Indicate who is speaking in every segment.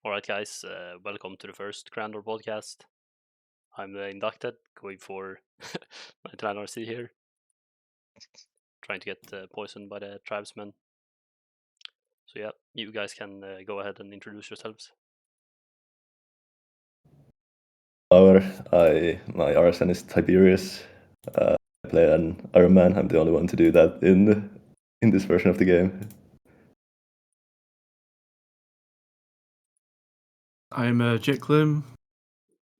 Speaker 1: Alright, guys, welcome to the first Crandor podcast. I'm inducted, going for 99RC here, trying to get poisoned by the tribesmen. So, yeah, you guys can go ahead and introduce yourselves.
Speaker 2: Auer, my RSN is Tiberius. I play an Iron Man. I'm the only one to do that in this version of the game.
Speaker 3: I'm Jiklim.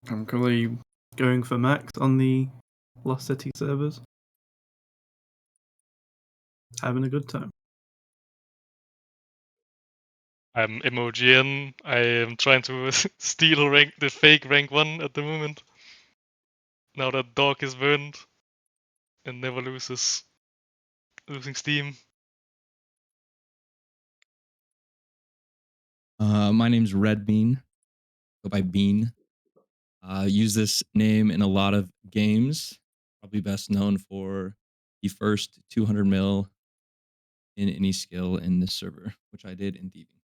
Speaker 3: I'm currently going for max on the Lost City servers. Having a good time.
Speaker 4: I'm Emojian. I am trying to steal the fake rank 1 at the moment. Now that dog is burned and never losing steam.
Speaker 5: My name's Red Bean. Go by Bean. Use this name in a lot of games. Probably best known for the first 200 mil in any skill in this server, which I did in thieving.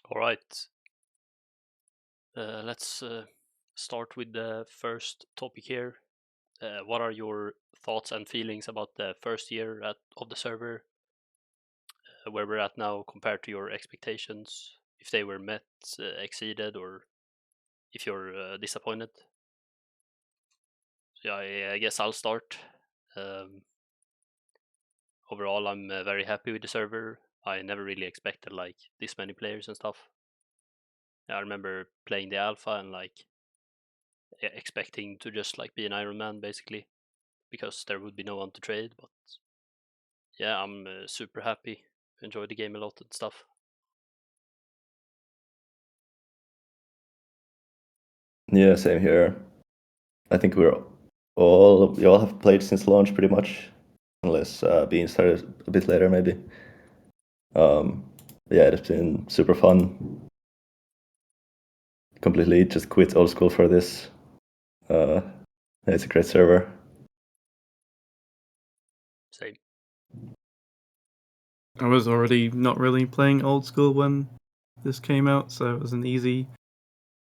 Speaker 1: Alright, let's start with the first topic here. What are your thoughts and feelings about the first year of the server? Where we're at now compared to your expectations? If they were met, exceeded, or if you're disappointed? So yeah, I guess I'll start. Overall, I'm very happy with the server. I never really expected like this many players and stuff. I remember playing the alpha and like expecting to just like be an Iron Man basically, because there would be no one to trade. But yeah, I'm super happy. Enjoy the game a lot and stuff.
Speaker 2: Yeah, same here. I think we all have played since launch pretty much, unless Bean started a bit later maybe. Yeah, it's been super fun. Completely just quit old school for this. It's a great server.
Speaker 1: Same.
Speaker 3: I was already not really playing old school when this came out, so it was an easy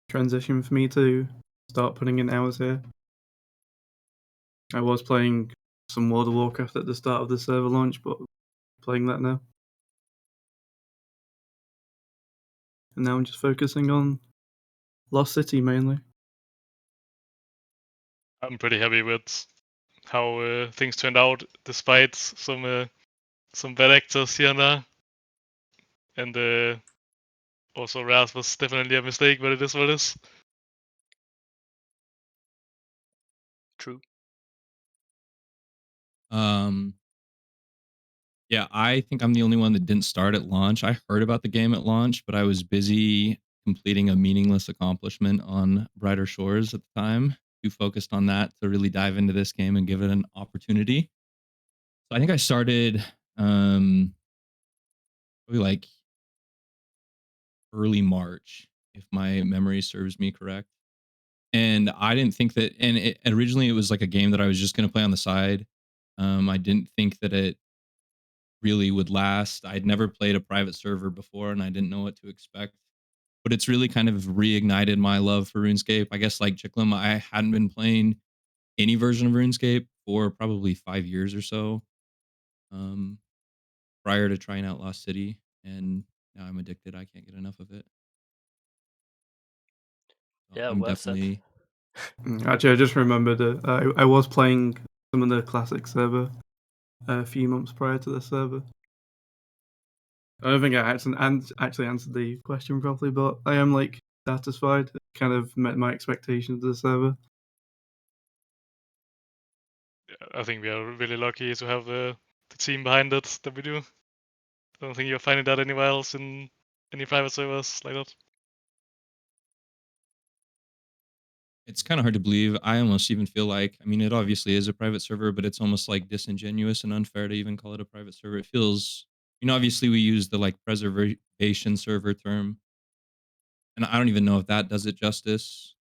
Speaker 3: transition for me to start putting in hours here. I was playing some World of Warcraft at the start of the server launch, but playing that now. And now I'm just focusing on Lost City mainly.
Speaker 4: I'm pretty happy with how things turned out, despite some bad actors here and there. And also Raz was definitely a mistake, but it is what it is.
Speaker 1: True.
Speaker 5: Yeah, I think I'm the only one that didn't start at launch. I heard about the game at launch, but I was busy completing a meaningless accomplishment on Brighter Shores at the time. Too focused on that to really dive into this game and give it an opportunity. So I think I started probably like early March, if my memory serves me correct. And I didn't think that, and originally it was like a game that I was just going to play on the side. I didn't think that it really would last. I'd never played a private server before and I didn't know what to expect. But it's really kind of reignited my love for RuneScape. I guess like Jiklim, I hadn't been playing any version of RuneScape for probably 5 years or so. Prior to trying out Lost City, and now I'm addicted. I can't get enough of it.
Speaker 1: Yeah,
Speaker 5: I'm
Speaker 1: well
Speaker 5: definitely
Speaker 3: Actually, I just remembered that I was playing some of the classic server a few months prior to the server. I don't think I actually answered the question properly, but I am like satisfied. It kind of met my expectations of the server.
Speaker 4: I think we are really lucky to have the team behind it that we do. I don't think you're finding that anywhere else in any private servers like that.
Speaker 5: it's kind of hard to believe. I almost even feel like, I mean, it obviously is a private server, but it's almost like disingenuous and unfair to even call it a private server. It feels, obviously we use the like preservation server term, and I don't even know if that does it justice.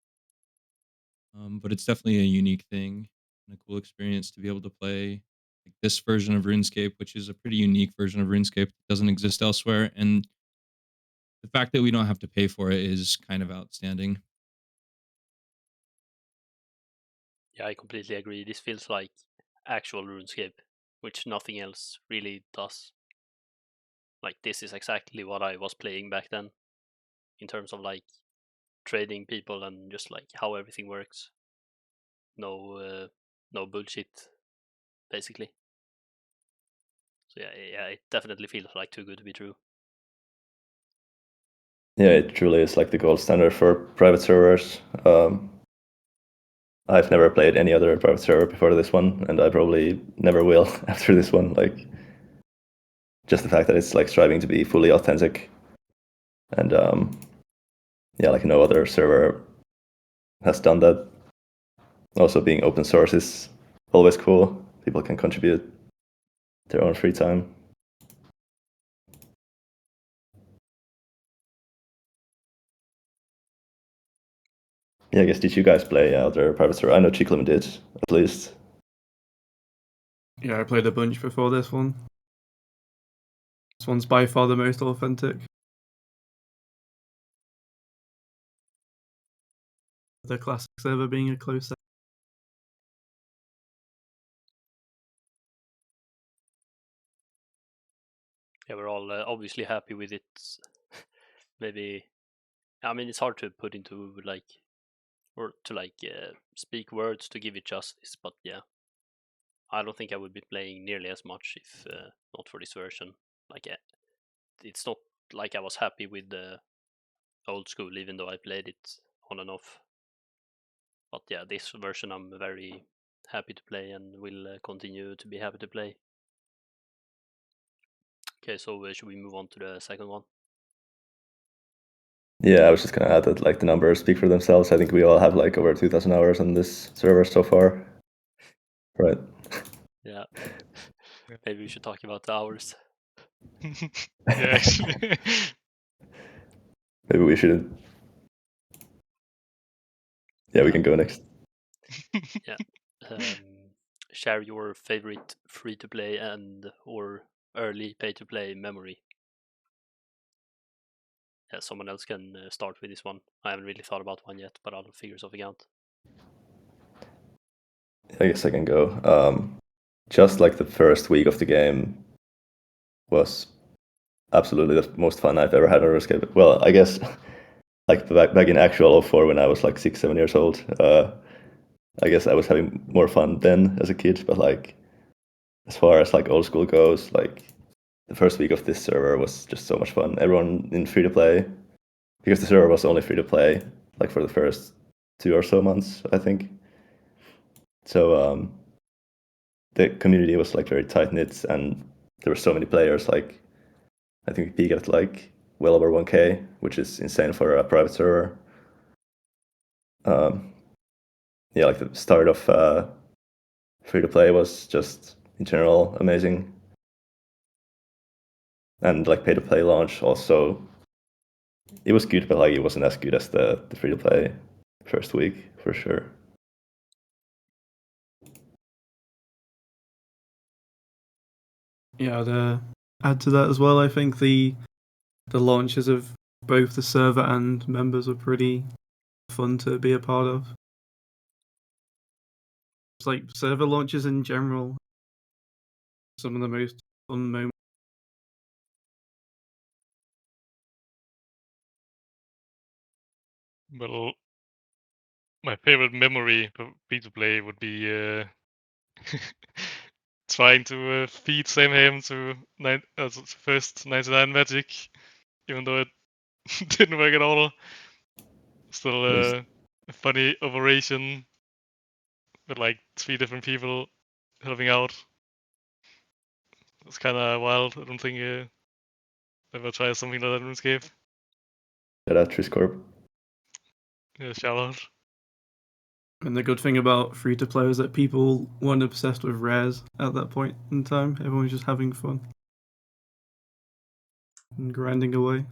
Speaker 5: But it's definitely a unique thing and a cool experience to be able to play this version of RuneScape, which is a pretty unique version of RuneScape that doesn't exist elsewhere. And the fact that we don't have to pay for it is kind of outstanding.
Speaker 1: Yeah, I completely agree. This feels like actual RuneScape, which nothing else really does. Like, this is exactly what I was playing back then, in terms of like trading people and just like how everything works. No bullshit, basically. So yeah, it definitely feels like too good to be true.
Speaker 2: Yeah, it truly is like the gold standard for private servers. I've never played any other private server before this one, and I probably never will after this one. Like, just the fact that it's like striving to be fully authentic, and yeah, like no other server has done that. Also, being open source is always cool. People can contribute their own free time. Yeah, I guess, did you guys play other private server? I know Jiklim did, at least.
Speaker 3: Yeah, I played a bunch before this one. This one's by far the most authentic. The classic server being a close second.
Speaker 1: Yeah, we're all obviously happy with it. Maybe, I mean, it's hard to put into like, or to like speak words to give it justice, but yeah, I don't think I would be playing nearly as much if not for this version. Like, it's not like I was happy with the old school, even though I played it on and off. But yeah, this version I'm very happy to play and will continue to be happy to play. Okay, so should we move on to the second one?
Speaker 2: Yeah, I was just gonna add that like the numbers speak for themselves. I think we all have like over 2,000 hours on this server so far. Right.
Speaker 1: Yeah. Maybe we should talk about the hours.
Speaker 4: Yeah, actually.
Speaker 2: Maybe we should. Yeah, we can go next.
Speaker 1: Yeah. Share your favorite free-to-play and or early pay-to-play memory. Yeah, someone else can start with this one. I haven't really thought about one yet, but I'll figure something out.
Speaker 2: I guess I can go. Just like the first week of the game was absolutely the most fun I've ever had on RuneScape. Well, I guess like back in actual 04 when I was like 6-7 years old. I guess I was having more fun then as a kid, but like as far as like old school goes, like the first week of this server was just so much fun. Everyone in free to play, because the server was only free to play like for the first 2 or so months, I think. So the community was like very tight knit, and there were so many players. Like I think we peaked at like well over 1K, which is insane for a private server. Yeah, like the start of free to play was just in general amazing, and like pay to play launch also. It was good, but like it wasn't as good as the free to play first week for sure.
Speaker 3: Yeah, to add to that as well, I think the launches of both the server and members were pretty fun to be a part of. It's like server launches in general, some of the most fun moments.
Speaker 4: Well, my favorite memory for free to play would be trying to feed Samhaven to first 99 magic, even though it didn't work at all. Still a funny operation with like 3 different people helping out. It's kind of wild. I don't think ever try something like that in RuneScape.
Speaker 2: Shout out Triscorp.
Speaker 4: Yeah, shout out.
Speaker 3: And the good thing about free to play is that people weren't obsessed with rares at that point in time. Everyone was just having fun and grinding away.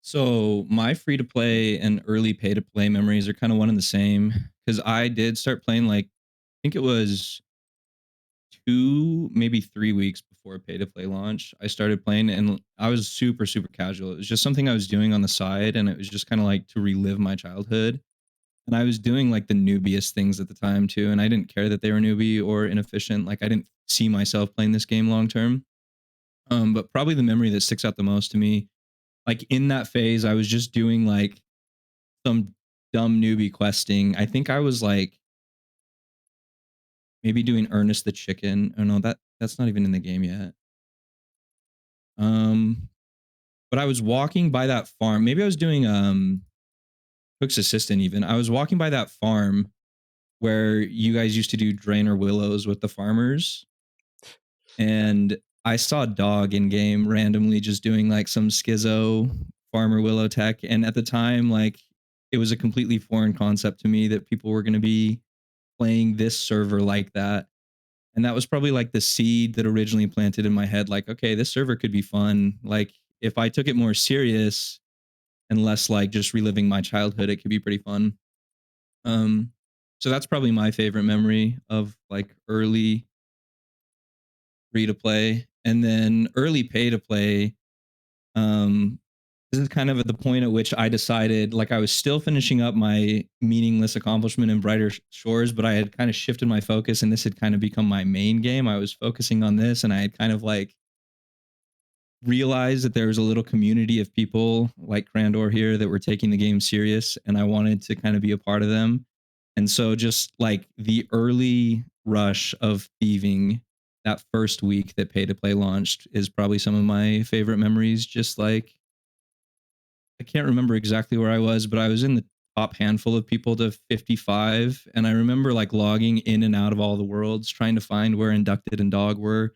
Speaker 5: So my free to play and early pay to play memories are kind of one and the same because I did start playing like I think it was 2, maybe 3 weeks before pay to play launch. I started playing and I was super casual. It was just something I was doing on the side and it was just kind of like to relive my childhood. And I was doing like the newbiest things at the time too, and I didn't care that they were newbie or inefficient. Like I didn't see myself playing this game long term. But probably the memory that sticks out the most to me, like in that phase, I was just doing like some dumb newbie questing. I think I was like maybe doing Ernest the Chicken. Oh no, that's not even in the game yet. But I was walking by that farm. Maybe I was doing Cook's Assistant even. I was walking by that farm where you guys used to do drainer willows with the farmers. And I saw a dog in game randomly just doing like some schizo farmer willow tech. And at the time, like it was a completely foreign concept to me that people were going to be playing this server like that. And that was probably like the seed that originally planted in my head, like, okay, this server could be fun. Like if I took it more serious and less like just reliving my childhood, it could be pretty fun. So that's probably my favorite memory of like early free to play. And then early pay to play. This is kind of at the point at which I decided, like, I was still finishing up my meaningless accomplishment in Brighter Shores, but I had kind of shifted my focus and this had kind of become my main game. I was focusing on this and I had kind of like realized that there was a little community of people like Crandor here that were taking the game serious and I wanted to kind of be a part of them. And so just like the early rush of thieving that first week that pay to play launched is probably some of my favorite memories. Just like I can't remember exactly where I was, but I was in the top handful of people to 55. And I remember like logging in and out of all the worlds, trying to find where Inducted and Dog were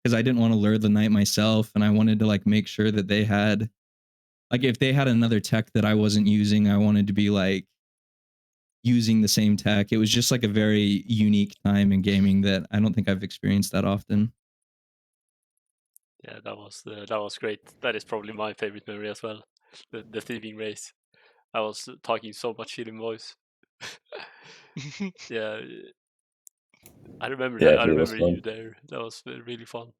Speaker 5: because I didn't want to lure the night myself. And I wanted to like make sure that they had, like, if they had another tech that I wasn't using, I wanted to be like using the same tech. It was just like a very unique time in gaming that I don't think I've experienced that often.
Speaker 1: Yeah, that was great. That is probably my favorite memory as well. The thieving race. I was talking so much shit in voice. Yeah, I remember
Speaker 2: Yeah,
Speaker 1: that.
Speaker 2: it
Speaker 1: I
Speaker 2: really was
Speaker 1: remember you
Speaker 2: fun.
Speaker 1: there. That was really fun.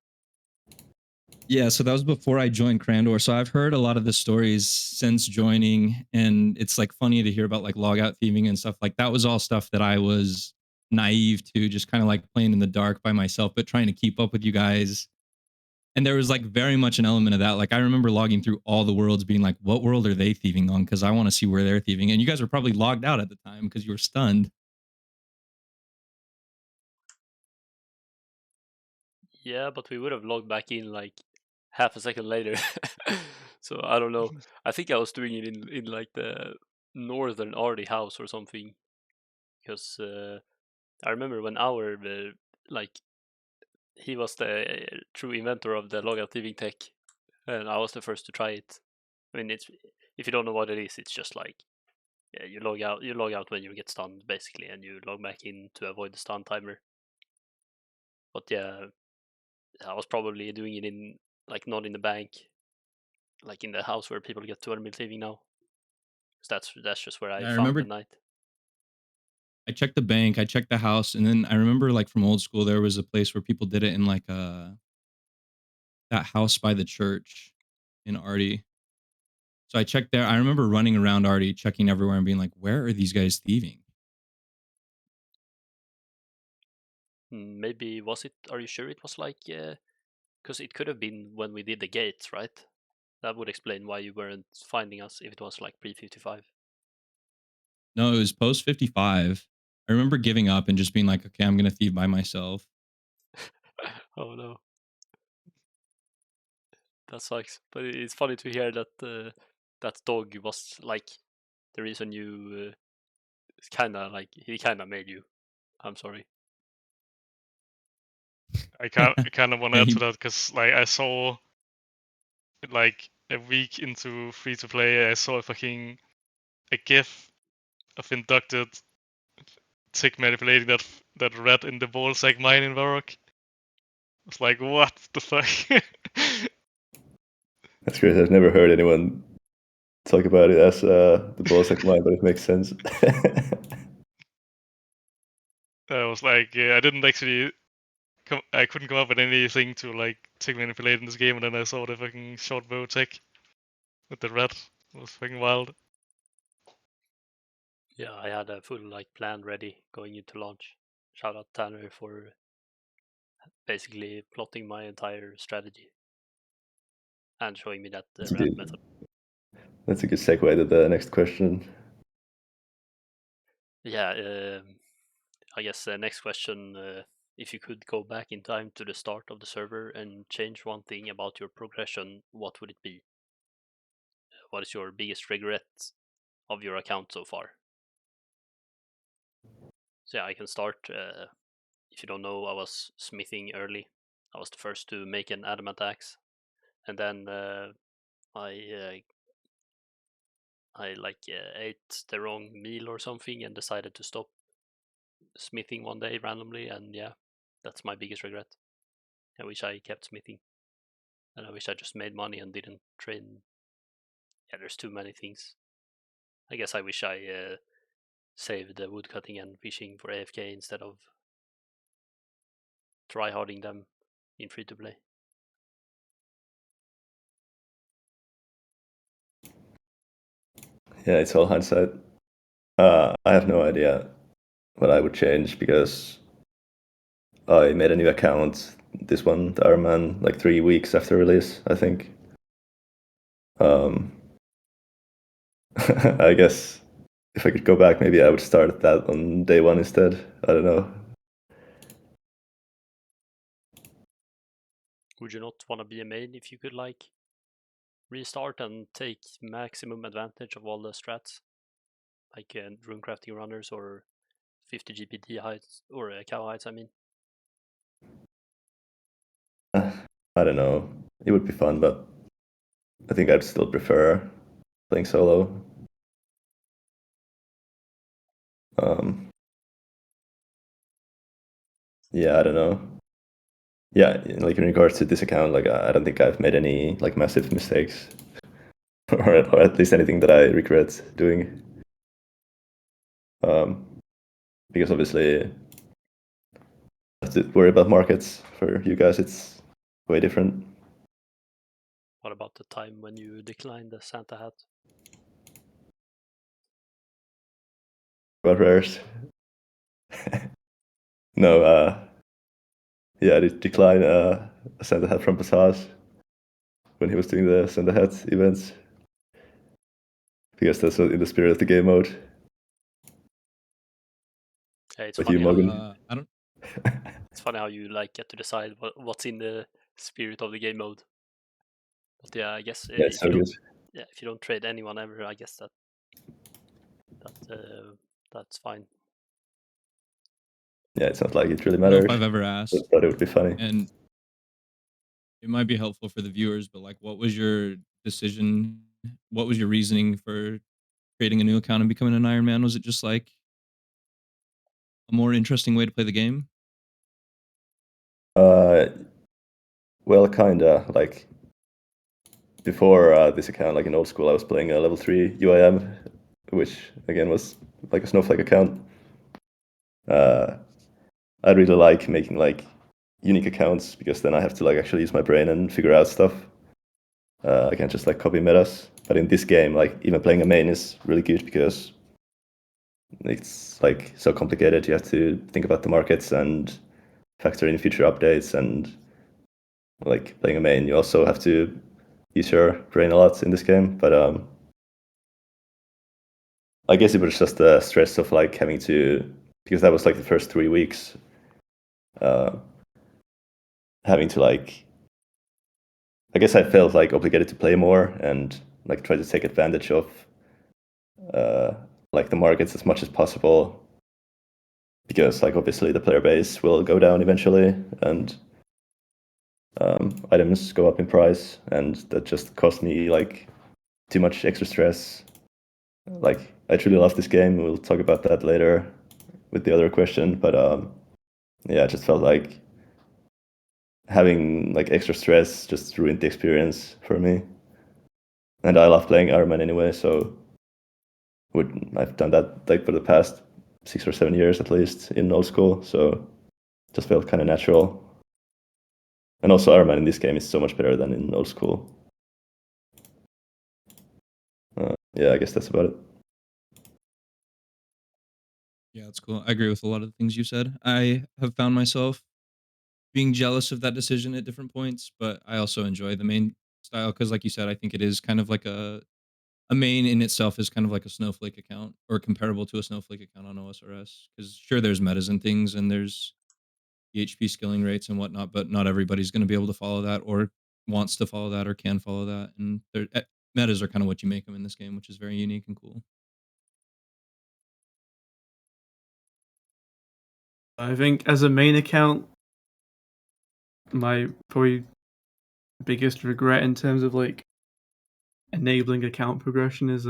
Speaker 5: Yeah, so that was before I joined Crandor. So I've heard a lot of the stories since joining, and it's like funny to hear about like logout thieving and stuff. Like that was all stuff that I was naive to, just kind of like playing in the dark by myself, but trying to keep up with you guys. And there was like very much an element of that. Like I remember logging through all the worlds, being like, "What world are they thieving on?" Because I want to see where they're thieving. And you guys were probably logged out at the time because you were stunned.
Speaker 1: Yeah, but we would have logged back in like half a second later. So I don't know. I think I was doing it in like the northern Arty house or something. Because I remember when Auer, like, he was the true inventor of the logout thieving tech, and I was the first to try it. I mean, it's, if you don't know what it is, it's just like, yeah, you log out when you get stunned basically, and you log back in to avoid the stun timer. But yeah, I was probably doing it in like not in the bank, like in the house where people get 200 mil thieving now. 'Cause that's just where I
Speaker 5: Yeah, I
Speaker 1: found the
Speaker 5: remember
Speaker 1: night.
Speaker 5: I checked the bank, I checked the house, and then I remember like from old school, there was a place where people did it in like that house by the church in Arty. So I checked there. I remember running around Arty, checking everywhere and being like, where are these guys thieving?
Speaker 1: Maybe was it? Are you sure it was like? Because it could have been when we did the gates, right? That would explain why you weren't finding us if it was like pre-55.
Speaker 5: No, it was post 55. I remember giving up and just being like, okay, I'm going to thieve by myself.
Speaker 1: Oh no, that sucks. But it's funny to hear that that dog was like the reason you kind of like he kind of made you. I'm sorry.
Speaker 4: I kind of want to
Speaker 5: Yeah,
Speaker 4: add to that because like I saw like a week into free to play, I saw a GIF of Inducted tick manipulating that rat in the ball sack mine in Varrock. It's like, what the fuck?
Speaker 2: That's crazy. I've never heard anyone talk about it as the balls like mine, but it makes sense.
Speaker 4: I was like, I didn't actually I couldn't come up with anything to like tick manipulate in this game, and then I saw the fucking short bow tech with the red. It was fucking wild.
Speaker 1: Yeah, I had a full like plan ready going into launch. Shout out Tanner for basically plotting my entire strategy and showing me that
Speaker 2: That's a
Speaker 1: ramp
Speaker 2: good-
Speaker 1: method.
Speaker 2: That's a good segue to the next question.
Speaker 1: Yeah, I guess the next question, if you could go back in time to the start of the server and change one thing about your progression, what would it be? What is your biggest regret of your account so far? So yeah, I can start. If you don't know, I was smithing early. I was the first to make an adamant axe, and then I ate the wrong meal or something and decided to stop smithing one day randomly, and yeah, that's my biggest regret. I wish I kept smithing, and I wish I just made money and didn't train. Yeah, there's too many things. I guess I wish I saved the woodcutting and fishing for AFK instead of tryharding them in free to play.
Speaker 2: Yeah, it's all hindsight. I have no idea what I would change because I made a new account, this one, the Iron Man, like 3 weeks after release, I think. I guess if I could go back, maybe I would start that on day one instead. I don't know.
Speaker 1: Would you not want to be a main if you could like restart and take maximum advantage of all the strats, like rune crafting runners or 50 GPT heights or cow heights? I mean,
Speaker 2: I don't know. It would be fun, but I think I'd still prefer playing solo. Yeah, I don't know. Yeah, like in regards to this account, like I don't think I've made any like massive mistakes, or at least anything that I regret doing. Because obviously, I have to worry about markets. For you guys, it's way different.
Speaker 1: what about the time when you declined the Santa hat?
Speaker 2: About rares. No, yeah, I did decline a Santa hat from Passage when he was doing the Santa hat events because that's in the spirit of the game mode.
Speaker 1: Yeah, it's
Speaker 2: With
Speaker 1: funny
Speaker 2: you,
Speaker 1: how
Speaker 2: Mogn.
Speaker 5: I don't.
Speaker 1: it's funny how you like get to decide what's in the spirit of the game mode. But yeah, I guess
Speaker 2: Yeah, it's so good.
Speaker 1: if you don't trade anyone ever, I guess that's fine.
Speaker 2: Yeah, it's not like it really
Speaker 5: I don't know
Speaker 2: matters.
Speaker 5: if I've ever asked,
Speaker 2: Just thought it would be funny.
Speaker 5: and it might be helpful for the viewers, but like, what was your decision? What was your reasoning for creating a new account and becoming an Iron Man? Was it just like a more interesting way to play the game?
Speaker 2: Well, kinda. Like before this account, like in old school, I was playing a level 3 UIM, which again was like a snowflake account. I really like making like unique accounts because then I have to like actually use my brain and figure out stuff. I can't just like copy metas. But in this game, like even playing a main is really good because it's like so complicated. You have to think about the markets and factor in future updates, and like playing a main, you also have to use your brain a lot in this game. But I guess it was just the stress of like having to, because that was like the first 3 weeks, having to like, I guess I felt like obligated to play more and like try to take advantage of like the markets as much as possible, because like obviously the player base will go down eventually and items go up in price, and that just cost me like too much extra stress. Like I truly love this game. We'll talk about that later with the other question, but yeah, I just felt like having like extra stress just ruined the experience for me. and I love playing Iron Man anyway, so I've done that like for the past 6 or 7 years at least in old school, so just felt kind of natural. And also Iron Man in this game is so much better than in old school. Yeah, I guess that's about it.
Speaker 5: Yeah, that's cool. I agree with a lot of the things you said. I have found myself being jealous of that decision at different points, but I also enjoy the main style because, like you said, I think it is kind of like a main in itself is kind of like a snowflake account or comparable to a snowflake account on OSRS. Because sure, there's metas and things, and there's PHP skilling rates and whatnot, but not everybody's going to be able to follow that or wants to follow that or can follow that. And metas are kind of what you make them in this game, which is very unique and cool.
Speaker 3: I think as a main account, my probably biggest regret in terms of like enabling account progression is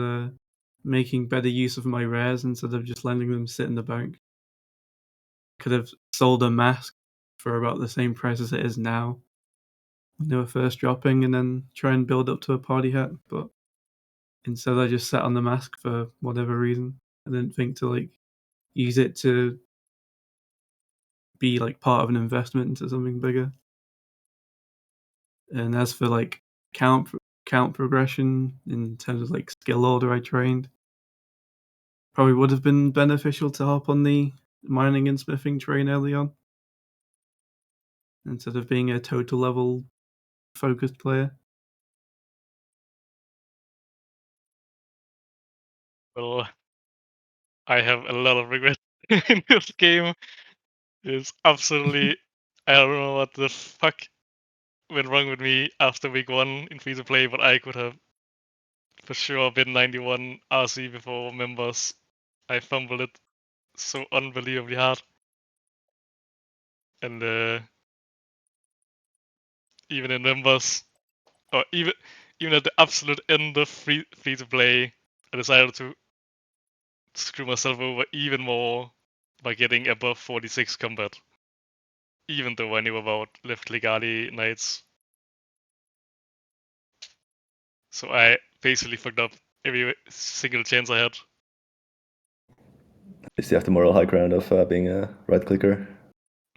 Speaker 3: making better use of my rares instead of just letting them sit in the bank. Could have sold a mask for about the same price as it is now when they were first dropping, and then try and build up to a party hat. But instead, I just sat on the mask for whatever reason. I didn't think to like use it to be like part of an investment into something bigger. And as for like count progression in terms of like skill order I trained, probably would have been beneficial to hop on the mining and smithing train early on instead of being a total level focused player.
Speaker 4: Well, I have a lot of regret in this game. It's absolutely, I don't know what the fuck went wrong with me after week 1 in free to play, but I could have for sure been 91 RC before members. I fumbled it so unbelievably hard. And even in members, or even at the absolute end of free to play, I decided to screw myself over even more by getting above 46 combat. Even though I knew about left Legali knights. So I basically fucked up every single chance I had.
Speaker 2: At least you have the moral high ground of being a right clicker.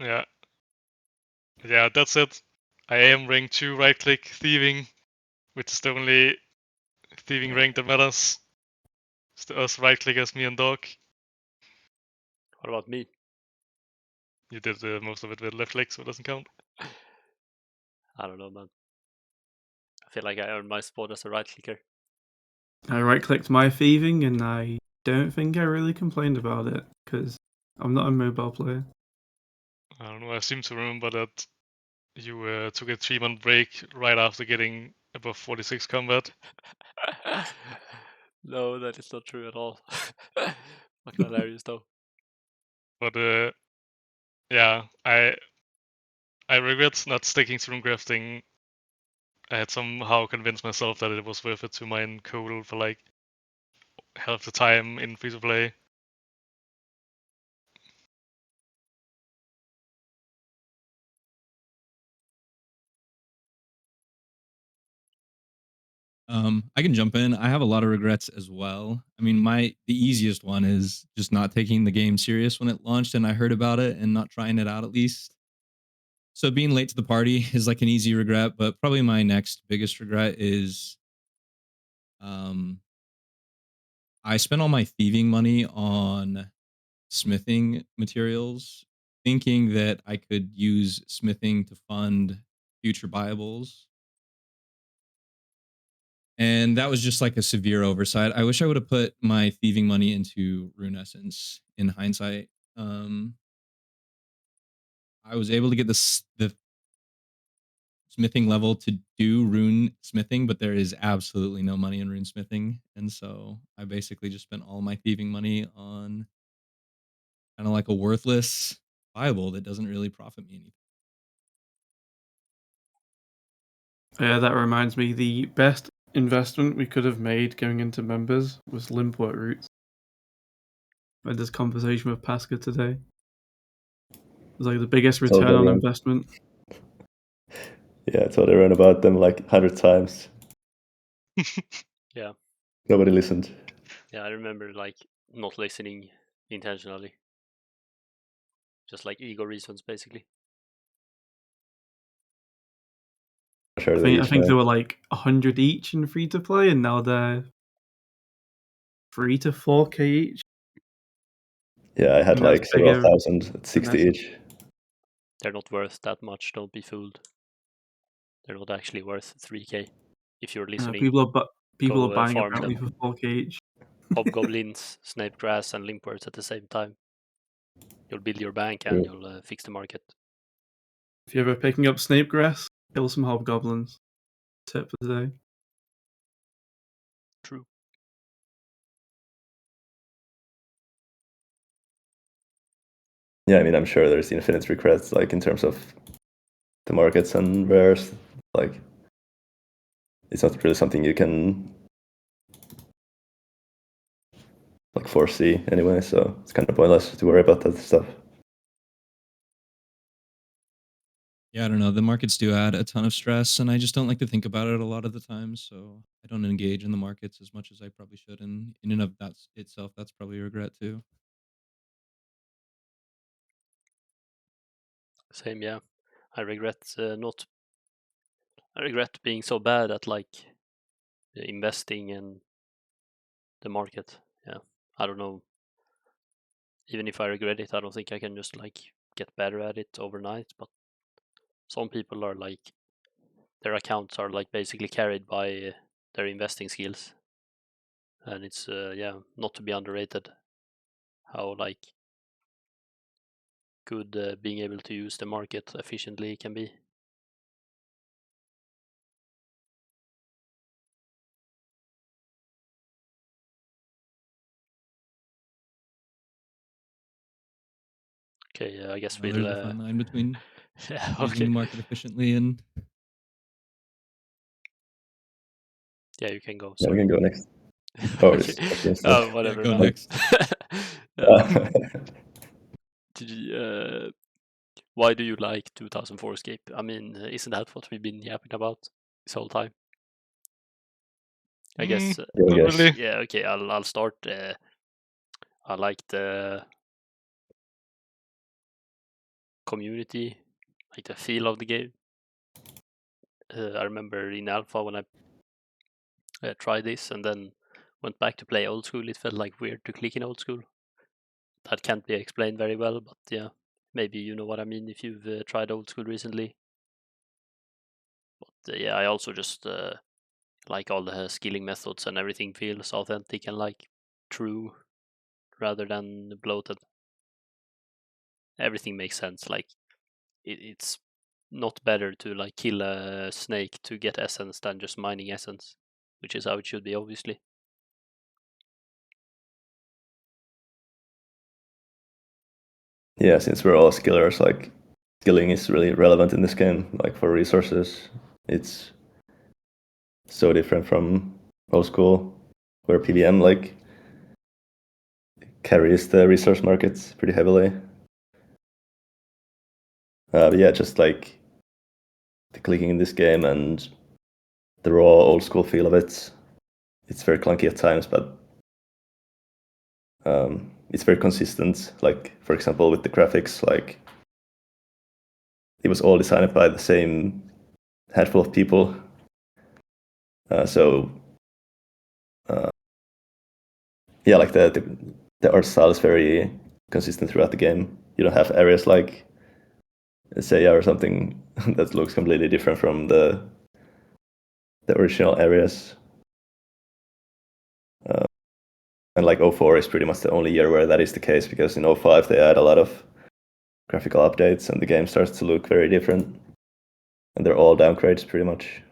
Speaker 4: Yeah. Yeah, that's it. I am rank 2 right click thieving, which is the only thieving rank that matters. It's the us right clickers, me and Dog.
Speaker 1: What about me?
Speaker 4: You did most of it with left click, so it doesn't count.
Speaker 1: I don't know, man. I feel like I earned my spot as a right clicker.
Speaker 3: I right clicked my thieving, and I don't think I really complained about it because I'm not a mobile player.
Speaker 4: I don't know, I seem to remember that you took a 3-month break right after getting above 46 combat.
Speaker 1: No, that is not true at all. Fucking hilarious though.
Speaker 4: But yeah, I regret not sticking to room crafting. I had somehow convinced myself that it was worth it to mine coal for like half the time in free to play.
Speaker 5: I can jump in. I have a lot of regrets as well. I mean, the easiest one is just not taking the game serious when it launched and I heard about it and not trying it out at least. So being late to the party is like an easy regret, but probably my next biggest regret is I spent all my thieving money on smithing materials, thinking that I could use smithing to fund future Bibles. And that was just like a severe oversight. I wish I would have put my thieving money into Rune Essence in hindsight. I was able to get the smithing level to do rune smithing, but there is absolutely no money in rune smithing. And so I basically just spent all my thieving money on kind of like a worthless Bible that doesn't really profit me anything.
Speaker 3: Yeah, that reminds me, the best investment we could have made going into members was Limpwort Roots. I had this conversation with Pascal today. It was like the biggest return on
Speaker 2: Totally.
Speaker 3: investment.
Speaker 2: Yeah, I totally ran about them like 100 times.
Speaker 1: Yeah.
Speaker 2: Nobody listened.
Speaker 1: Yeah, I remember like not listening intentionally. Just like ego reasons, basically.
Speaker 2: Sure,
Speaker 3: I think they were like 100 each in free to play, and now they're 3 to 4K each.
Speaker 2: Yeah, I had
Speaker 3: And that's
Speaker 2: like several
Speaker 3: bigger
Speaker 2: thousand at 60
Speaker 3: that's-
Speaker 2: each.
Speaker 1: They're not worth that much. Don't be fooled. They're not actually worth 3K. If you're listening,
Speaker 3: people are
Speaker 1: go
Speaker 3: buying
Speaker 1: farm
Speaker 3: apparently
Speaker 1: them.
Speaker 3: for 4K each.
Speaker 1: Hobgoblins, Snapegrass, and Limpwords at the same time. You'll build your bank and you'll fix the market.
Speaker 3: If you're ever picking up Snapegrass, kill some hobgoblins. Tip for today.
Speaker 1: True.
Speaker 2: Yeah, I mean, I'm sure there's infinite regrets, like in terms of the markets and rares. Like, it's not really something you can like foresee anyway, so it's kind of pointless to worry about that stuff.
Speaker 5: Yeah, I don't know. The markets do add a ton of stress, and I just don't like to think about it a lot of the time. So I don't engage in the markets as much as I probably should. And in and of that itself, that's probably a regret too.
Speaker 1: Same, yeah. I regret I regret being so bad at like investing in the market. Yeah, I don't know. Even if I regret it, I don't think I can just like get better at it overnight. But some people are like, their accounts are like basically carried by their investing skills, and it's yeah, not to be underrated how like good being able to use the market efficiently can be. Okay, I guess
Speaker 5: There's
Speaker 1: we'll.
Speaker 5: a fine line between
Speaker 1: Yeah,
Speaker 5: using
Speaker 1: okay.
Speaker 5: the market efficiently and.
Speaker 1: Yeah, you can go.
Speaker 2: Yeah, we
Speaker 1: Sorry.
Speaker 2: can go next. Oh,
Speaker 1: Okay.
Speaker 2: it's
Speaker 1: Oh, whatever,
Speaker 5: go
Speaker 1: man.
Speaker 5: next.
Speaker 1: Did you, why do you like 2004scape? I mean, isn't that what we've been yapping about this whole time? I guess.
Speaker 2: Go,
Speaker 4: Not
Speaker 2: guys.
Speaker 4: really.
Speaker 1: Yeah. Okay. I'll start. I like the community, like the feel of the game. I remember in alpha when I tried this and then went back to play old school, it felt like weird to click in old school. That can't be explained very well, but yeah, maybe you know what I mean if you've tried old school recently. But yeah, I also just like all the skilling methods and everything feels authentic and like true rather than bloated. Everything makes sense. Like it's not better to like kill a snake to get essence than just mining essence, which is how it should be, obviously.
Speaker 2: Yeah, since we're all skillers, like skilling is really relevant in this game. Like for resources, it's so different from old school, where PVM like carries the resource markets pretty heavily. But yeah, just like the clicking in this game and the raw old school feel of it, it's very clunky at times, but it's very consistent. Like for example, with the graphics, like it was all designed by the same handful of people. Yeah, like the art style is very consistent throughout the game. You don't have areas like Seiya or something that looks completely different from the original areas. And like 04 is pretty much the only year where that is the case, because in 05 they add a lot of graphical updates and the game starts to look very different. And they're all downgrades pretty much.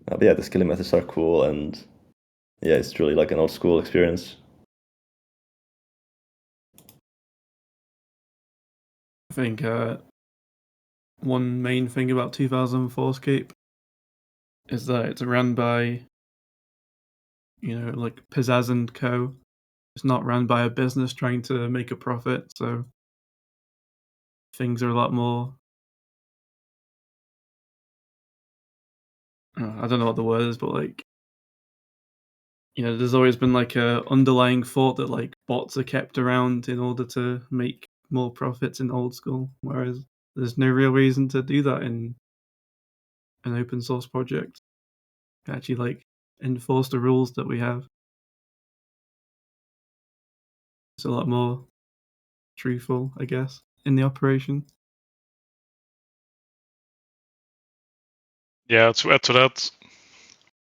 Speaker 2: But yeah, the skilling methods are cool, and yeah, it's truly like an old school experience.
Speaker 3: I think one main thing about 2004scape is that it's run by, like Pizzazz and Co. It's not run by a business trying to make a profit, so things are a lot more I don't know what the word is, but like, there's always been like a underlying thought that like bots are kept around in order to make more profits in old school, whereas there's no real reason to do that in an open source project. Actually, like enforce the rules that we have. It's a lot more truthful, I guess, in the operation.
Speaker 4: Yeah, to add to that,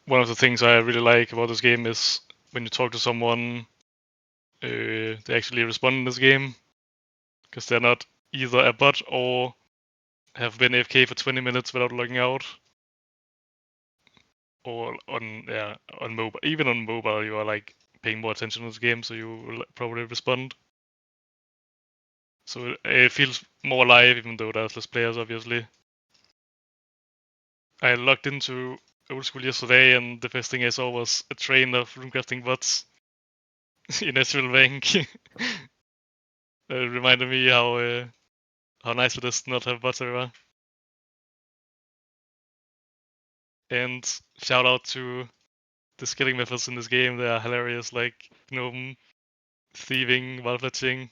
Speaker 4: one of the things I really like about this game is when you talk to someone, they actually respond in this game, because they're not either a bot or have been AFK for 20 minutes without logging out. Or on mobile, even on mobile, you are like paying more attention to this game, so you will probably respond. So it feels more alive, even though there's less players, obviously. I logged into old school yesterday, and the first thing I saw was a train of runecrafting bots in Ezreal rank. It reminded me how nice it is to not have bots everywhere. And shout out to the skilling methods in this game. They are hilarious, like gnome thieving while fletching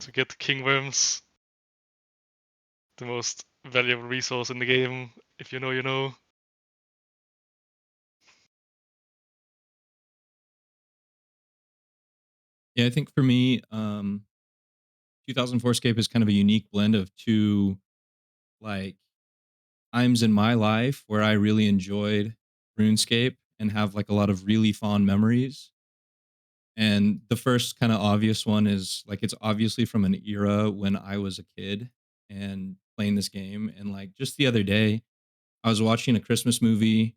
Speaker 4: to get king worms. The most valuable resource in the game. If you know, you know.
Speaker 5: Yeah, I think for me, 2004scape is kind of a unique blend of two like times in my life where I really enjoyed RuneScape and have like a lot of really fond memories. And the first kind of obvious one is like it's obviously from an era when I was a kid and playing this game. And like just the other day, I was watching a Christmas movie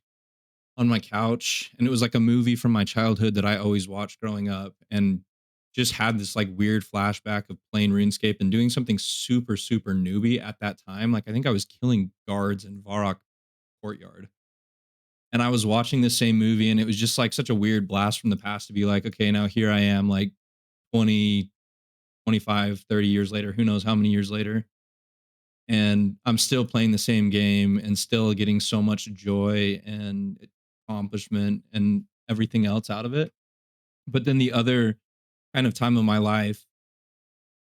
Speaker 5: on my couch, and it was like a movie from my childhood that I always watched growing up, and just had this like weird flashback of playing RuneScape and doing something super, super newbie at that time. Like I think I was killing guards in Varrock Courtyard. And I was watching the same movie, and it was just like such a weird blast from the past to be like, okay, now here I am, like 20, 25, 30 years later, who knows how many years later. And I'm still playing the same game and still getting so much joy and accomplishment and everything else out of it. But then the other kind of time of my life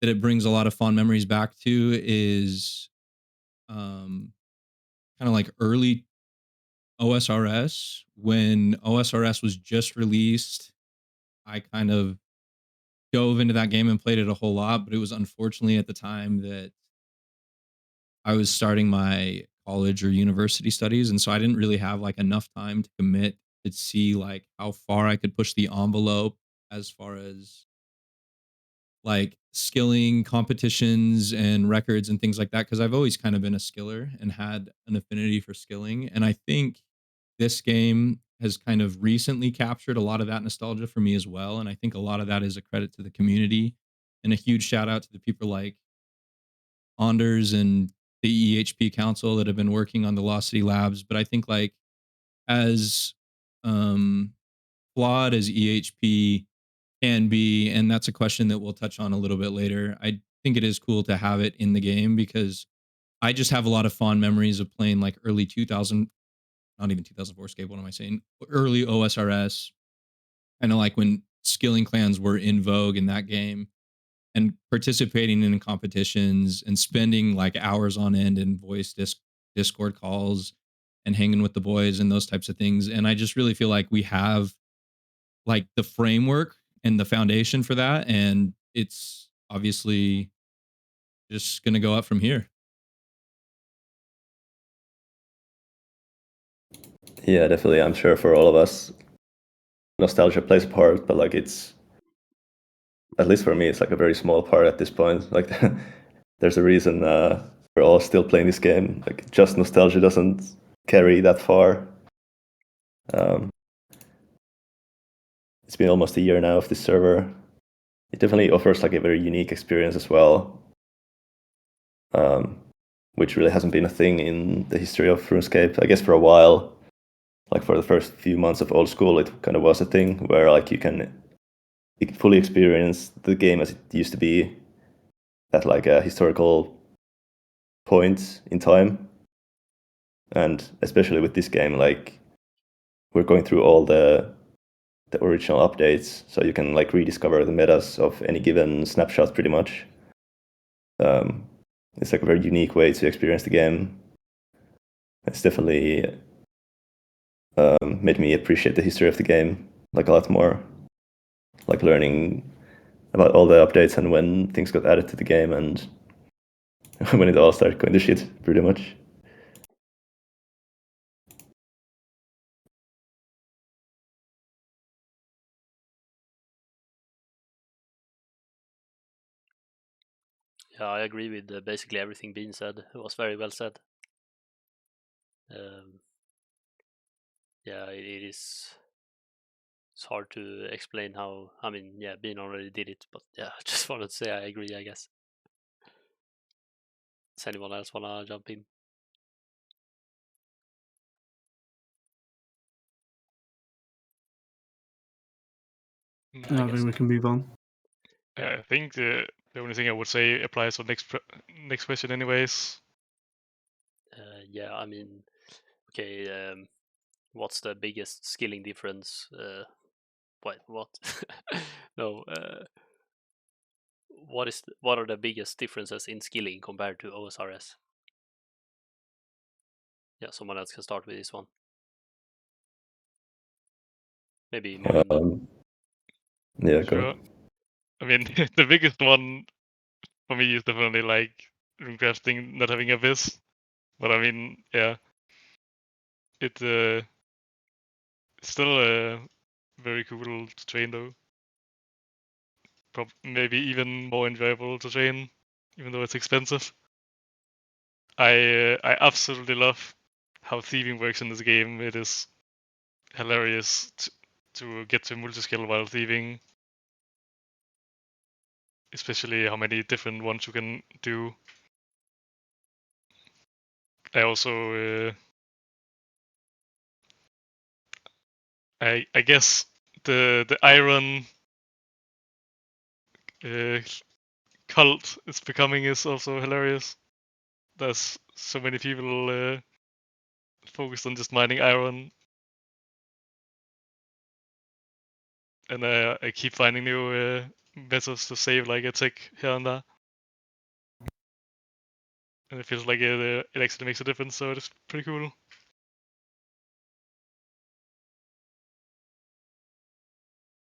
Speaker 5: that it brings a lot of fond memories back to is kind of like early OSRS. When OSRS was just released, I kind of dove into that game and played it a whole lot, but it was unfortunately at the time that I was starting my college or university studies, and so I didn't really have like enough time to commit to see like how far I could push the envelope as far as like skilling competitions and records and things like that, because I've always kind of been a skiller and had an affinity for skilling. And I think this game has kind of recently captured a lot of that nostalgia for me as well. And I think a lot of that is a credit to the community, and a huge shout out to the people like Anders and the EHP Council that have been working on the Lostcitylabs. But I think like as um, flawed as EHP can be, and that's a question that we'll touch on a little bit later, I think it is cool to have it in the game because I just have a lot of fond memories of playing like early 2000, not even 2004scape, what am I saying? Early OSRS, kind of like when skilling clans were in vogue in that game, and participating in competitions and spending like hours on end in Discord calls and hanging with the boys and those types of things. And I just really feel like we have like the framework and the foundation for that, and it's obviously just going to go up from here.
Speaker 2: Yeah, definitely. I'm sure for all of us, nostalgia plays a part, but like it's, at least for me, it's like a very small part at this point. Like there's a reason we're all still playing this game. Like just nostalgia doesn't carry that far. It's been almost a year now of this server. It definitely offers like a very unique experience as well, which really hasn't been a thing in the history of RuneScape. I guess for a while, like for the first few months of old school, it kind of was a thing where like you can fully experience the game as it used to be at like a historical point in time. and especially with this game, like we're going through all the original updates, so you can like rediscover the metas of any given snapshot pretty much. It's like a very unique way to experience the game. It's definitely made me appreciate the history of the game like a lot more, like learning about all the updates and when things got added to the game and when it all started going to shit, pretty much.
Speaker 1: Yeah, I agree with basically everything being said. It was very well said. Yeah, it is. It's hard to explain how. I mean, yeah, Bean already did it, but yeah, I just wanted to say I agree. I guess. Does anyone else wanna jump in?
Speaker 3: I think we can move on.
Speaker 4: I think the only thing I would say applies to next question, anyways.
Speaker 1: Yeah, I mean, okay. What's the biggest skilling difference? What? No. What are the biggest differences in skilling compared to OSRS? Yeah, someone else can start with this one. Maybe Mogn.
Speaker 2: Yeah,
Speaker 4: Sure.
Speaker 2: go.
Speaker 4: I mean, the biggest one for me is definitely like runecrafting not having abyss. But I mean, yeah, it's still very cool to train though. Maybe even more enjoyable to train, even though it's expensive. I absolutely love how thieving works in this game. It is hilarious to get to multi-skill while thieving, especially how many different ones you can do. I also I guess the iron cult is becoming is also hilarious. There's so many people focused on just mining iron, and I keep finding new methods to save like a tick here and there, and it feels like it actually makes a difference. So it's pretty cool.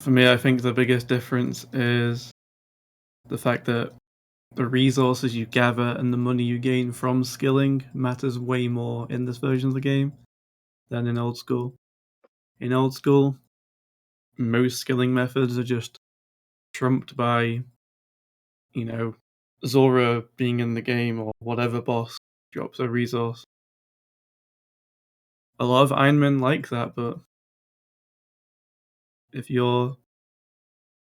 Speaker 3: For me, I think the biggest difference is the fact that the resources you gather and the money you gain from skilling matters way more in this version of the game than in old school. In old school, most skilling methods are just trumped by, Zora being in the game or whatever boss drops a resource. A lot of Ironmen like that, but if you're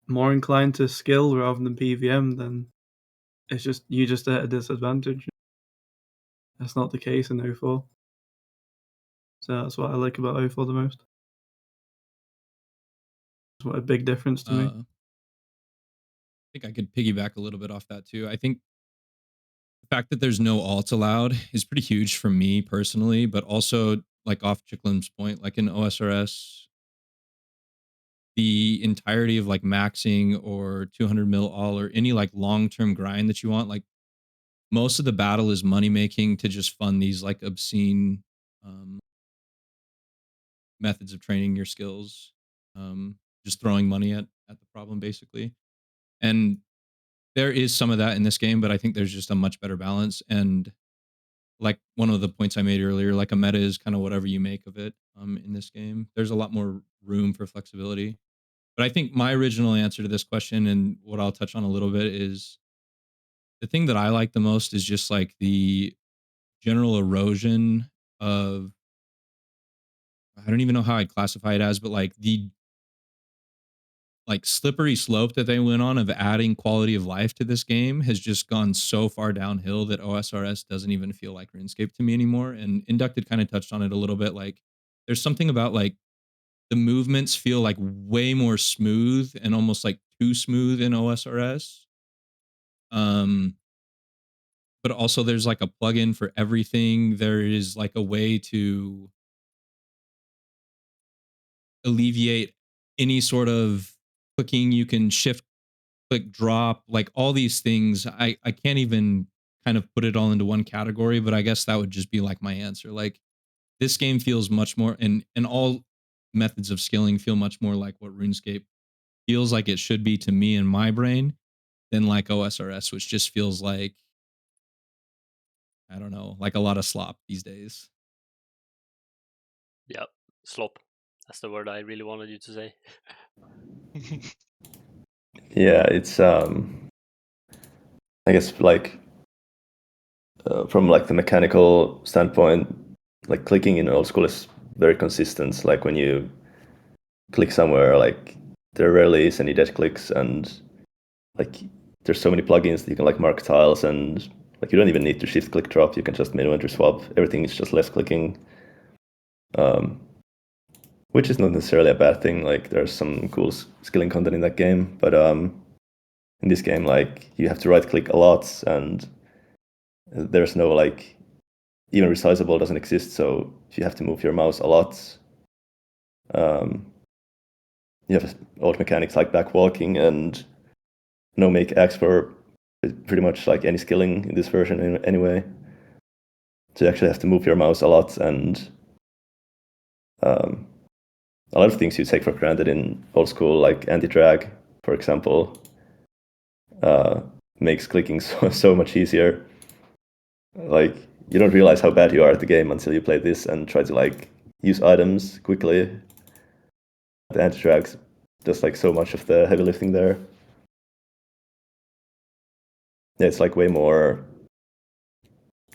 Speaker 3: more inclined to skill rather than PVM, then you're just at a disadvantage. That's not the case in 04. So that's what I like about 04 the most. It's what a big difference to me.
Speaker 5: I think I could piggyback a little bit off that too. I think the fact that there's no alts allowed is pretty huge for me personally, but also like off Jiklim's point, like in OSRS, the entirety of like maxing or 200 mil all or any like long-term grind that you want, like most of the battle is money making to just fund these like obscene methods of training your skills, just throwing money at the problem basically. And there is some of that in this game, but I think there's just a much better balance. And like one of the points I made earlier, like a meta is kind of whatever you make of it in this game. There's a lot more room for flexibility. But I think my original answer to this question and what I'll touch on a little bit is the thing that I like the most is just like the general erosion of, I don't even know how I'd classify it as, but like the like slippery slope that they went on of adding quality of life to this game has just gone so far downhill that OSRS doesn't even feel like RuneScape to me anymore. And Inducted kind of touched on it a little bit. Like there's something about like the movements feel like way more smooth and almost like too smooth in OSRS. but also there's like a plugin for everything. There is like a way to alleviate any sort of clicking. You can shift, click, drop, like all these things. I can't even kind of put it all into one category, but I guess that would just be like my answer. Like this game feels much more, and all methods of skilling feel much more like what RuneScape feels like it should be to me in my brain than like OSRS, which just feels like, I don't know, like a lot of slop these days.
Speaker 1: Yeah, slop. That's the word I really wanted you to say.
Speaker 2: Yeah, it's I guess like from like the mechanical standpoint, like clicking in old school is very consistent. Like when you click somewhere, like there rarely is any dead clicks, and like there's so many plugins that you can like mark tiles, and like you don't even need to shift click drop. You can just menu enter swap. Everything is just left clicking, which is not necessarily a bad thing. Like there's some cool skilling content in that game, but in this game, like you have to right click a lot, and there's no like even resizable doesn't exist. So if you have to move your mouse a lot, you have old mechanics like back walking and no make X for pretty much like any skilling in this version anyway. So you actually have to move your mouse a lot, and a lot of things you take for granted in old school, like anti-drag, for example, makes clicking so much easier. Like you don't realize how bad you are at the game until you play this and try to like use items quickly. The anti-drags does like so much of the heavy lifting there. Yeah, it's like way more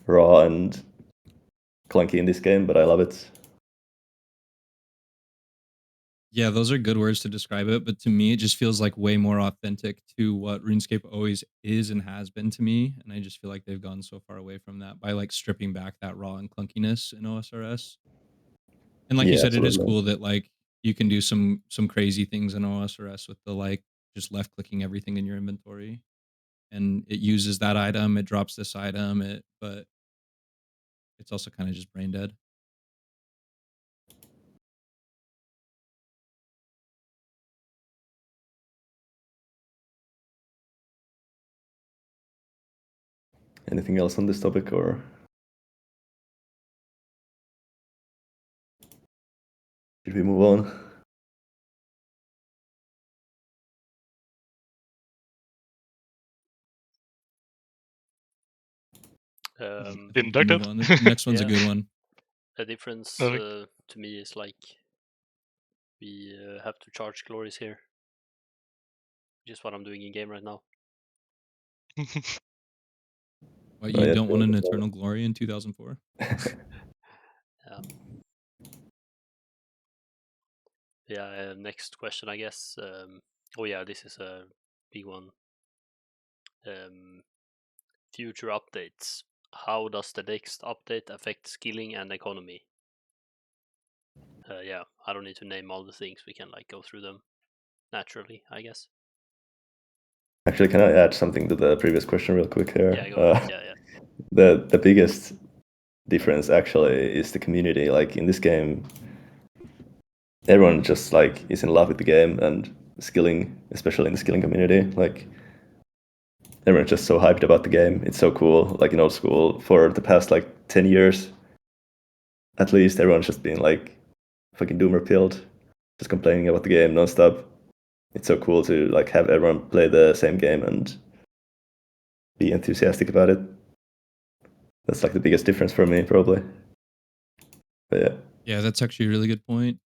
Speaker 2: raw and clunky in this game, but I love it.
Speaker 5: Yeah, those are good words to describe it, but to me, it just feels like way more authentic to what RuneScape always is and has been to me. And I just feel like they've gone so far away from that by like stripping back that raw and clunkiness in OSRS. And like you
Speaker 2: Yeah,
Speaker 5: said, it is
Speaker 2: absolutely.
Speaker 5: cool that like you can do some crazy things in OSRS with the like just left clicking everything in your inventory, and it uses that item, it drops this item, but it's also kind of just brain dead.
Speaker 2: Anything else on this topic, or should we move on?
Speaker 5: I think we can
Speaker 4: Inducted.
Speaker 5: move on. The next one's a
Speaker 1: Yeah.
Speaker 5: good one.
Speaker 1: The difference
Speaker 4: Okay.
Speaker 1: to me is like we have to charge glories here, which is what I'm doing in game right now.
Speaker 5: What,
Speaker 2: Oh,
Speaker 5: you
Speaker 2: yeah,
Speaker 5: don't want an
Speaker 2: true.
Speaker 5: eternal glory in 2004?
Speaker 1: Yeah. Yeah. Next question, I guess. Oh yeah, this is a big one. Future updates. How does the next update affect skilling and economy? Yeah, I don't need to name all the things. We can like go through them naturally, I guess.
Speaker 2: Actually, can I add something to the previous question real quick here?
Speaker 1: Yeah, go ahead. Yeah.
Speaker 2: The biggest difference actually is the community. Like in this game, everyone just like is in love with the game and skilling, especially in the skilling community. Like everyone's just so hyped about the game. It's so cool. Like in old school, for the past like 10 years, at least, everyone's just been like fucking doomer pilled, just complaining about the game nonstop. It's so cool to like have everyone play the same game and be enthusiastic about it. That's like the biggest difference for me, probably. But yeah.
Speaker 5: Yeah, that's actually a really good point.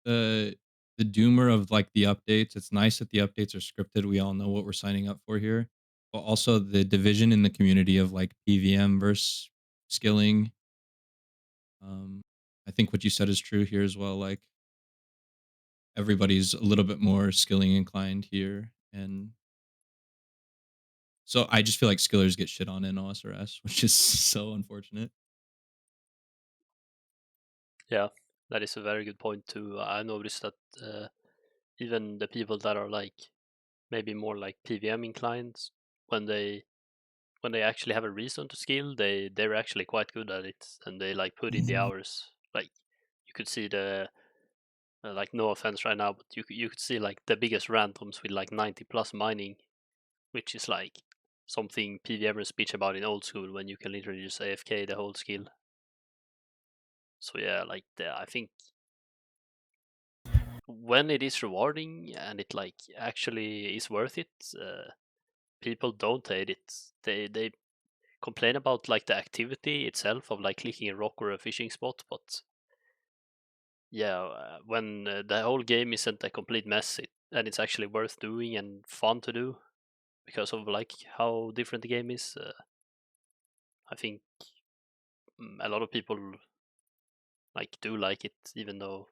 Speaker 5: The doomer of like the updates, it's nice that the updates are scripted. We all know what we're signing up for here. But also the division in the community of like PVM versus skilling. I think what you said is true here as well. Like everybody's a little bit more skilling inclined here. And so I just feel like skillers get shit on in OSRS, which is so unfortunate.
Speaker 1: Yeah, that is a very good point too. I noticed that even the people that are like maybe more like PVM inclined, when when they actually have a reason to skill, they're actually quite good at it, and they like put in the hours. Like you could see the like, no offense right now, but you could see like the biggest randoms with like 90+ mining, which is like something PVMers bitch about in old school, when you can literally just AFK the whole skill. So yeah, like I think when it is rewarding and it like actually is worth it, people don't hate it. They complain about like the activity itself of like clicking a rock or a fishing spot, but yeah, when the whole game isn't a complete mess, and it's actually worth doing and fun to do because of like how different the game is, I think a lot of people like do like it, even though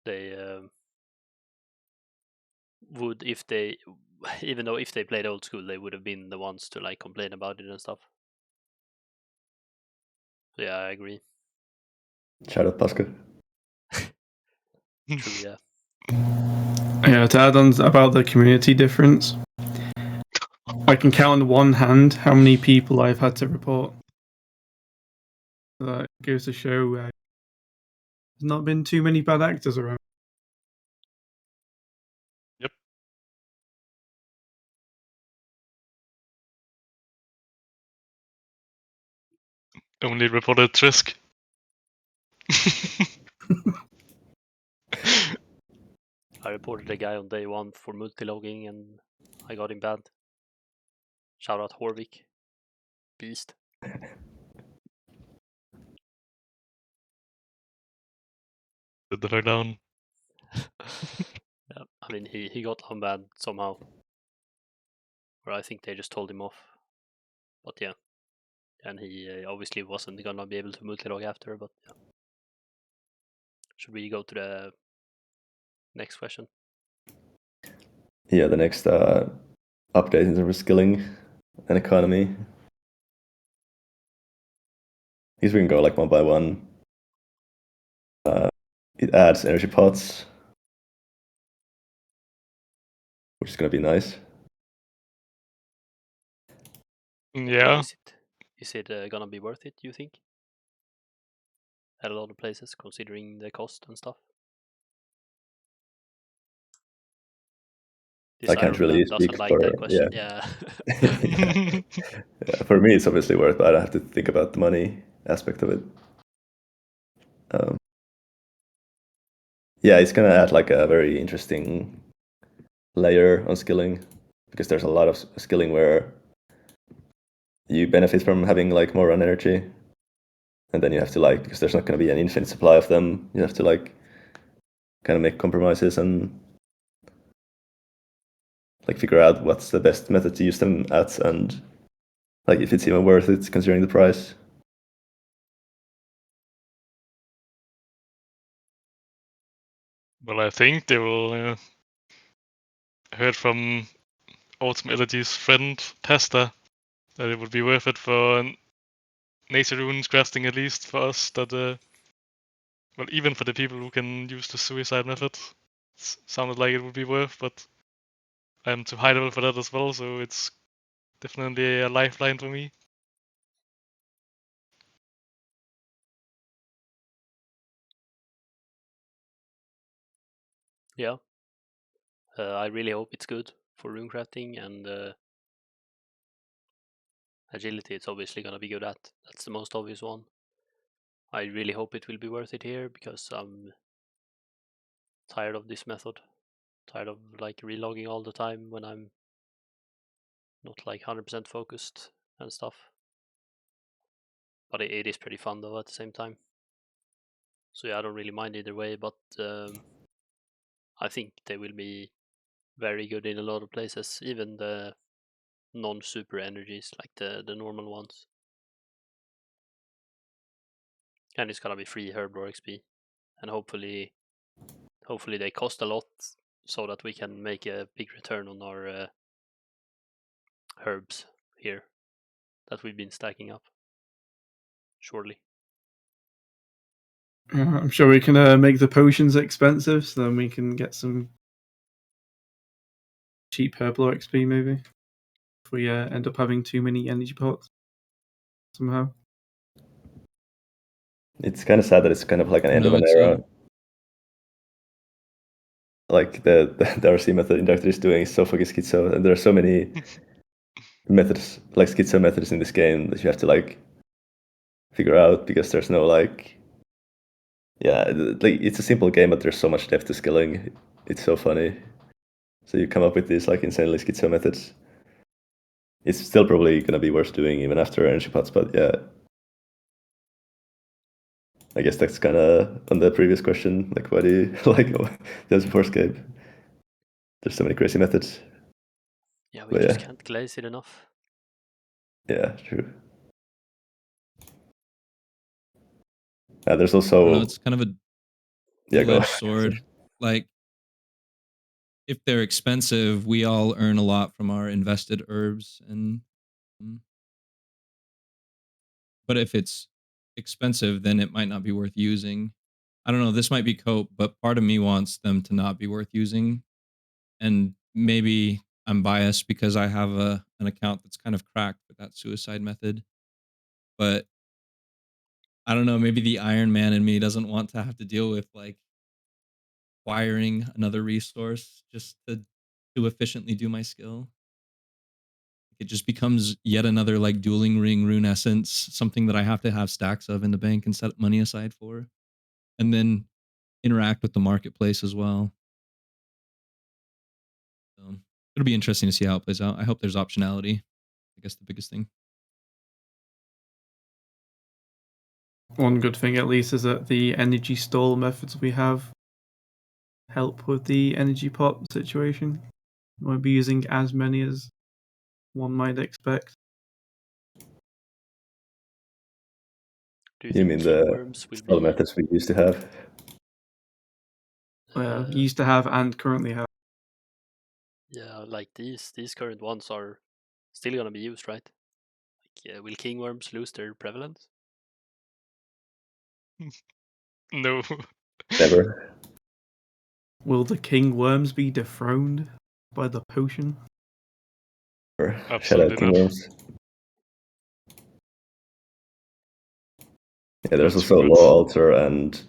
Speaker 1: they would if they even though if they played old school, they would have been the ones to like complain about it and stuff. So yeah, I agree.
Speaker 2: Shout out Pascal.
Speaker 1: True, yeah.
Speaker 3: Yeah, to add on about the community difference, I can count on one hand how many people I've had to report. That goes to show there's not been too many bad actors around.
Speaker 4: Yep. Only reported Trisk.
Speaker 1: I reported a guy on day 1 for multi-logging and I got him banned. Shout out Horvik. Beast.
Speaker 4: Put the fuck down.
Speaker 1: Yeah, I mean he got unbanned somehow. Or I think they just told him off. But yeah. And he obviously wasn't gonna be able to multi-log after, but yeah. Should we go to the next question?
Speaker 2: Yeah, the next update in terms of skilling and economy. These we can go like one by one. It adds energy pots, which is gonna be nice.
Speaker 4: Yeah.
Speaker 1: Is it gonna be worth it, you think? At a lot of places, considering the cost and stuff. This
Speaker 2: I can't
Speaker 1: Iron
Speaker 2: really
Speaker 1: Man
Speaker 2: speak
Speaker 1: doesn't like
Speaker 2: for
Speaker 1: that question.
Speaker 2: yeah.
Speaker 1: Yeah.
Speaker 2: Yeah, for me, it's obviously worth, but I have to think about the money aspect of it. Yeah, it's gonna add like a very interesting layer on skilling, because there's a lot of skilling where you benefit from having like more run energy, and then you have to like, because there's not going to be an infinite supply of them, you have to like kind of make compromises and like figure out what's the best method to use them at, and like if it's even worth it considering the price.
Speaker 4: Well, I think they will. Heard from Ultimately's friend Testa that it would be worth it for nature runes crafting, at least for us. That well, even for the people who can use the suicide method, it sounded like it would be worth. But I'm too high level for that as well, so it's definitely a lifeline for me.
Speaker 1: Yeah. I really hope it's good for rune crafting, and agility it's obviously gonna be good at. That's the most obvious one. I really hope it will be worth it here, because I'm tired of this method. Tired of like relogging all the time when I'm not like 100% focused and stuff. But it is pretty fun though at the same time. So yeah, I don't really mind either way, but I think they will be very good in a lot of places, even the non-super energies, like the normal ones. And it's gonna be free Herblore XP, and hopefully they cost a lot, so that we can make a big return on our herbs here that we've been stacking up. Surely.
Speaker 3: I'm sure we can make the potions expensive, so then we can get some cheap Herblore XP maybe if we end up having too many energy pots somehow.
Speaker 2: It's kind of sad that it's kind of like an end of
Speaker 5: No,
Speaker 2: an
Speaker 5: it's
Speaker 2: era. Like the RC method Inductor is doing is so fucking schizo, and there are so many methods, like schizo methods in this game that you have to like figure out because there's no like, yeah, like it's a simple game, but there's so much depth to skilling. It's so funny. So you come up with these like insanely schizo methods. It's still probably gonna be worth doing even after energy pots, but yeah. I guess that's kind of on the previous question. Like, why do you like 2004scape? There's so many crazy methods.
Speaker 1: Yeah, we
Speaker 2: But
Speaker 1: just
Speaker 2: yeah.
Speaker 1: can't glaze it enough.
Speaker 2: Yeah, true. There's
Speaker 5: I don't know.
Speaker 2: also
Speaker 5: It's kind of a
Speaker 2: yeah, go
Speaker 5: double-edged sword. Like, if they're expensive, we all earn a lot from our invested herbs, and but if it's expensive, then it might not be worth using. I don't know. This might be cope, but part of me wants them to not be worth using, and maybe I'm biased because I have an account that's kind of cracked with that suicide method. But I don't know. Maybe the Iron Man in me doesn't want to have to deal with like acquiring another resource just to efficiently do my skill. It just becomes yet another like dueling ring rune essence, something that I have to have stacks of in the bank and set money aside for, and then interact with the marketplace as well. So it'll be interesting to see how it plays out. I hope there's optionality. I guess the biggest thing.
Speaker 3: One good thing at least is that the energy stall methods we have help with the energy pot situation. We won't be using as many as one might expect.
Speaker 1: Do
Speaker 2: You
Speaker 1: think
Speaker 2: mean
Speaker 1: king
Speaker 2: the
Speaker 1: worms will
Speaker 2: spell
Speaker 1: be
Speaker 2: methods we used to have?
Speaker 3: Used to have and currently have.
Speaker 1: Yeah, like these current ones are still gonna be used, right? Like, will king worms lose their prevalence?
Speaker 4: No.
Speaker 2: Never.
Speaker 3: Will the king worms be dethroned by the potion?
Speaker 2: Or shout out
Speaker 4: Absolutely
Speaker 2: King
Speaker 4: not.
Speaker 2: Worms. Yeah, there's
Speaker 4: That's too
Speaker 2: also
Speaker 4: good.
Speaker 2: Law Alter and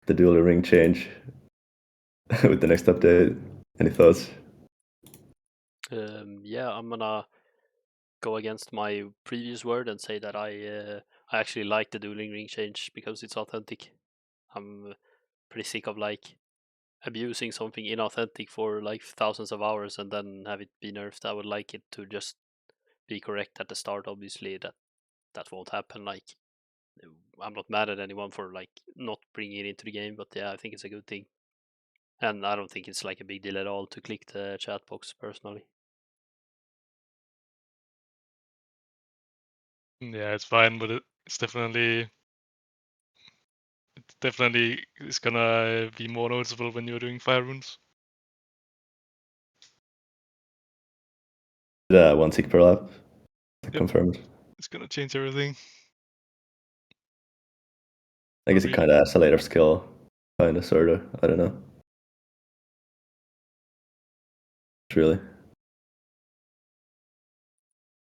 Speaker 2: the dueling ring change with the next update. Any thoughts?
Speaker 1: Yeah, I'm gonna go against my previous word and say that I actually like the dueling ring change because it's authentic. I'm pretty sick of like abusing something inauthentic for like thousands of hours and then have it be nerfed. I would like it to just be correct at the start. Obviously, that won't happen. Like, I'm not mad at anyone for like not bringing it into the game, but yeah, I think it's a good thing. And I don't think it's like a big deal at all to click the chat box personally.
Speaker 4: Yeah, it's fine, but it's definitely it's gonna be more noticeable when you're doing fire runes.
Speaker 2: Yeah, 1 tick per lap.
Speaker 4: Yep.
Speaker 2: Confirmed.
Speaker 4: It's gonna change everything.
Speaker 2: I guess it kind of adds a later skill. Kind of, sort of. I don't know. Really.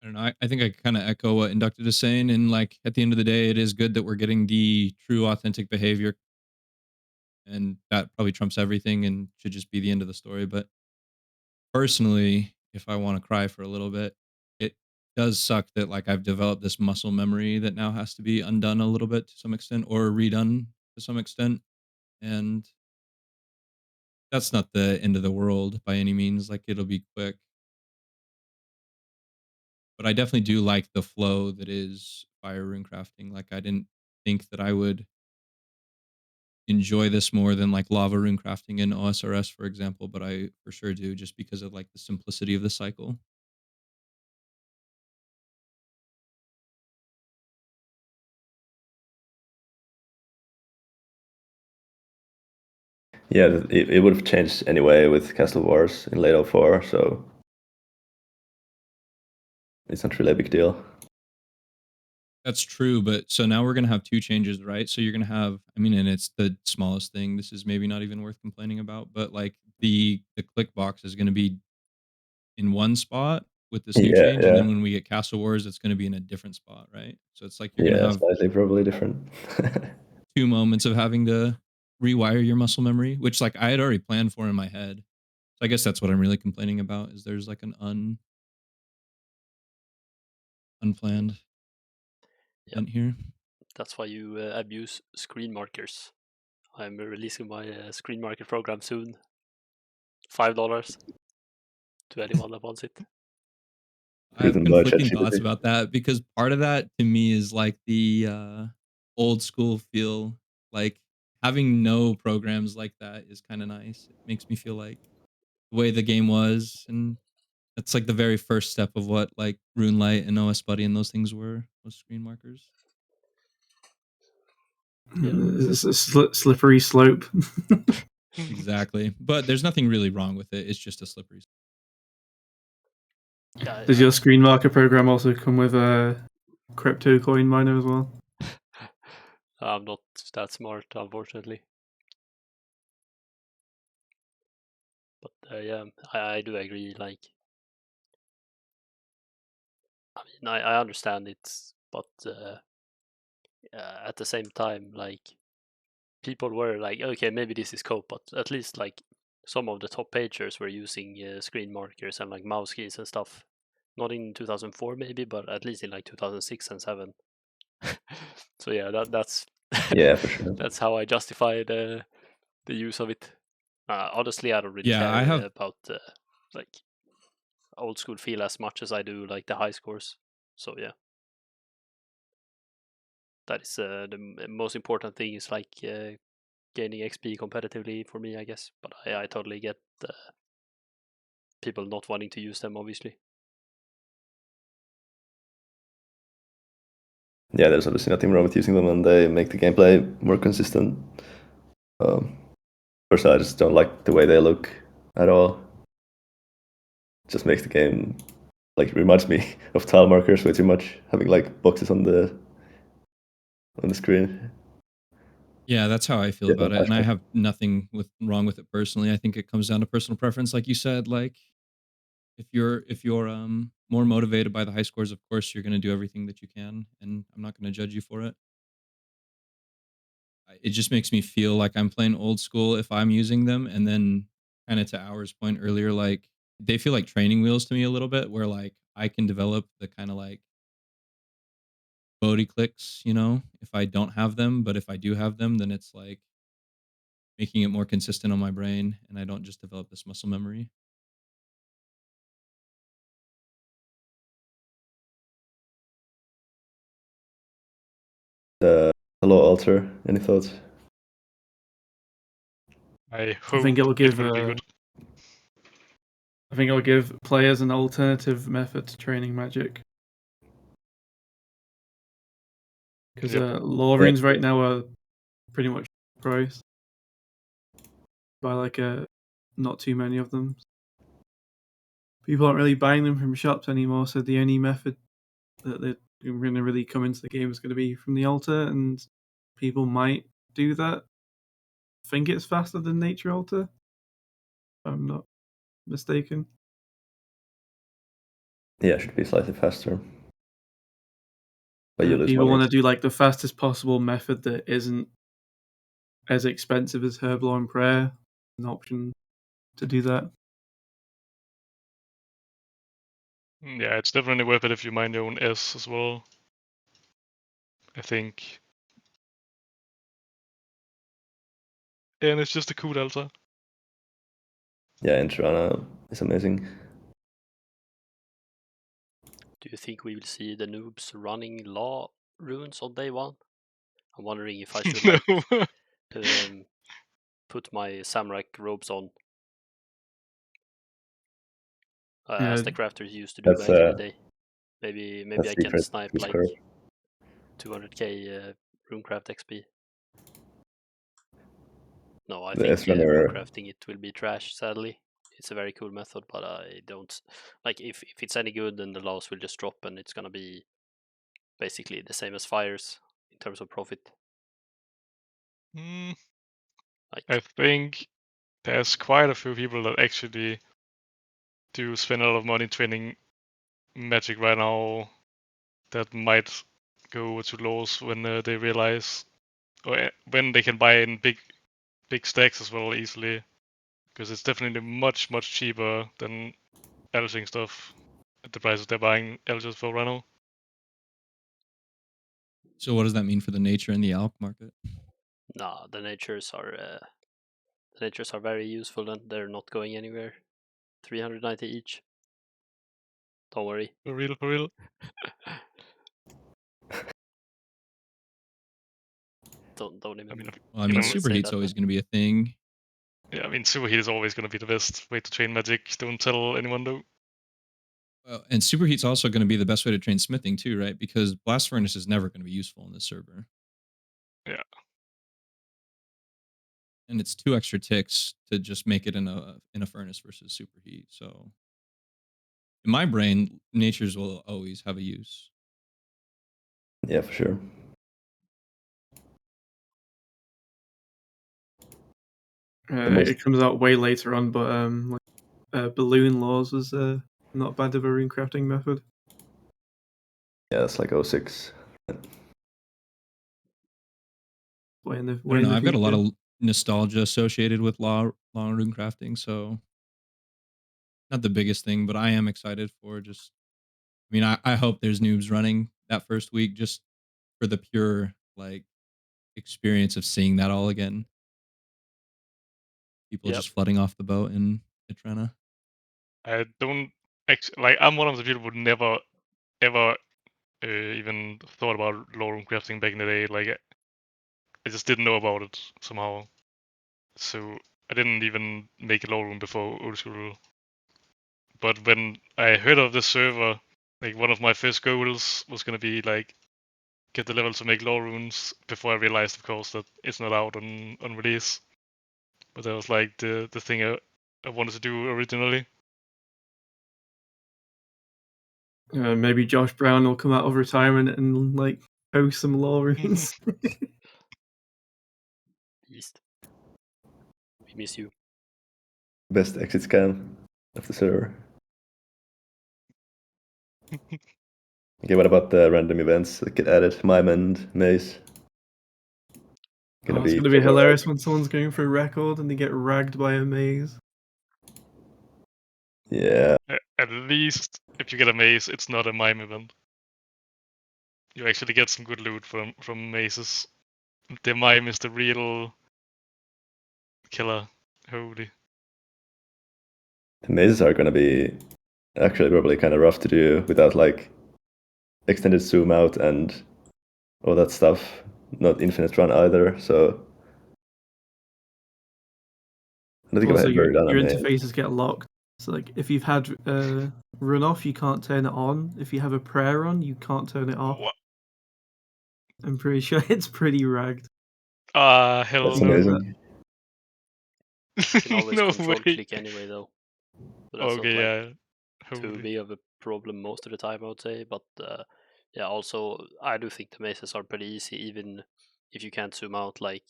Speaker 5: I don't know. I think I kind of echo what Inducted is saying. And like at the end of the day, it is good that we're getting the true authentic behavior. And that probably trumps everything and should just be the end of the story. But personally, if I want to cry for a little bit, it does suck that like I've developed this muscle memory that now has to be undone a little bit to some extent or redone to some extent. And that's not the end of the world by any means. Like it'll be quick. But I definitely do like the flow that is fire rune crafting. Like I didn't think that I would enjoy this more than like lava rune crafting in OSRS, for example, but I for sure do just because of like the simplicity of the cycle.
Speaker 2: Yeah, it would have changed anyway with Castle Wars in late 04, so it's not really a big deal.
Speaker 5: That's true, but so now we're gonna have two changes, right? So you're gonna have, I mean, and it's the smallest thing. This is maybe not even worth complaining about, but like the click box is gonna be in one spot with this new
Speaker 2: Yeah,
Speaker 5: change, and
Speaker 2: yeah.
Speaker 5: then when we get Castle Wars, it's going to be in a different spot, right? So it's like you're going
Speaker 2: Yeah,
Speaker 5: to have
Speaker 2: slightly probably different.
Speaker 5: 2 moments of having to rewire your muscle memory, which like I had already planned for in my head. So I guess that's what I'm really complaining about is there's like an unplanned
Speaker 1: Yep.
Speaker 5: event here.
Speaker 1: That's why you abuse screen markers. I'm releasing my screen marker program soon. $5 to anyone that wants it.
Speaker 5: I have
Speaker 2: Written by
Speaker 5: conflicting thoughts
Speaker 2: ChatGPT.
Speaker 5: about that because part of that to me is like the old school feel. Like having no programs like that is kind of nice. It makes me feel like the way the game was, and that's like the very first step of what like RuneLite and OS Buddy and those things were screen markers.
Speaker 1: Yeah.
Speaker 3: It's a slippery slope.
Speaker 5: Exactly, but there's nothing really wrong with it. It's just a slippery.
Speaker 1: Yeah.
Speaker 3: Does your screen marker program also come with a crypto coin miner as well?
Speaker 1: I'm not that smart, unfortunately. But yeah, I do agree. Like, I mean, I understand it, but at the same time, like, people were like, okay, maybe this is cope, but at least like some of the top pagers were using screen markers and like mouse keys and stuff. Not in 2004 maybe, but at least in like 2006 and 7. So yeah, that's
Speaker 2: Yeah, for sure.
Speaker 1: that's how I justify the use of it. Honestly, I don't really
Speaker 5: Yeah, I
Speaker 1: care
Speaker 5: have
Speaker 1: about like old school feel as much as I do like the high scores. So yeah, that is the most important thing is like gaining XP competitively for me, I guess. But I totally get people not wanting to use them, obviously.
Speaker 2: Yeah, there's obviously nothing wrong with using them, and they make the gameplay more consistent. Personally, I just don't like the way they look at all. It just makes the game like reminds me of tile markers way too much, having like boxes on the screen.
Speaker 5: Yeah, that's how I feel
Speaker 2: Yeah,
Speaker 5: about it, and I have nothing wrong with it personally. I think it comes down to personal preference, like you said. Like if you're more motivated by the high scores, of course you're going to do everything that you can, and I'm not going to judge you for it. It just makes me feel like I'm playing old school if I'm using them, and then kind of to Auer's point earlier, like they feel like training wheels to me a little bit, where like I can develop the kind of like body clicks, you know, if I don't have them, but if I do have them, then it's like making it more consistent on my brain, and I don't just develop this muscle memory.
Speaker 2: Hello, Alter. Any thoughts?
Speaker 4: I hope
Speaker 3: think it'll give
Speaker 4: it will be good.
Speaker 3: I think it'll give players an alternative method to training magic. Because law runes right now are pretty much priced by like not too many of them. People aren't really buying them from shops anymore, so the only method that they're going to really come into the game is going to be from the altar, and people might do that. I think it's faster than nature altar, if I'm not mistaken.
Speaker 2: Yeah, it should be slightly faster. But you lose
Speaker 3: People
Speaker 2: money.
Speaker 3: want to do like the fastest possible method that isn't as expensive as Herblore and Prayer. An option to do that.
Speaker 4: Yeah, it's definitely worth it if you mind your own S as well. I think. And it's just a cool altar.
Speaker 2: Yeah, Intrana is amazing.
Speaker 1: Do you think we will see the noobs running law runes on day one? I'm wondering if I should like put my samurai robes on, as the crafters used to do
Speaker 2: That's
Speaker 1: back in the day. Maybe
Speaker 2: that's
Speaker 1: I can
Speaker 2: secret
Speaker 1: snipe like
Speaker 2: Discord.
Speaker 1: 200k runecraft XP. No, I
Speaker 2: The
Speaker 1: think
Speaker 2: S-Runner.
Speaker 1: runecrafting it will be trash, sadly. It's a very cool method, but I don't like if it's any good, then the loss will just drop and it's gonna be basically the same as fires in terms of profit.
Speaker 4: I think there's quite a few people that actually do spend a lot of money training Magic right now that might go over to Laws when they realize, or when they can buy in big stacks as well easily, because it's definitely much cheaper than elching stuff at the prices they're buying elches for right now.
Speaker 5: So what does that mean for the nature and the alch market?
Speaker 1: No, the natures are very useful and they're not going anywhere. 390 each. Don't worry.
Speaker 4: For real.
Speaker 1: Don't even.
Speaker 4: I mean,
Speaker 5: Well, I mean,
Speaker 1: say
Speaker 5: superheat's
Speaker 1: that,
Speaker 5: always
Speaker 1: man.
Speaker 5: going to be a thing.
Speaker 4: yeah, I mean, superheat is always going to be the best way to train Magic. Don't tell anyone though.
Speaker 5: Well, and superheat's also going to be the best way to train smithing too, right? Because blast furnace is never going to be useful in this server.
Speaker 4: Yeah.
Speaker 5: And it's 2 extra ticks to just make it in a furnace versus superheat. So in my brain, natures will always have a use.
Speaker 2: Yeah, for sure.
Speaker 3: It comes out way later on, but balloon laws is not bad of a rune crafting method.
Speaker 2: Yeah, it's like 06.
Speaker 3: Way in the,
Speaker 5: I
Speaker 3: way
Speaker 5: don't
Speaker 3: in
Speaker 5: know.
Speaker 3: the
Speaker 5: I've got a lot
Speaker 3: future.
Speaker 5: of nostalgia associated with long rune crafting, so not the biggest thing, but I am excited for just. I mean, I hope there's noobs running that first week just for the pure like experience of seeing that all again. People
Speaker 1: Yep.
Speaker 5: just flooding off the boat in Atrena.
Speaker 4: I don't like. I'm one of the people who never ever even thought about lore crafting back in the day. Like, I just didn't know about it somehow. So I didn't even make a lore room before old school. But when I heard of this server, like one of my first goals was gonna be like get the level to make lore runes before I realized, of course, that it's not out on release. But that was like the thing I wanted to do originally.
Speaker 3: Maybe Josh Brown will come out of retirement and like post some law runes.
Speaker 1: Beast. We miss you.
Speaker 2: Best exit scan of the server. Okay, what about the random events that get added? Mime and Maze.
Speaker 3: It's gonna be hilarious when someone's going for a record and they get ragged by a maze.
Speaker 2: Yeah.
Speaker 4: At least if you get a maze, it's not a mime event. You actually get some good loot from mazes. The mime is the real killer. Holy.
Speaker 2: The mazes are gonna be actually probably kind of rough to do without like extended zoom out and all that stuff. Not infinite run either, so I don't think
Speaker 3: Also,
Speaker 2: I've ever done a
Speaker 3: your
Speaker 2: maze.
Speaker 3: interfaces get locked. So like if you've had run off, you can't turn it on. If you have a prayer on, you can't turn it off.
Speaker 4: What?
Speaker 3: I'm pretty sure it's pretty ragged.
Speaker 4: Hell
Speaker 2: That's
Speaker 4: no.
Speaker 2: amazing.
Speaker 1: You can always
Speaker 4: No
Speaker 1: control
Speaker 4: way.
Speaker 1: click anyway though. So that's
Speaker 4: Okay,
Speaker 1: not like
Speaker 4: yeah.
Speaker 1: too
Speaker 4: Holy.
Speaker 1: big of a problem most of the time, I would say. But yeah, also I do think the mazes are pretty easy, even if you can't zoom out. Like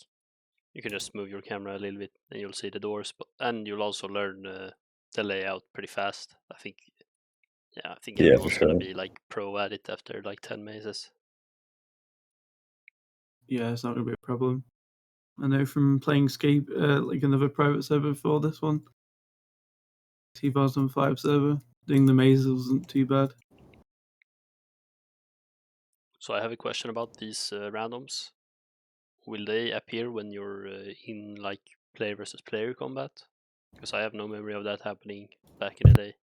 Speaker 1: you can just move your camera a little bit and you'll see the doors. And you'll also learn the layout pretty fast. I think
Speaker 2: Yeah, for
Speaker 1: everyone's gonna
Speaker 2: sure.
Speaker 1: be like pro at it after like 10 mazes.
Speaker 3: Yeah, it's not gonna be a problem. I know from playing Scape, like another private server before this one, 2005 server, doing the mazes wasn't too bad.
Speaker 1: So I have a question about these randoms. Will they appear when you're in like player versus player combat? Because I have no memory of that happening back in the day.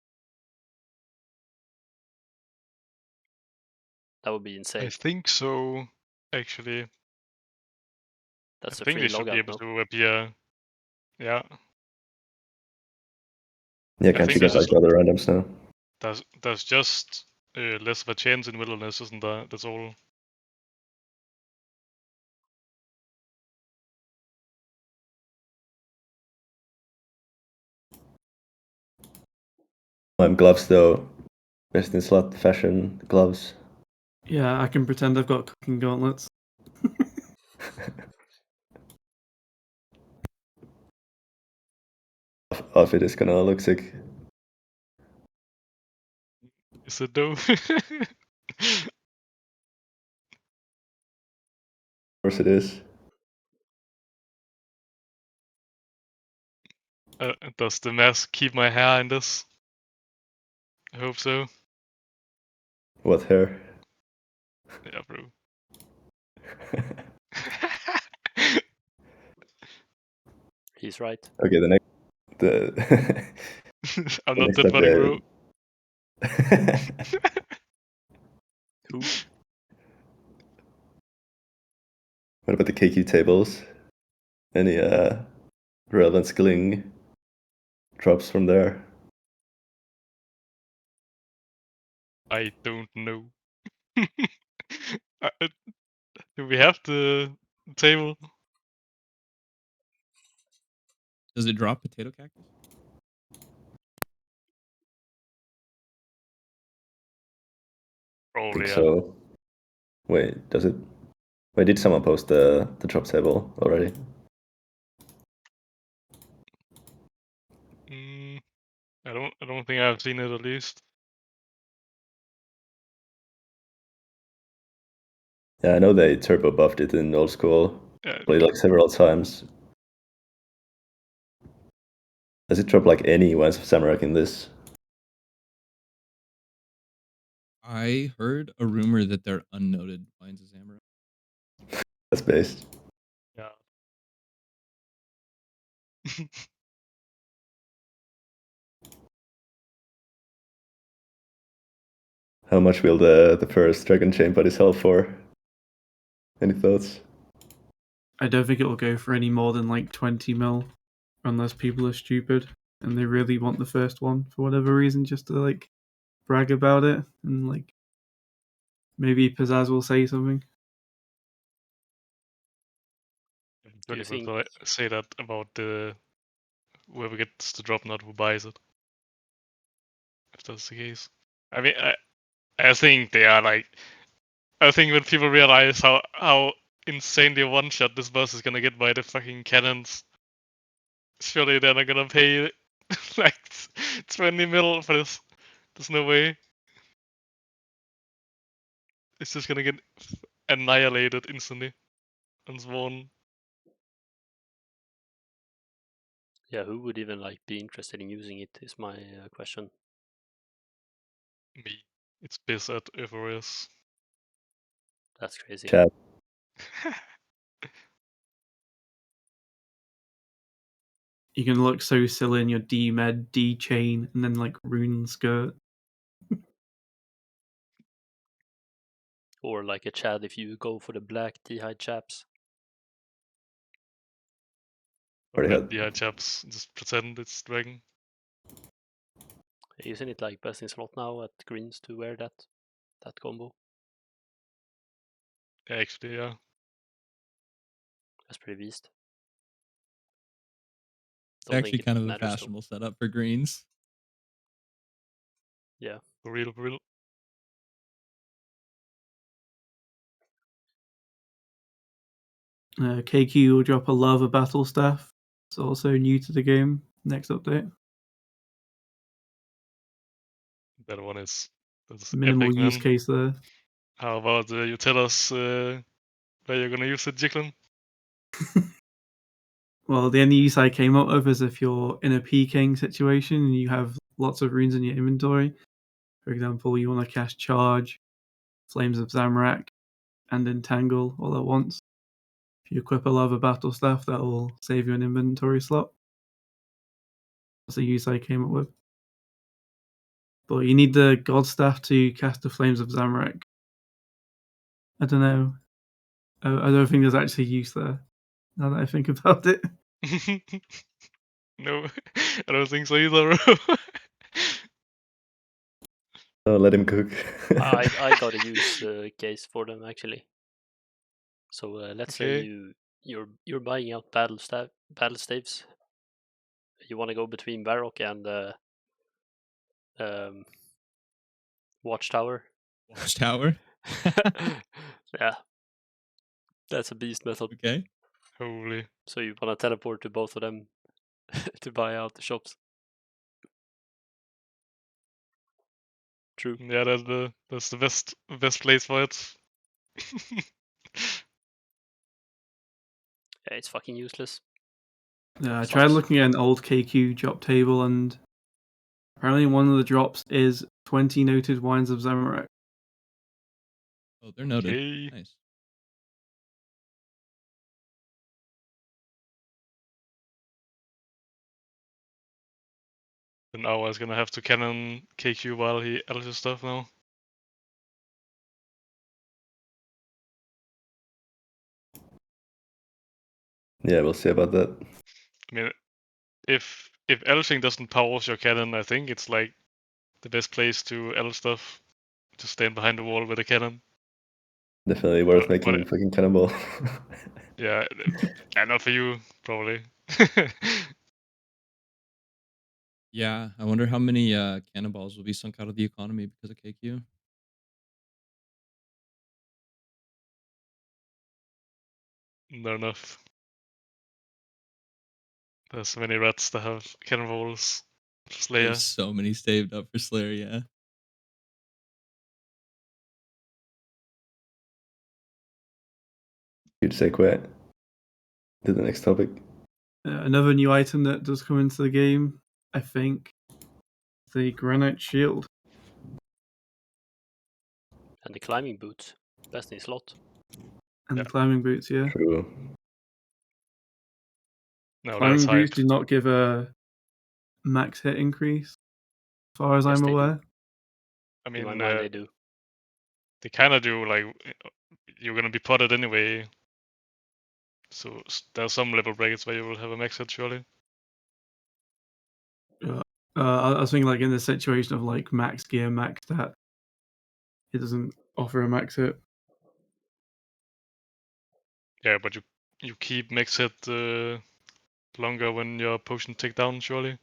Speaker 1: That would be insane.
Speaker 4: I think so, actually.
Speaker 1: That's
Speaker 4: I
Speaker 1: a
Speaker 4: think
Speaker 1: free
Speaker 4: they should be
Speaker 1: logout,
Speaker 4: able
Speaker 1: no?
Speaker 4: to appear. Yeah.
Speaker 2: Yeah,
Speaker 4: I
Speaker 2: can't
Speaker 4: think
Speaker 2: you get
Speaker 4: there's
Speaker 2: like other randoms now?
Speaker 4: There's just less of a chance in wilderness, isn't there? That's all.
Speaker 2: I'm gloves though. Best in slot fashion gloves.
Speaker 3: Yeah, I can pretend I've got cooking gauntlets.
Speaker 2: Outfit is gonna look sick.
Speaker 4: Is it though?
Speaker 2: Of course it is.
Speaker 4: Does the mask keep my hair in this? I hope so.
Speaker 2: What hair?
Speaker 4: Yeah, bro.
Speaker 1: He's right.
Speaker 2: Okay, the next.
Speaker 4: I'm
Speaker 2: the
Speaker 4: not
Speaker 2: next
Speaker 4: that funny, bro.
Speaker 1: Who?
Speaker 2: What about the KQ tables? Any relevant skilling drops from there?
Speaker 4: I don't know. Do we have the table?
Speaker 5: Does it drop potato cactus?
Speaker 2: I
Speaker 4: Probably,
Speaker 2: think
Speaker 4: yeah.
Speaker 2: so. Wait, does it? Wait, did someone post the drop table already?
Speaker 4: I don't think I've seen it at least.
Speaker 2: Yeah, I know they turbo buffed it in old school.
Speaker 4: Yeah,
Speaker 2: Played like several times. Does it drop like any Wines of Zamorak in this?
Speaker 5: I heard a rumor that they're unnoted Vines of Zamorak.
Speaker 2: That's based.
Speaker 4: yeah.
Speaker 2: How much will the first Dragon Chainbody sell for? Any thoughts?
Speaker 3: I don't think it will go for any more than like 20 mil, unless people are stupid and they really want the first one for whatever reason, just to like brag about it, and like maybe Pizzazz will say something.
Speaker 1: Do you think?
Speaker 4: Say that about the whoever gets the drop, not who buys it. If that's the case, I mean, I think they are like. I think when people realize how insanely one shot this boss is gonna get by the fucking cannons, surely they're not gonna pay like 20 mil for this. There's no way. It's just gonna get annihilated instantly and sworn.
Speaker 1: Yeah, who would even like be interested in using it? Is my question.
Speaker 4: Me. It's piss at FOS.
Speaker 1: That's crazy.
Speaker 2: Chat.
Speaker 3: You can look so silly in your D med, D chain, and then like rune skirt.
Speaker 1: Or like a Chad if you go for the black D-hide chaps.
Speaker 4: Or
Speaker 2: Already
Speaker 4: red
Speaker 2: had.
Speaker 4: DI chaps. Just pretend it's dragon.
Speaker 1: Isn't it like best in slot now at greens to wear that combo?
Speaker 4: Yeah, actually, yeah.
Speaker 1: That's pretty beast.
Speaker 5: It's actually kind of a fashionable setup for greens.
Speaker 1: Yeah.
Speaker 4: For real, for real.
Speaker 3: KQ will drop a lava battle staff. It's also new to the game. Next update.
Speaker 4: That one is that's
Speaker 3: Minimal
Speaker 4: epic,
Speaker 3: use
Speaker 4: man.
Speaker 3: case there.
Speaker 4: How about you tell us where you're gonna use it, Jiklim?
Speaker 3: Well, the only use I came up with is if you're in a PKing situation and you have lots of runes in your inventory. For example, you want to cast Charge, Flames of Zamorak, and Entangle all at once. If you equip a Lava Battle Staff, that will save you an inventory slot. That's the use I came up with. But you need the God Staff to cast the Flames of Zamorak. I don't know. I don't think there's actually use there, now that I think about it.
Speaker 4: No, I don't think so either, bro.
Speaker 2: Oh, let him cook.
Speaker 1: I got a use case for them actually. So let's say you're buying out battle staves. You want to go between Varrock and Watchtower.
Speaker 5: Watchtower?
Speaker 1: Yeah. That's a beast method.
Speaker 5: Okay.
Speaker 4: Holy.
Speaker 1: So you want to teleport to both of them to buy out the shops. True.
Speaker 4: Yeah, that's the best place for it.
Speaker 1: Yeah, it's fucking useless.
Speaker 3: Yeah, I
Speaker 1: Sucks.
Speaker 3: tried looking at an old KQ drop table, and apparently one of the drops is 20 noted wines of Zamorak.
Speaker 5: Oh, they're noted.
Speaker 4: Okay.
Speaker 5: Nice.
Speaker 4: Then Auer is gonna have to cannon KQ while he edits stuff now.
Speaker 2: Yeah, we'll see about that.
Speaker 4: I mean, if Elching doesn't pause your cannon, I think it's like the best place to edit stuff. To stand behind the wall with a cannon.
Speaker 2: Definitely worth
Speaker 4: But
Speaker 2: making fucking cannonball.
Speaker 4: yeah, not for you probably.
Speaker 5: Yeah, I wonder how many cannonballs will be sunk out of the economy because of KQ.
Speaker 4: Not enough. There's so many rats that have cannonballs. Slayer.
Speaker 5: There's so many saved up for Slayer, yeah.
Speaker 2: Good segue to the next topic.
Speaker 3: Another new item that does come into the game, I think, the granite shield.
Speaker 1: And the climbing boots. Best in slot.
Speaker 3: And
Speaker 4: Yeah.
Speaker 3: the climbing boots, yeah.
Speaker 2: True.
Speaker 4: No,
Speaker 3: Climbing
Speaker 4: that's
Speaker 3: boots
Speaker 4: hype.
Speaker 3: do not give a max hit increase, as far as
Speaker 1: Yes,
Speaker 3: I'm
Speaker 1: they do.
Speaker 3: aware.
Speaker 4: I
Speaker 1: In my
Speaker 4: mean,
Speaker 1: mind, they do.
Speaker 4: they kind of do. Like, you're gonna be potted anyway. So there's some level brackets where you will have a max hit, surely.
Speaker 3: I was thinking, like, in the situation of like max gear, max stat, it doesn't offer a max hit.
Speaker 4: Yeah, but you keep max hit longer when your potion take down, surely.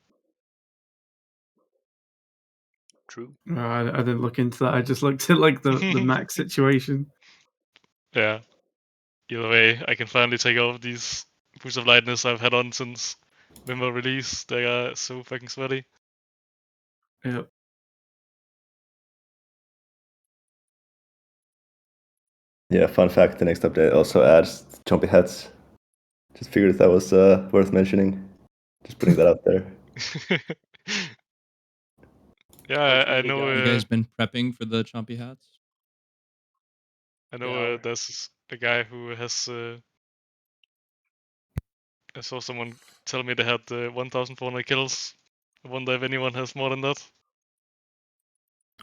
Speaker 1: True.
Speaker 3: I didn't look into that. I just looked at like the max situation.
Speaker 4: Yeah. Either way, I can finally take off these boots of lightness I've had on since Wimmer release. They are so fucking sweaty.
Speaker 3: Yep.
Speaker 2: Yeah, fun fact, the next update also adds chompy hats. Just figured that was worth mentioning. Just putting that out there.
Speaker 4: Yeah, I
Speaker 1: Perfectly
Speaker 4: know.
Speaker 1: done.
Speaker 5: You guys been prepping for the chompy hats?
Speaker 4: I know
Speaker 1: Yeah.
Speaker 4: there's a guy who has. I saw someone tell me they had 1,400 kills. I wonder if anyone has more than that.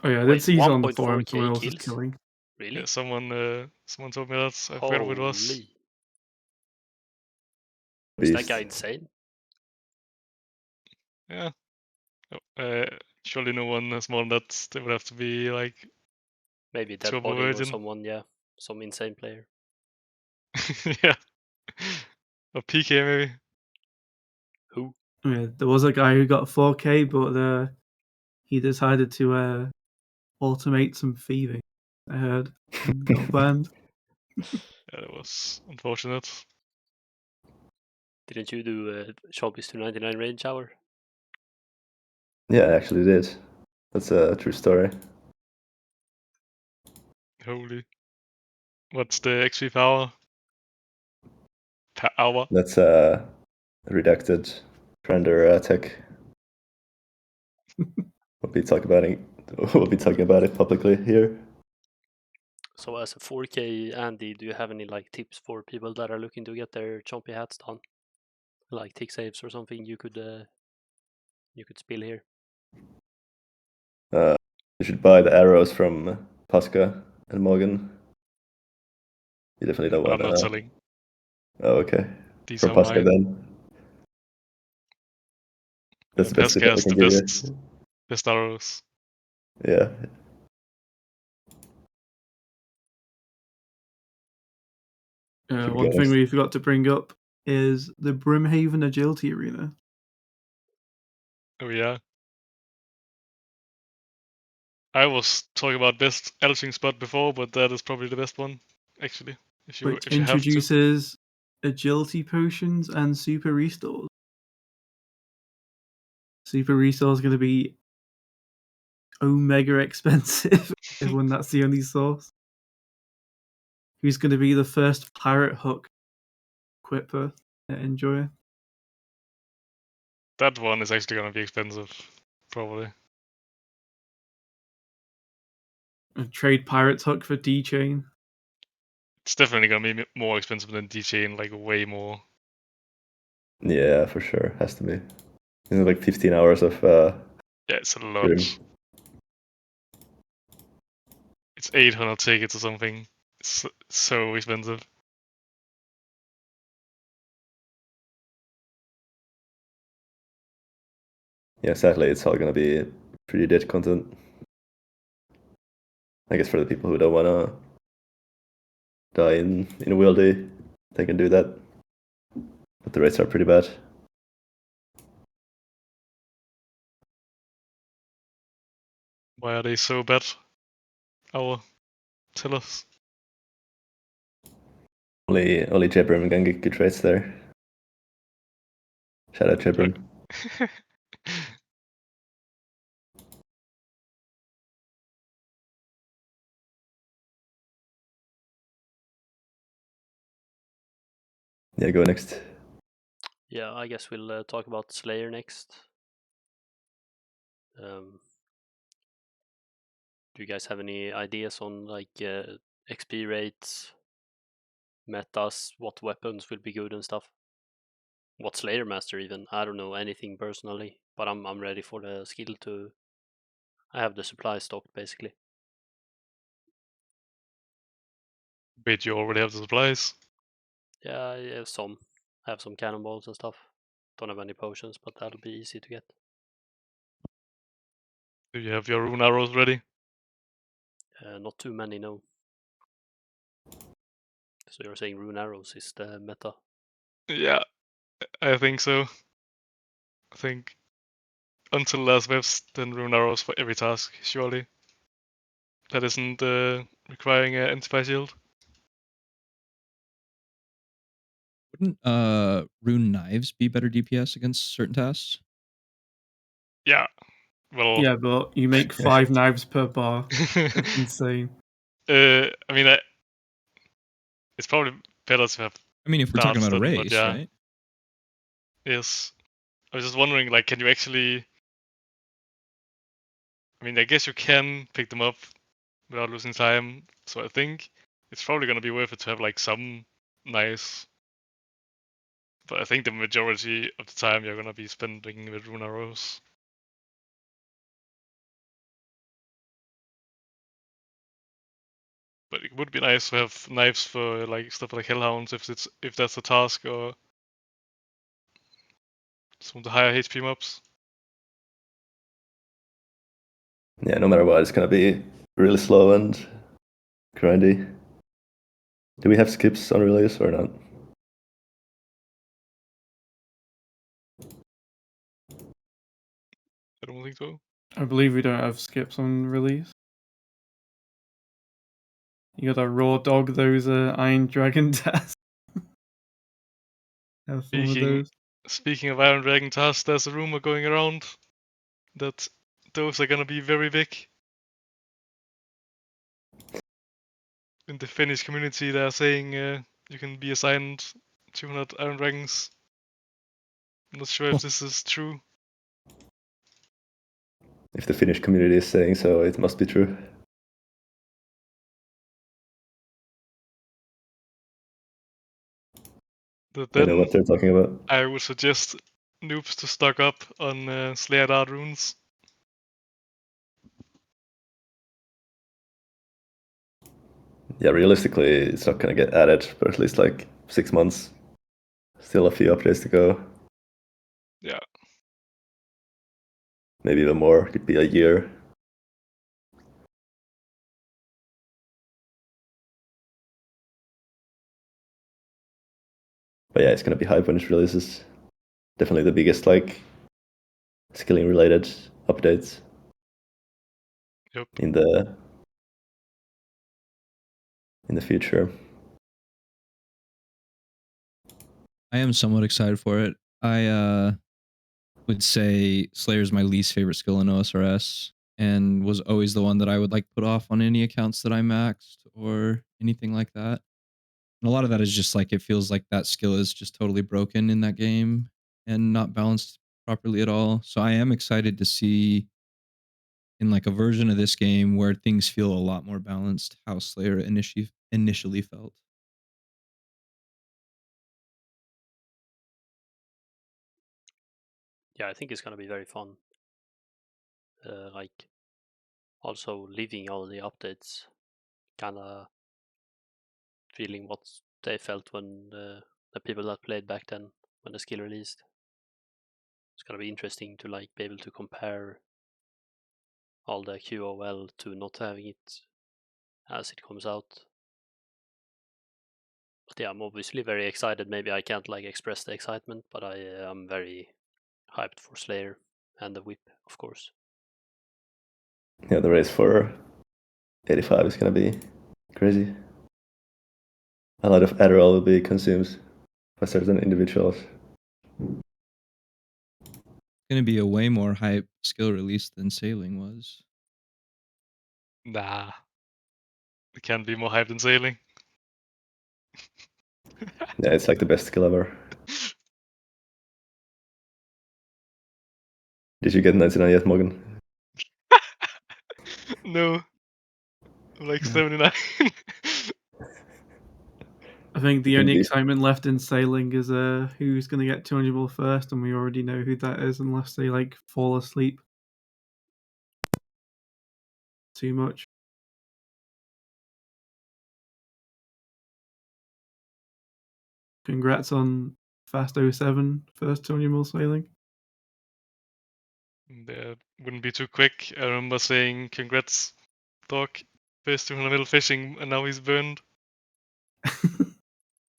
Speaker 3: Oh yeah, I
Speaker 1: Wait,
Speaker 3: did see it on the
Speaker 1: 1.4K
Speaker 3: forum. Someone else is
Speaker 1: kills?
Speaker 3: killing.
Speaker 1: Really?
Speaker 4: Yeah, someone told me that. I forgot who it was.
Speaker 1: Holy. Is that guy insane?
Speaker 4: Yeah. Surely no one has more than that. They would have to be like
Speaker 1: Maybe dead
Speaker 4: Turbo
Speaker 1: body or
Speaker 4: Virgin.
Speaker 1: someone, yeah. Some insane player.
Speaker 4: Yeah. Or PK maybe.
Speaker 1: Who?
Speaker 3: Yeah, there was a guy who got 4K, but he decided to automate some thieving. I heard and got banned.
Speaker 4: Yeah, that was unfortunate.
Speaker 1: Didn't you do Chompy's 299 range hour?
Speaker 2: Yeah, I actually did. That's a true story.
Speaker 4: Holy. What's the XP per hour? Per hour?
Speaker 2: That's redacted Crandor tech. We'll be talking about it publicly here.
Speaker 1: So as a 4K Andy, do you have any like tips for people that are looking to get their Chompy hats done? Like tick saves or something you could spill here?
Speaker 2: You should buy the arrows from Pasca and Mogn. You definitely don't want
Speaker 4: I'm not
Speaker 2: to.
Speaker 4: selling.
Speaker 2: Oh, okay.
Speaker 4: These
Speaker 2: From
Speaker 4: are
Speaker 2: Pasca
Speaker 4: mine.
Speaker 2: then. That's the best tip
Speaker 4: Pesca
Speaker 2: I
Speaker 4: has
Speaker 2: can
Speaker 4: the
Speaker 2: give
Speaker 4: best arrows.
Speaker 2: you. Yeah. Should
Speaker 3: One
Speaker 2: go
Speaker 3: thing
Speaker 2: next.
Speaker 3: we forgot to bring up is the Brimhaven Agility Arena.
Speaker 4: Oh yeah. I was talking about best Elching spot before, but that is probably the best one, actually. If you
Speaker 3: Which
Speaker 4: have to.
Speaker 3: introduces agility potions and super restores. Super restore is going to be omega expensive. When that's the only source. Who's going to be the first pirate hook equipper enjoyer?
Speaker 4: That one is actually gonna be expensive, probably.
Speaker 3: A trade pirate's hook for D chain.
Speaker 4: It's definitely gonna be more expensive than D-Chain, like way more.
Speaker 2: Yeah, for sure. Has to be. Like 15 hours of
Speaker 4: Yeah, it's a lot.
Speaker 2: stream.
Speaker 4: It's 800 tickets or something. It's so expensive.
Speaker 2: Yeah, sadly, it's all gonna be pretty dead content. I guess for the people who don't wanna die in wieldy, they can do that. But the rates are pretty bad.
Speaker 4: Why are they so bad? Auer, tell us.
Speaker 2: Only Jiklim can get good rates there. Shout out Jiklim. Yeah, go next.
Speaker 1: Yeah, I guess we'll talk about Slayer next. Do you guys have any ideas on like XP rates, metas, what weapons will be good and stuff? What Slayer Master even? I don't know anything personally, but I'm ready for the skill to. I have the supply stocked basically.
Speaker 4: Wait, you already have the supplies?
Speaker 1: Yeah, I have some. I have some cannonballs and stuff. Don't have any potions, but that'll be easy to get.
Speaker 4: Do you have your rune arrows ready?
Speaker 1: Not too many, no. So you're saying rune arrows is the meta?
Speaker 4: Yeah, I think so. I think until last waves, then rune arrows for every task, surely. That isn't requiring an anti-spy shield.
Speaker 5: Wouldn't rune knives be better DPS against certain tasks?
Speaker 4: Yeah. Well.
Speaker 3: Yeah, but you make 5 knives per bar. That's insane.
Speaker 4: I mean, it's probably better to have.
Speaker 5: I mean, if we're talking
Speaker 4: darts
Speaker 5: about a
Speaker 4: then, but
Speaker 5: race,
Speaker 4: yeah.
Speaker 5: right?
Speaker 4: Yes. I was just wondering, like, can you actually? I mean, I guess you can pick them up without losing time. So I think it's probably gonna be worth it to have like some nice. But I think the majority of the time you're gonna be spending with rune arrows. But it would be nice to have knives for like stuff like hellhounds if that's a task or some of the higher HP mobs.
Speaker 2: Yeah, no matter what, it's gonna be really slow and grindy. Do we have skips on release or not?
Speaker 4: I don't think so.
Speaker 3: I believe we don't have skips on release. You gotta raw dog those Iron Dragon tasks. Have fun with those.
Speaker 4: Speaking of Iron Dragon tasks, there's a rumor going around that those are gonna be very big. In the Finnish community, they're saying you can be assigned 200 Iron Dragons. I'm not sure if this is true.
Speaker 2: If the Finnish community is saying so, it must be true.
Speaker 4: But
Speaker 2: They know
Speaker 4: then
Speaker 2: what they're talking about.
Speaker 4: I would suggest noobs to stock up on Slayer Dart runes.
Speaker 2: Yeah, realistically, it's not gonna get added for at least like 6 months. Still a few updates to go.
Speaker 4: Yeah.
Speaker 2: Maybe even more. Could be a year. But yeah, it's gonna be hype when it releases. Definitely the biggest like skilling related updates.
Speaker 4: Yep.
Speaker 2: In the future.
Speaker 5: I am somewhat excited for it. I would say Slayer is my least favorite skill in OSRS. and was always the one that I would like put off on any accounts that I maxed or anything like that. And a lot of that is just like it feels like that skill is just totally broken in that game and not balanced properly at all. So I am excited to see in like a version of this game where things feel a lot more balanced how Slayer initially felt.
Speaker 1: Yeah, I think it's gonna be very fun. Like also leaving all the updates, kind of feeling what they felt when the people that played back then when the skill released. It's gonna be interesting to like be able to compare all the QOL to not having it as it comes out. But yeah, I'm obviously very excited. Maybe I can't like express the excitement, but I am very hyped for Slayer and the whip, of course.
Speaker 2: Yeah, the race for 85 is gonna be crazy. A lot of Adderall will be consumed by certain individuals.
Speaker 5: It's going to be a way more hype skill release than Sailing was.
Speaker 4: Nah. It can't be more hyped than Sailing.
Speaker 2: Yeah, it's like the best skill ever. Did you get 99 yet, Mogn?
Speaker 4: No. I'm like
Speaker 3: Yeah.
Speaker 4: 79.
Speaker 3: I think the
Speaker 2: You can
Speaker 3: only
Speaker 2: be-
Speaker 3: excitement left in Sailing is who's going to get 200 mil first, and we already know who that is unless they like fall asleep too much. Congrats on Fast 07 first 200 mil Sailing.
Speaker 4: That wouldn't be too quick. I remember saying, congrats, dog. First 200 mil fishing, and now he's burned.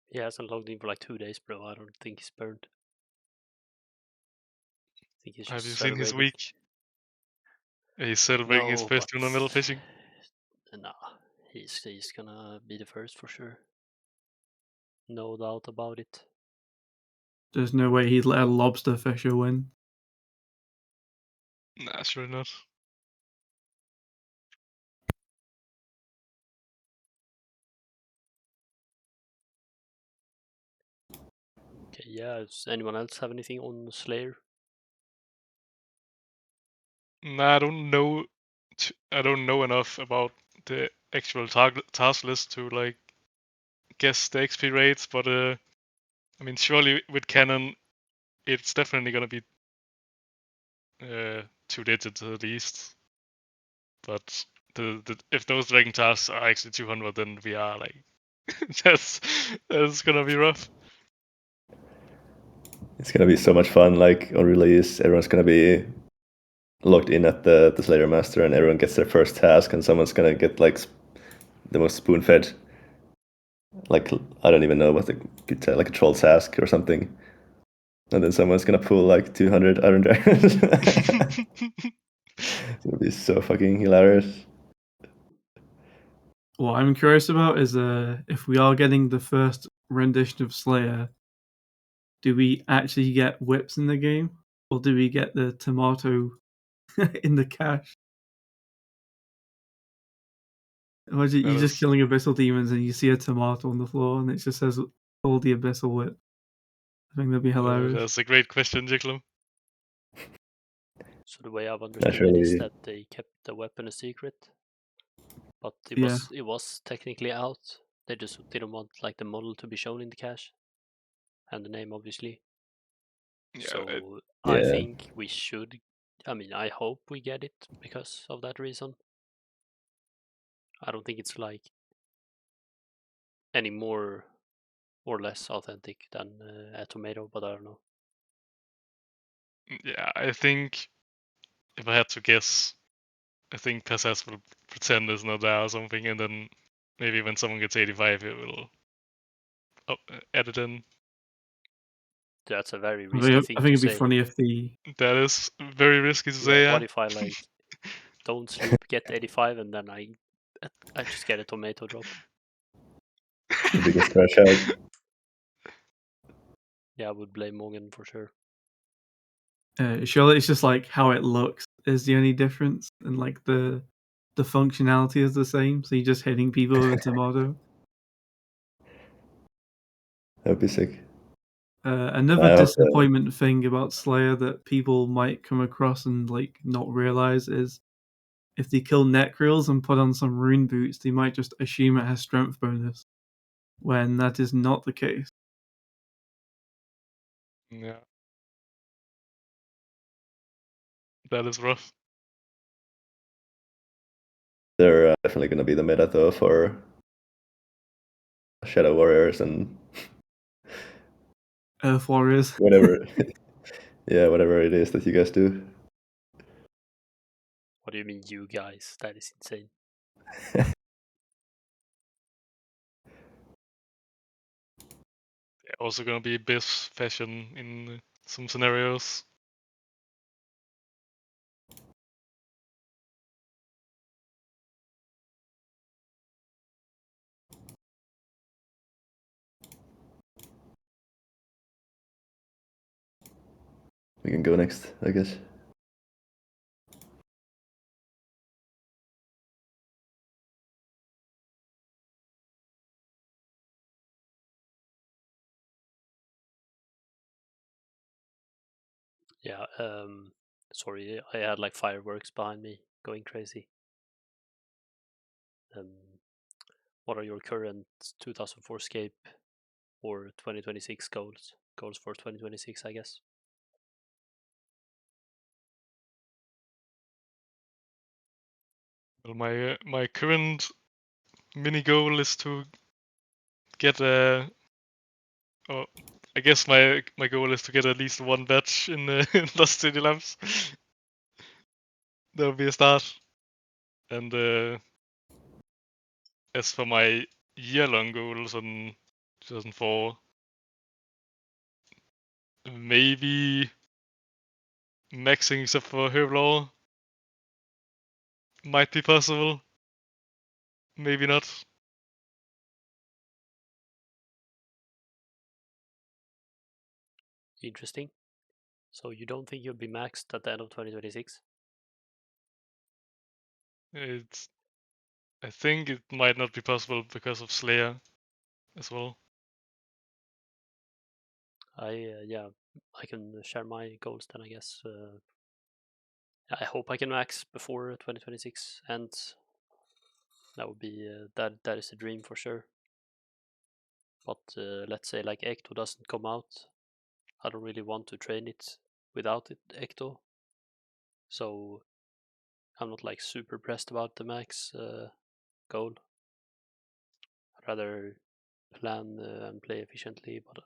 Speaker 1: He hasn't logged in for like 2 days, bro. I don't think he's burned. I think he's
Speaker 4: Have
Speaker 1: just
Speaker 4: you seen his
Speaker 1: celebrating.
Speaker 4: week? He's celebrating his
Speaker 1: No,
Speaker 4: first 200 mil fishing.
Speaker 1: Nah, he's gonna be the first for sure. No doubt about it.
Speaker 3: There's no way he'd let a lobster fisher win.
Speaker 4: Nah, sure not.
Speaker 1: Okay, yeah. Does anyone else have anything on Slayer?
Speaker 4: Nah, I don't know. I don't know enough about the actual task list to like guess the XP rates, but I mean, surely with Canon, it's definitely gonna be 2 digits at least. But if those dragon tasks are actually 200, then we are like that's gonna be rough.
Speaker 2: It's gonna be so much fun. Like on release, everyone's gonna be logged in at the Slayer Master, and everyone gets their first task, and someone's gonna get like the most spoon-fed. Like I don't even know what the like a troll task or something, and then someone's gonna pull like 200 iron dragons. It's gonna be so fucking hilarious.
Speaker 3: What I'm curious about is if we are getting the first rendition of Slayer, do we actually get whips in the game, or do we get the tomato in the cache? Imagine you're just killing abyssal demons and you see a tomato on the floor and it just says "Hold the abyssal whip." I think that'd be hilarious.
Speaker 4: That's a great question, Jiklim.
Speaker 1: So the way I've understood it is that they kept the weapon a secret, but it was technically out. They just didn't want like the model to be shown in the cache, and the name obviously.
Speaker 4: Yeah,
Speaker 1: so I think we should. I mean, I hope we get it because of that reason. I don't think it's like any more or less authentic than a tomato, but I don't know.
Speaker 4: Yeah, I think if I had to guess, I think Kassas will pretend it's not there or something, and then maybe when someone gets 85, it will add it in.
Speaker 1: That's a very risky thing
Speaker 3: I think
Speaker 1: to
Speaker 3: it'd be
Speaker 1: say.
Speaker 3: funny if the
Speaker 4: That is very risky to say.
Speaker 1: What if I like don't sleep, get 85, and then I just get a tomato drop?
Speaker 2: The biggest crash out.
Speaker 1: Yeah, I would blame Mogn for sure.
Speaker 3: surely it's just like how it looks is the only difference, and like the functionality is the same. So you're just hitting people with a tomato.
Speaker 2: That would be sick.
Speaker 3: Another
Speaker 2: I hope so.
Speaker 3: disappointment thing about Slayer that people might come across and like not realize is if they kill Necrills and put on some rune boots, they might just assume it has strength bonus, when that is not the case.
Speaker 4: Yeah. That is rough.
Speaker 2: They're definitely going to be the meta though for Shadow Warriors and
Speaker 3: Earth Warriors.
Speaker 2: whatever. Yeah, whatever it is that you guys do.
Speaker 1: What do you mean, you guys? That is insane.
Speaker 4: They're also gonna be Biff's fashion in some scenarios.
Speaker 2: We can go next, I guess.
Speaker 1: Yeah, sorry, I had like fireworks behind me going crazy. What are your current 2004scape or 2026 goals? Goals for 2026, I guess.
Speaker 4: Well, my current mini goal is to get a. Oh, I guess my goal is to get at least one badge in the Lostcitylabs. That would be a start. And as for my year-long goals on 2004, maybe maxing except for Herblaw might be possible. Maybe not.
Speaker 1: Interesting. So you don't think you'll be maxed at the end of 2026?
Speaker 4: I think it might not be possible because of Slayer as well.
Speaker 1: Yeah, I can share my goals then, I guess. I hope I can max before 2026, and that would be that is a dream for sure. But let's say like Ecto doesn't come out, I don't really want to train it without it Ecto, so I'm not like super pressed about the max goal. I'd rather plan and play efficiently, but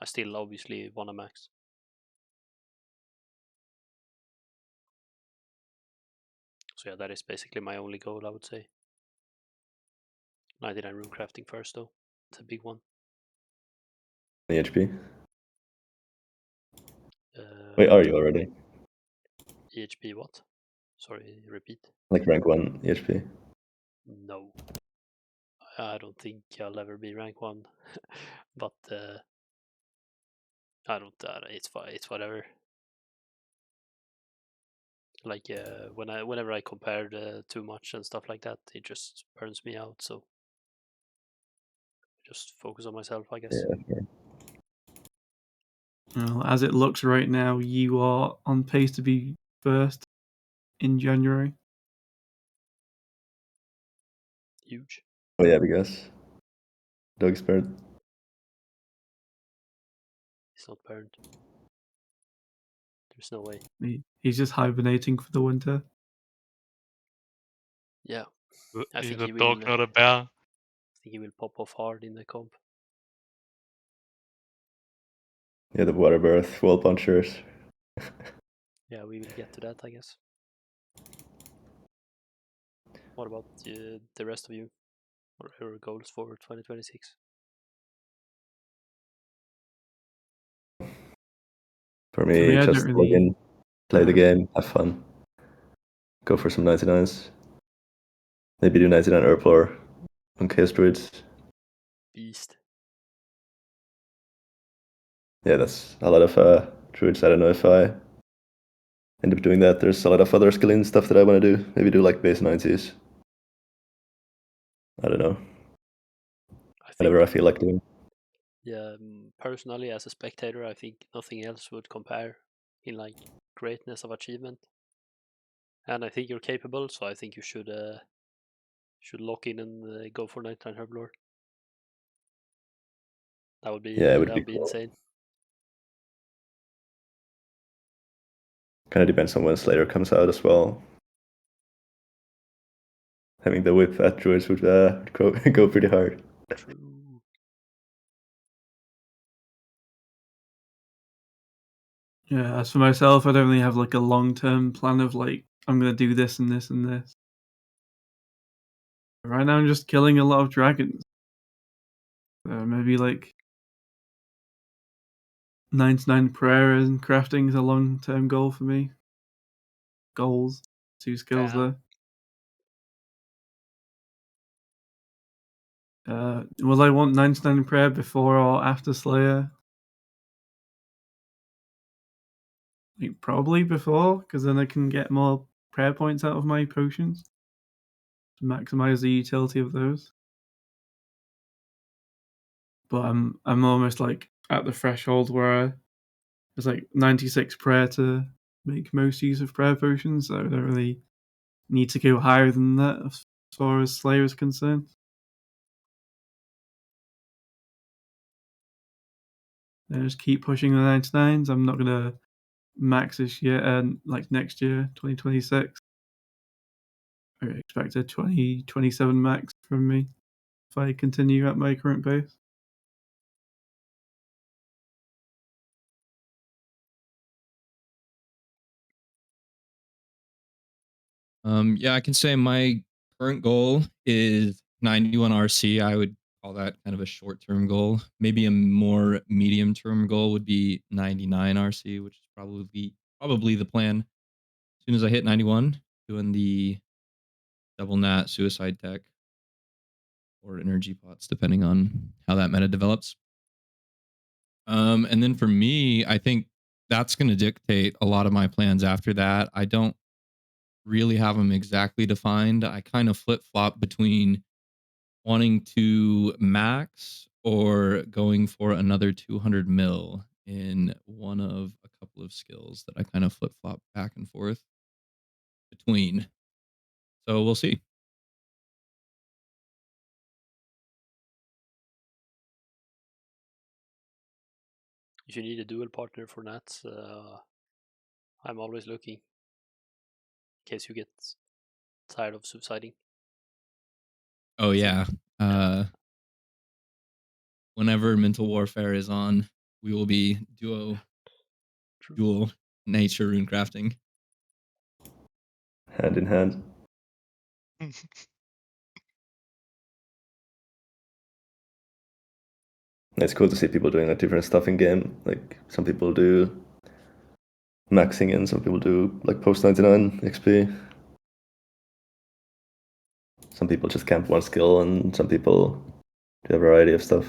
Speaker 1: I still obviously want to max. So yeah, that is basically my only goal, I would say. 99 rune crafting first though, it's a big one.
Speaker 2: The HP.
Speaker 1: Uh,
Speaker 2: Wait, are you already?
Speaker 1: EHP what? Sorry, repeat.
Speaker 2: Like rank 1 EHP?
Speaker 1: No. I don't think I'll ever be rank 1. But I don't, it's whatever. Like whenever I compare too much and stuff like that, it just burns me out, so just focus on myself, I guess.
Speaker 2: Yeah, sure.
Speaker 3: Well, as it looks right now, you are on pace to be first in January.
Speaker 1: Huge.
Speaker 2: Oh yeah, because dog's bird.
Speaker 1: It's not burned. There's no way.
Speaker 3: He's just hibernating for the winter.
Speaker 1: Yeah, I
Speaker 4: He's
Speaker 1: think
Speaker 4: a
Speaker 1: he
Speaker 4: dog,
Speaker 1: will.
Speaker 4: not a bear.
Speaker 1: I think he will pop off hard in the comp.
Speaker 2: Yeah, the water birth, wall punchers.
Speaker 1: Yeah, we will get to that, I guess. What about the rest of you? What are your goals for 2026?
Speaker 2: For me,
Speaker 3: I
Speaker 2: just
Speaker 3: don't
Speaker 2: log
Speaker 3: really.
Speaker 2: in, play the game, have fun. Go for some 99s. Maybe do 99 Herblore on Chaos Druids.
Speaker 1: Beast.
Speaker 2: Yeah, that's a lot of Druids. I don't know if I end up doing that. There's a lot of other skilling stuff that I want to do. Maybe do like base 90s. I don't know. Whatever I feel like doing.
Speaker 1: Yeah, personally, as a spectator, I think nothing else would compare in like greatness of achievement. And I think you're capable, so I think you should lock in and go for 99 Herblore. That would be
Speaker 2: Yeah, it would be cool.
Speaker 1: insane.
Speaker 2: Kind of depends on when Slayer comes out as well. Having the whip at Druids would go pretty hard.
Speaker 1: True.
Speaker 3: Yeah, as for myself, I don't really have like a long-term plan of like I'm gonna do this and this and this. Right now, I'm just killing a lot of dragons. Maybe like 99 prayer and crafting is a long-term goal for me. Goals, 2 skills
Speaker 1: Yeah.
Speaker 3: there. Will I want 99 prayer before or after Slayer? Like, probably before, because then I can get more prayer points out of my potions to maximize the utility of those. But I'm almost like at the threshold where there's like 96 prayer to make most use of prayer potions, so I don't really need to go higher than that as far as Slayer is concerned. I just keep pushing the 99s. I'm not gonna max this year and like next year, 2026. I expect a 2027 max from me if I continue at my current pace.
Speaker 5: Yeah, I can say my current goal is 91 RC. I would call that kind of a short-term goal. Maybe a more medium-term goal would be 99 RC, which is probably the plan. As soon as I hit 91, doing the double nat suicide tech or energy pots, depending on how that meta develops. And then for me, I think that's going to dictate a lot of my plans after that. I don't really have them exactly defined. I kind of flip flop between wanting to max or going for another 200 mil in one of a couple of skills that I kind of flip flop back and forth between. So we'll see.
Speaker 1: If you need a dual partner for Nats, I'm always looking in case you get tired of suiciding.
Speaker 5: Oh yeah. Whenever mental warfare is on, we will be dual nature rune crafting.
Speaker 2: Hand in hand. It's cool to see people doing like different stuff in game. Like some people do maxing and some people do like post 99 XP. Some people just camp one skill and some people do a variety of stuff.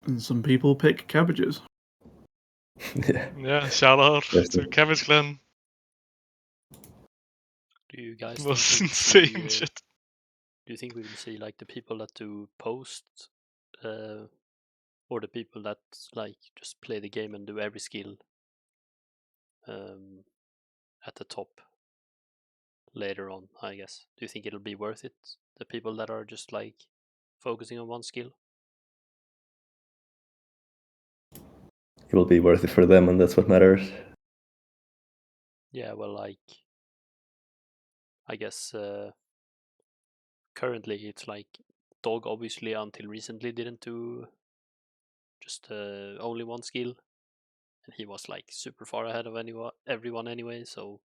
Speaker 3: And some people pick cabbages.
Speaker 2: Yeah.
Speaker 4: Yeah, shout out
Speaker 2: Yes,
Speaker 4: to Cabbage Clan.
Speaker 1: Do you guys
Speaker 4: It was
Speaker 1: think we'll
Speaker 4: insane
Speaker 1: see,
Speaker 4: shit.
Speaker 1: do you think we will see like the people that do post, or the people that like just play the game and do every skill at the top later on, I guess? Do you think it'll be worth it? The people that are just like focusing on one skill?
Speaker 2: it will be worth it for them and that's what matters.
Speaker 1: Yeah, well, like I guess currently it's like Dog obviously until recently didn't do just only one skill, and he was like super far ahead of everyone anyway. So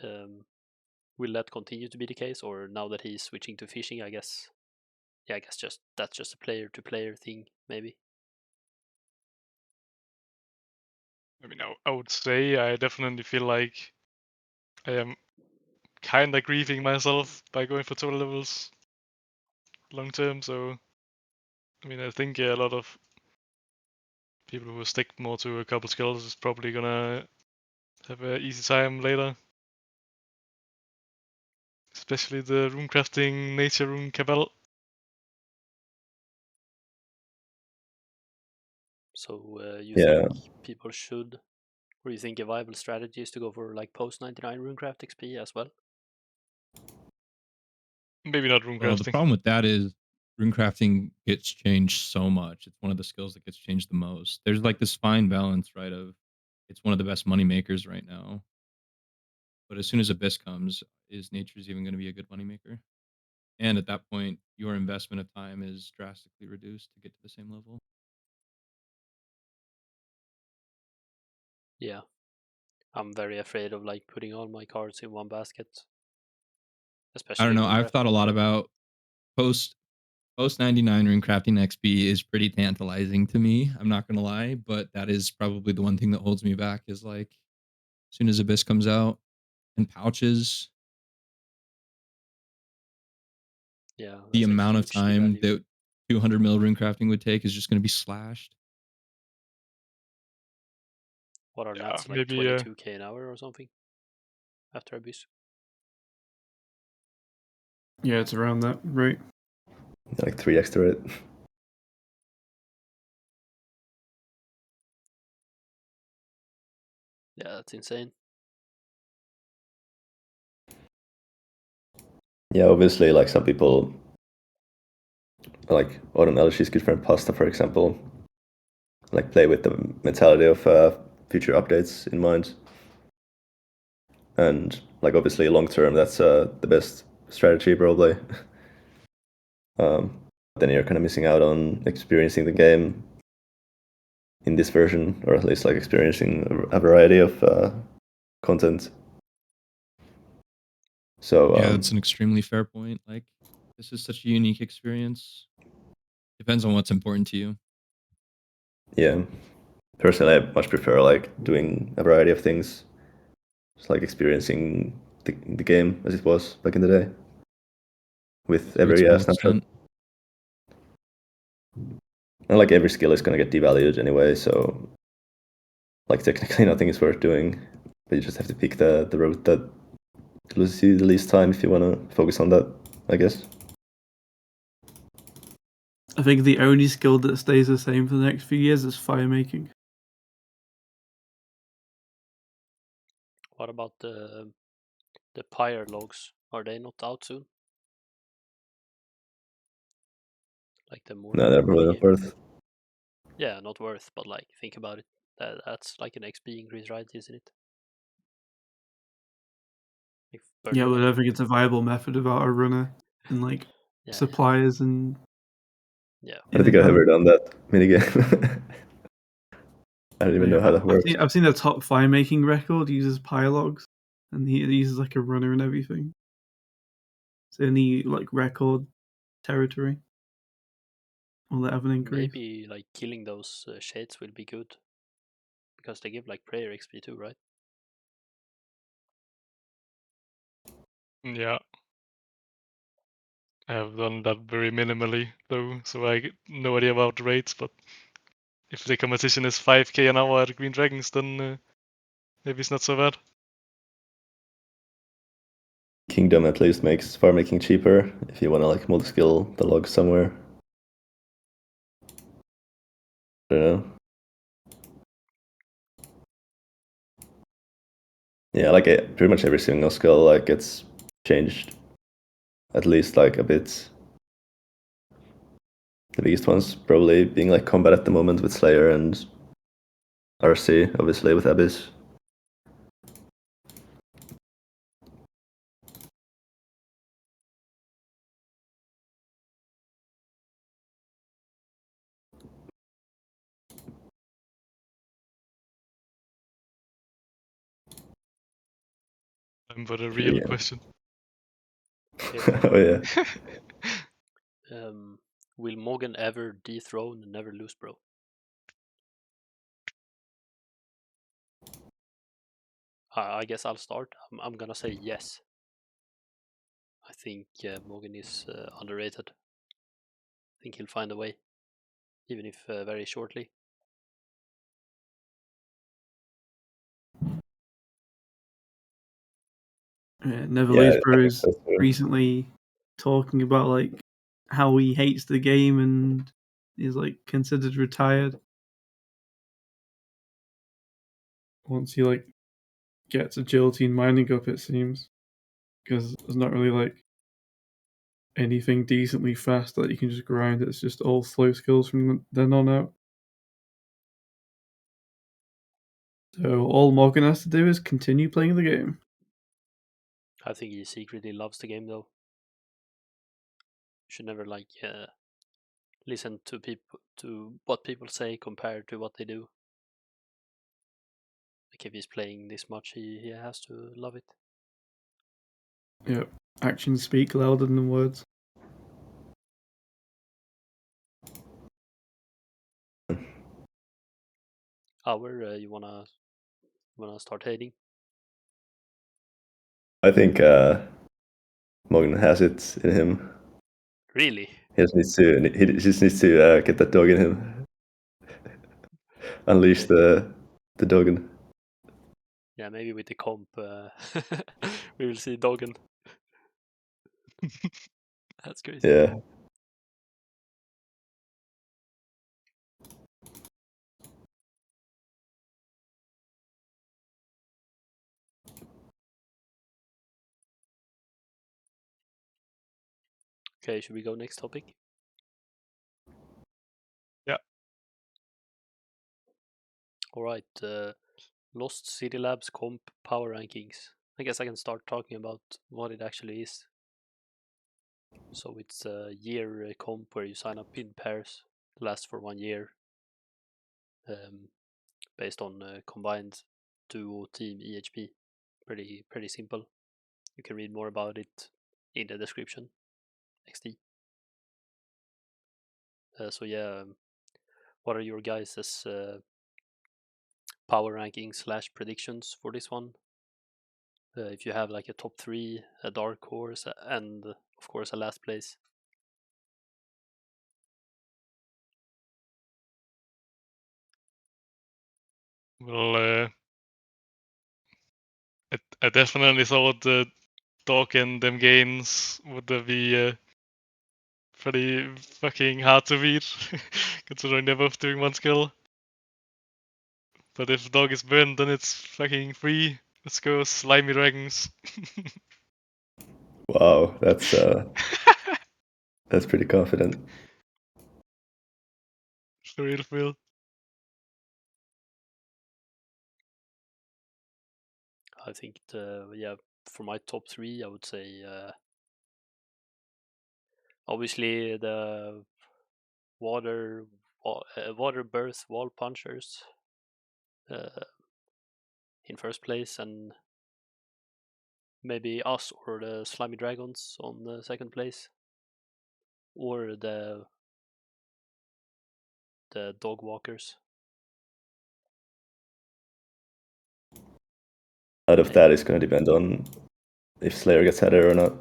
Speaker 1: will that continue to be the case, or now that he's switching to fishing, I guess? Yeah, I guess just that's just a player-to-player thing, maybe.
Speaker 4: I mean, I would say I definitely feel like I am kind of grieving myself by going for total levels long term. So, I mean, I think a lot of people who stick more to a couple skills is probably gonna have an easy time later. Especially the rune crafting nature rune cabal.
Speaker 1: So you
Speaker 2: Yeah.
Speaker 1: think people should, or you think a viable strategy is to go for like post 99 runecraft XP as well?
Speaker 4: Maybe not rune
Speaker 5: Well, the
Speaker 4: crafting.
Speaker 5: problem with that is runecrafting gets changed so much. It's one of the skills that gets changed the most. There's like this fine balance, right? Of it's one of the best money makers right now. But as soon as Abyss comes, is Nature's even going to be a good money maker? And at that point, your investment of time is drastically reduced to get to the same level.
Speaker 1: Yeah. I'm very afraid of like putting all my cards in one basket. Especially
Speaker 5: I don't know. I've
Speaker 1: runecraft.
Speaker 5: thought a lot about post 99 runecrafting XP is pretty tantalizing to me. I'm not gonna lie, but that is probably the one thing that holds me back is like as soon as Abyss comes out and pouches,
Speaker 1: Yeah,
Speaker 5: the
Speaker 1: that's like
Speaker 5: amount of
Speaker 1: huge
Speaker 5: time
Speaker 1: devalue.
Speaker 5: that 200 mil runecrafting would take is just gonna be slashed.
Speaker 1: What are
Speaker 4: Yeah,
Speaker 1: nats, like
Speaker 4: maybe
Speaker 1: 22k an hour or something? After Abyss?
Speaker 3: Yeah, it's around that, right?
Speaker 2: Like 3x to it.
Speaker 1: Yeah, that's insane.
Speaker 2: Yeah, obviously, like some people, like Autumn Elish's good friend Pasta, for example, like play with the mentality of future updates in mind. And like obviously long term, that's the best strategy probably. Then you're kind of missing out on experiencing the game in this version, or at least like experiencing a variety of content. So
Speaker 5: Yeah, that's an extremely fair point. Like this is such a unique experience. Depends on what's important to you.
Speaker 2: yeah, personally, I much prefer like doing a variety of things, just like experiencing the game as it was back in the day, with
Speaker 5: To its
Speaker 2: every
Speaker 5: full
Speaker 2: snapshot.
Speaker 5: extent.
Speaker 2: And like every skill is gonna get devalued anyway, so like technically nothing is worth doing. But you just have to pick the route that loses you the least time if you wanna focus on that, I guess.
Speaker 3: I think the only skill that stays the same for the next few years is fire making.
Speaker 1: What about the pyre logs? Are they not out soon? Like the morning
Speaker 2: No, they're
Speaker 1: mode of the
Speaker 2: probably not
Speaker 1: game?
Speaker 2: worth.
Speaker 1: Yeah, not worth, but like think about it. That's like an XP increase, right? Isn't it? If
Speaker 3: Yeah,
Speaker 1: burning
Speaker 3: but I
Speaker 1: them.
Speaker 3: don't think it's a viable method without a runner and like
Speaker 1: Yeah.
Speaker 3: suppliers and.
Speaker 1: Yeah.
Speaker 2: I don't think I've ever done that minigame. I don't even know how that works.
Speaker 3: I've seen a top fire making record uses pyre logs, and he uses like a runner and everything. It's any like record territory. Will that have an increase?
Speaker 1: Maybe like killing those shades will be good. Because they give like prayer XP too, right?
Speaker 4: yeah. I have done that very minimally though, so I get no idea about the rates, but if the competition is 5k an hour at Green Dragons, then maybe it's not so bad.
Speaker 2: Kingdom at least makes farm making cheaper if you want to like multi-skill the logs somewhere. I don't know. Yeah, like pretty much every single skill like gets changed at least like a bit. The biggest ones probably being like combat at the moment with Slayer and RC, obviously with Abyss.
Speaker 4: Time for the real question.
Speaker 2: Oh yeah.
Speaker 1: Will Mogn ever dethrone Neverlosebro? I guess I'll start. I'm gonna say yes. I think Mogn is underrated. I think he'll find a way, even if very shortly.
Speaker 3: Neverlosebro
Speaker 2: think
Speaker 3: is
Speaker 2: so too.
Speaker 3: recently talking about like how he hates the game and is like considered retired once he like gets agility and mining up. It seems because there's not really like anything decently fast that you can just grind. It's just all slow skills from then on out. So all Morgan has to do is continue playing the game.
Speaker 1: I think he secretly loves the game though. You should never like listen to what people say compared to what they do. Like if he's playing this much, he has to love it.
Speaker 3: Yep. Actions speak louder than words.
Speaker 1: Auer, you wanna start hating?
Speaker 2: I think Mogn has it in him.
Speaker 1: Really?
Speaker 2: He just needs to get that dog in him. Unleash the dog.
Speaker 1: Yeah, maybe with the comp, we will see Dogen. That's crazy.
Speaker 2: Yeah.
Speaker 1: Okay, should we go next topic?
Speaker 4: Yeah.
Speaker 1: All right. Lostcitylabs comp power rankings. I guess I can start talking about what it actually is. So it's a year comp where you sign up in pairs, lasts for 1 year, based on combined duo team EHP. Pretty simple. You can read more about it in the description. XD. So yeah, what are your guys' power rankings / predictions for this one? If you have like a top 3, a dark horse, and of course a last place.
Speaker 4: Well, I definitely thought the dog in them games would be pretty fucking hard to beat, considering they're both doing one skill. But if dog is burned, then it's fucking free. Let's go, slimy dragons.
Speaker 2: Wow, that's pretty confident.
Speaker 4: For real, for real.
Speaker 1: I think for my top 3, I would say obviously the water birth wall punchers in first place, and maybe us or the slimy dragons on the second place, or the dog walkers.
Speaker 2: Out of that is going to depend on if Slayer gets added or not.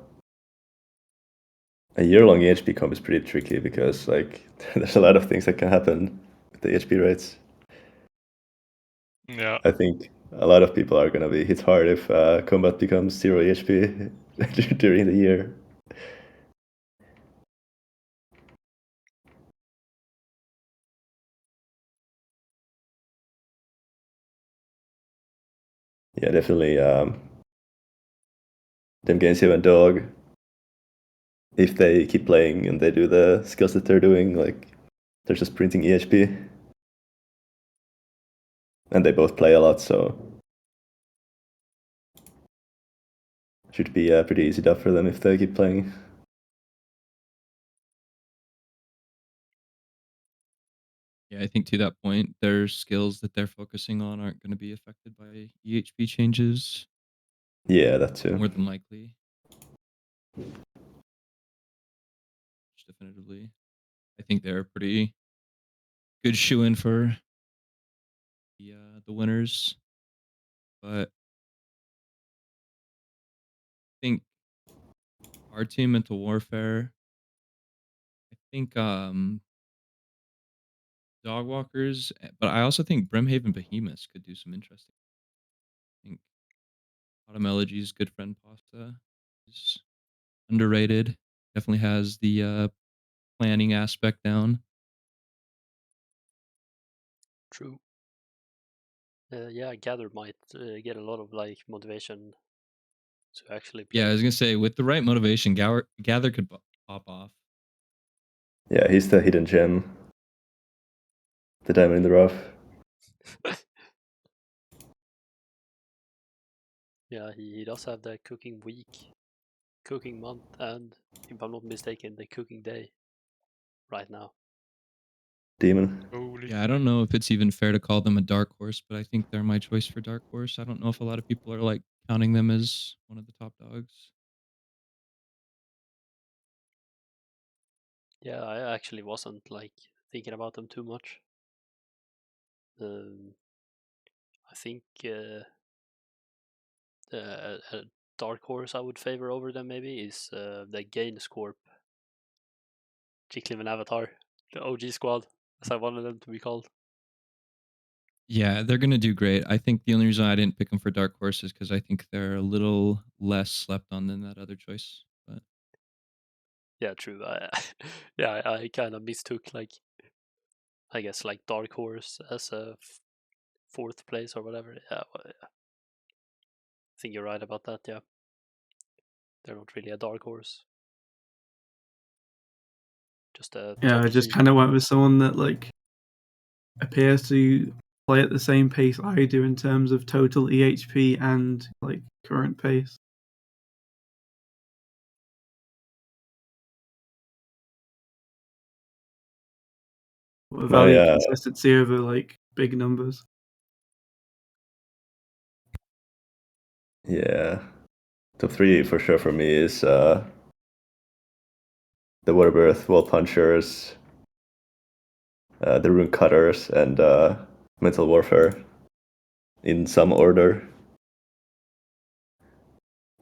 Speaker 2: A year-long EHP comp is pretty tricky because like there's a lot of things that can happen with the HP rates.
Speaker 4: Yeah.
Speaker 2: I think a lot of people are going to be hit hard if combat becomes 0 HP during the year. Yeah, definitely. Them games even dog. If they keep playing and they do the skills that they're doing, like they're just printing EHP, and they both play a lot, so should be a pretty easy dub for them if they keep playing.
Speaker 5: Yeah, I think to that point, their skills that they're focusing on aren't going to be affected by EHP changes.
Speaker 2: Yeah, that too.
Speaker 5: More than likely. Definitively. I think they're a pretty good shoe-in for the winners. But I think our team Mental Warfare, I think Dogwalkers, but I also think Brimhaven Behemoths could do some interesting. I think Automelogy's good friend Pasta is underrated. Definitely has the planning aspect down.
Speaker 1: True. Yeah, Gather might get a lot of like motivation to actually play.
Speaker 5: Yeah, I was gonna say with the right motivation, Gather could pop off.
Speaker 2: Yeah, he's the hidden gem. The diamond in the rough.
Speaker 1: Yeah, he does have the cooking week, cooking month, and if I'm not mistaken, the cooking day right now.
Speaker 2: Demon.
Speaker 4: Holy.
Speaker 5: Yeah, I don't know if it's even fair to call them a dark horse, but I think they're my choice for dark horse. I don't know if a lot of people are like counting them as one of the top dogs.
Speaker 1: Yeah, I actually wasn't like thinking about them too much. I think a dark horse I would favor over them maybe is the Gaines Corp, Jiklim and Avatar, the OG squad, as I wanted them to be called.
Speaker 5: Yeah, they're gonna do great. I think the only reason I didn't pick them for dark horse is because I think they're a little less slept on than that other choice. But
Speaker 1: Yeah, true. I kind of mistook like, I guess like dark horse as a fourth place or whatever. Yeah, I think you're right about that. Yeah, they're not really a dark horse. Just a
Speaker 3: Yeah,
Speaker 1: top
Speaker 3: I just
Speaker 1: three.
Speaker 3: kind of went with someone that like appears to play at the same pace I do in terms of total EHP and like current pace. I value consistency over like big numbers.
Speaker 2: Yeah. Top 3 for sure for me is the Waterbirth, Wall Punchers, the Rune Cutters, and Mental Warfare in some order.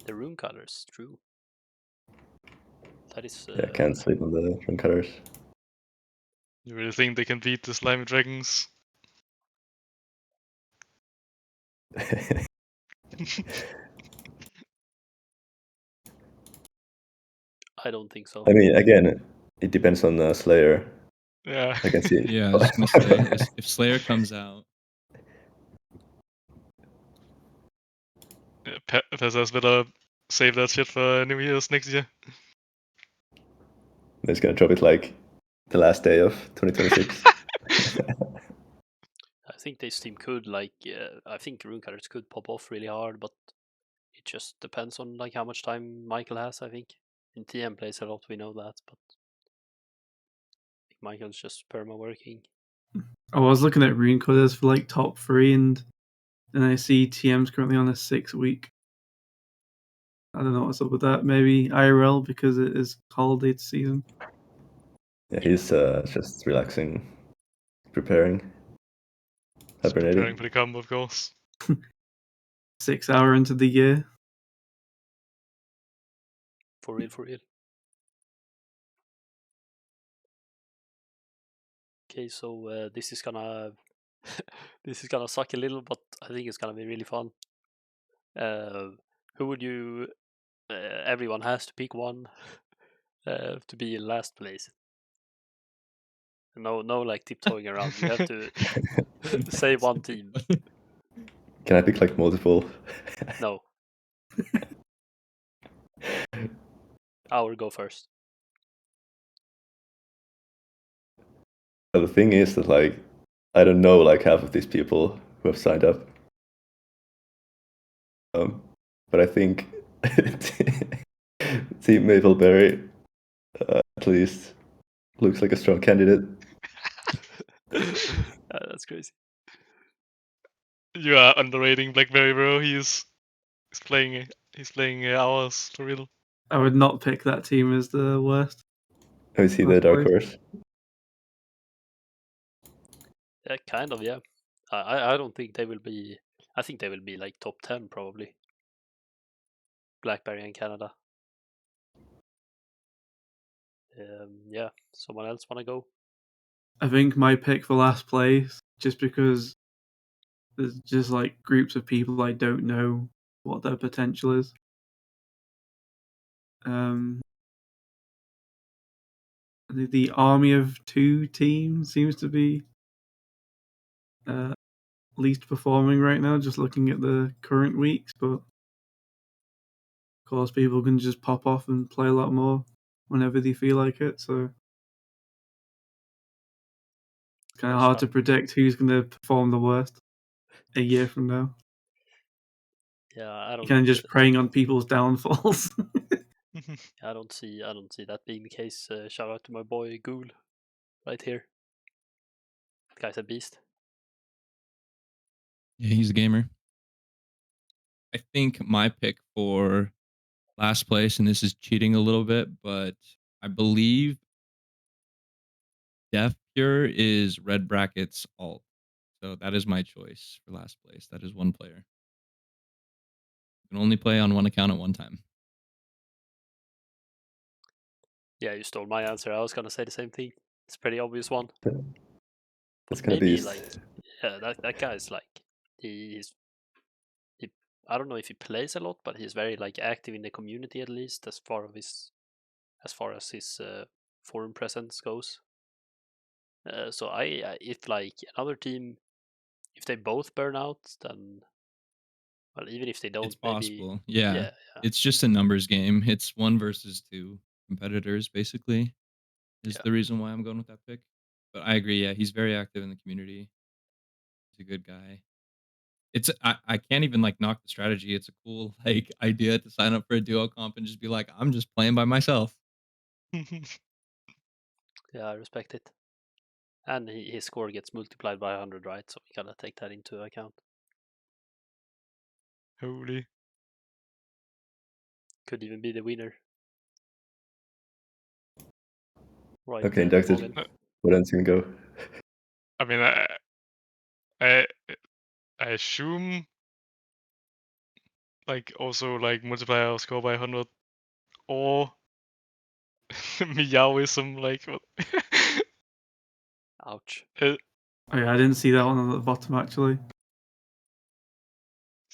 Speaker 1: The Rune Cutters, true. That is.
Speaker 2: Yeah, can't sleep on the Rune Cutters.
Speaker 4: You really think they can beat the slimy dragons?
Speaker 1: I don't think so.
Speaker 2: I mean, again, it depends on Slayer.
Speaker 4: Yeah.
Speaker 2: I can see.
Speaker 5: yeah, I was just gonna say if Slayer comes out,
Speaker 4: Pezas better save that shit for New Year's next year.
Speaker 2: It's gonna drop it like the last day of 2026.
Speaker 1: I think this team could like. I think Rune Cutters could pop off really hard, but it just depends on like how much time Michael has. I think in TM plays a lot, we know that, but I think Michael's just perma working.
Speaker 3: I was looking at Rune Cutters for like top 3, and then I see TM's currently on a 6-week. I don't know what's up with that. Maybe IRL because it is holiday season.
Speaker 2: Yeah, he's just relaxing, preparing,
Speaker 4: Preparing
Speaker 2: hibernating.
Speaker 4: for the combo, of course.
Speaker 3: 6 hour into the year.
Speaker 1: For real, for real. Okay, so this is gonna this is gonna suck a little, but I think it's gonna be really fun. Who would you? Everyone has to pick one to be in last place. No, like tiptoeing around. You have to say one team.
Speaker 2: Can I pick like multiple?
Speaker 1: No. Auer, go first.
Speaker 2: The thing is that like I don't know like half of these people who have signed up. But I think Team Mapleberry at least looks like a strong candidate.
Speaker 1: That's crazy.
Speaker 4: You are underrating Blackberry, bro. He's playing hours for real.
Speaker 3: I would not pick that team as the worst.
Speaker 2: Oh, is he the dark horse?
Speaker 1: Yeah, kind of. Yeah. I don't think they will be. I think they will be like top 10 probably. Blackberry in Canada. Yeah. Someone else wanna go?
Speaker 3: I think my pick for last place, just because there's just like groups of people I don't know what their potential is. The army of two team seems to be least performing right now, just looking at the current weeks, but of course people can just pop off and play a lot more whenever they feel like it, so it's kind of hard to predict who's going to perform the worst a year from now.
Speaker 1: Yeah, I don't.
Speaker 3: You're kind of just preying on people's downfalls.
Speaker 1: I don't see that being the case. Shout out to my boy Ghoul, right here. The guy's a beast.
Speaker 5: Yeah, he's a gamer. I think my pick for last place, and this is cheating a little bit, but I believe Def Pure is red brackets alt. So that is my choice for last place. That is one player. You can only play on one account at one time.
Speaker 1: Yeah, you stole my answer. I was gonna say the same thing. It's a pretty obvious one.
Speaker 2: That's
Speaker 1: But
Speaker 2: gonna
Speaker 1: maybe
Speaker 2: be
Speaker 1: like, yeah, that guy's like I don't know if he plays a lot, but he's very like active in the community, at least as far as his forum presence goes. So if like another team, if they both burn out, then well, even if they don't,
Speaker 5: It's
Speaker 1: maybe
Speaker 5: possible. Yeah.
Speaker 1: yeah.
Speaker 5: It's just a numbers game. It's 1 versus 2 competitors, basically, is
Speaker 1: Yeah.
Speaker 5: the reason why I'm going with that pick. But I agree. Yeah, he's very active in the community. He's a good guy. I can't even like knock the strategy. It's a cool like idea to sign up for a duo comp and just be like, I'm just playing by myself.
Speaker 1: Yeah, I respect it. And his score gets multiplied by 100, right? So we gotta take that into account.
Speaker 4: Holy.
Speaker 1: Could even be the winner. Right.
Speaker 2: okay, inducted.
Speaker 1: Mogn?
Speaker 2: What else can go?
Speaker 4: I mean, I assume like also like multiply our score by 100 or Meowism, like what?
Speaker 1: Ouch.
Speaker 3: Oh yeah, I didn't see that one on the bottom actually.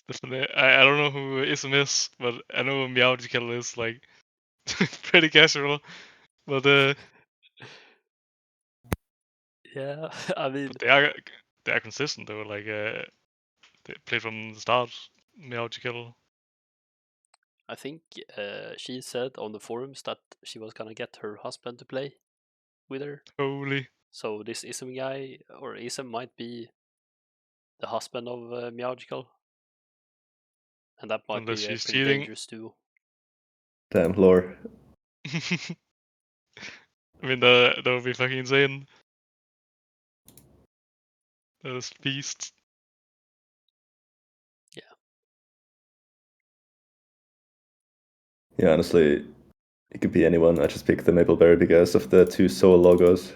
Speaker 4: Definitely, I don't know who Ism is, but I know Meowdical is like pretty casual. But
Speaker 1: Yeah, I mean,
Speaker 4: but they are consistent though. Like they play from the start. Meowdical.
Speaker 1: I think she said on the forums that she was gonna get her husband to play with her.
Speaker 4: Holy.
Speaker 1: So this Ism guy, or Ism, might be the husband of Meowdical. And that might
Speaker 4: Unless
Speaker 1: be a
Speaker 4: she's
Speaker 1: pretty
Speaker 4: cheating.
Speaker 1: dangerous duo.
Speaker 2: Damn lore.
Speaker 4: I mean, that would be fucking insane. That is beast.
Speaker 2: Yeah, honestly, it could be anyone. I just picked the Mapleberry because of the 2 Soul logos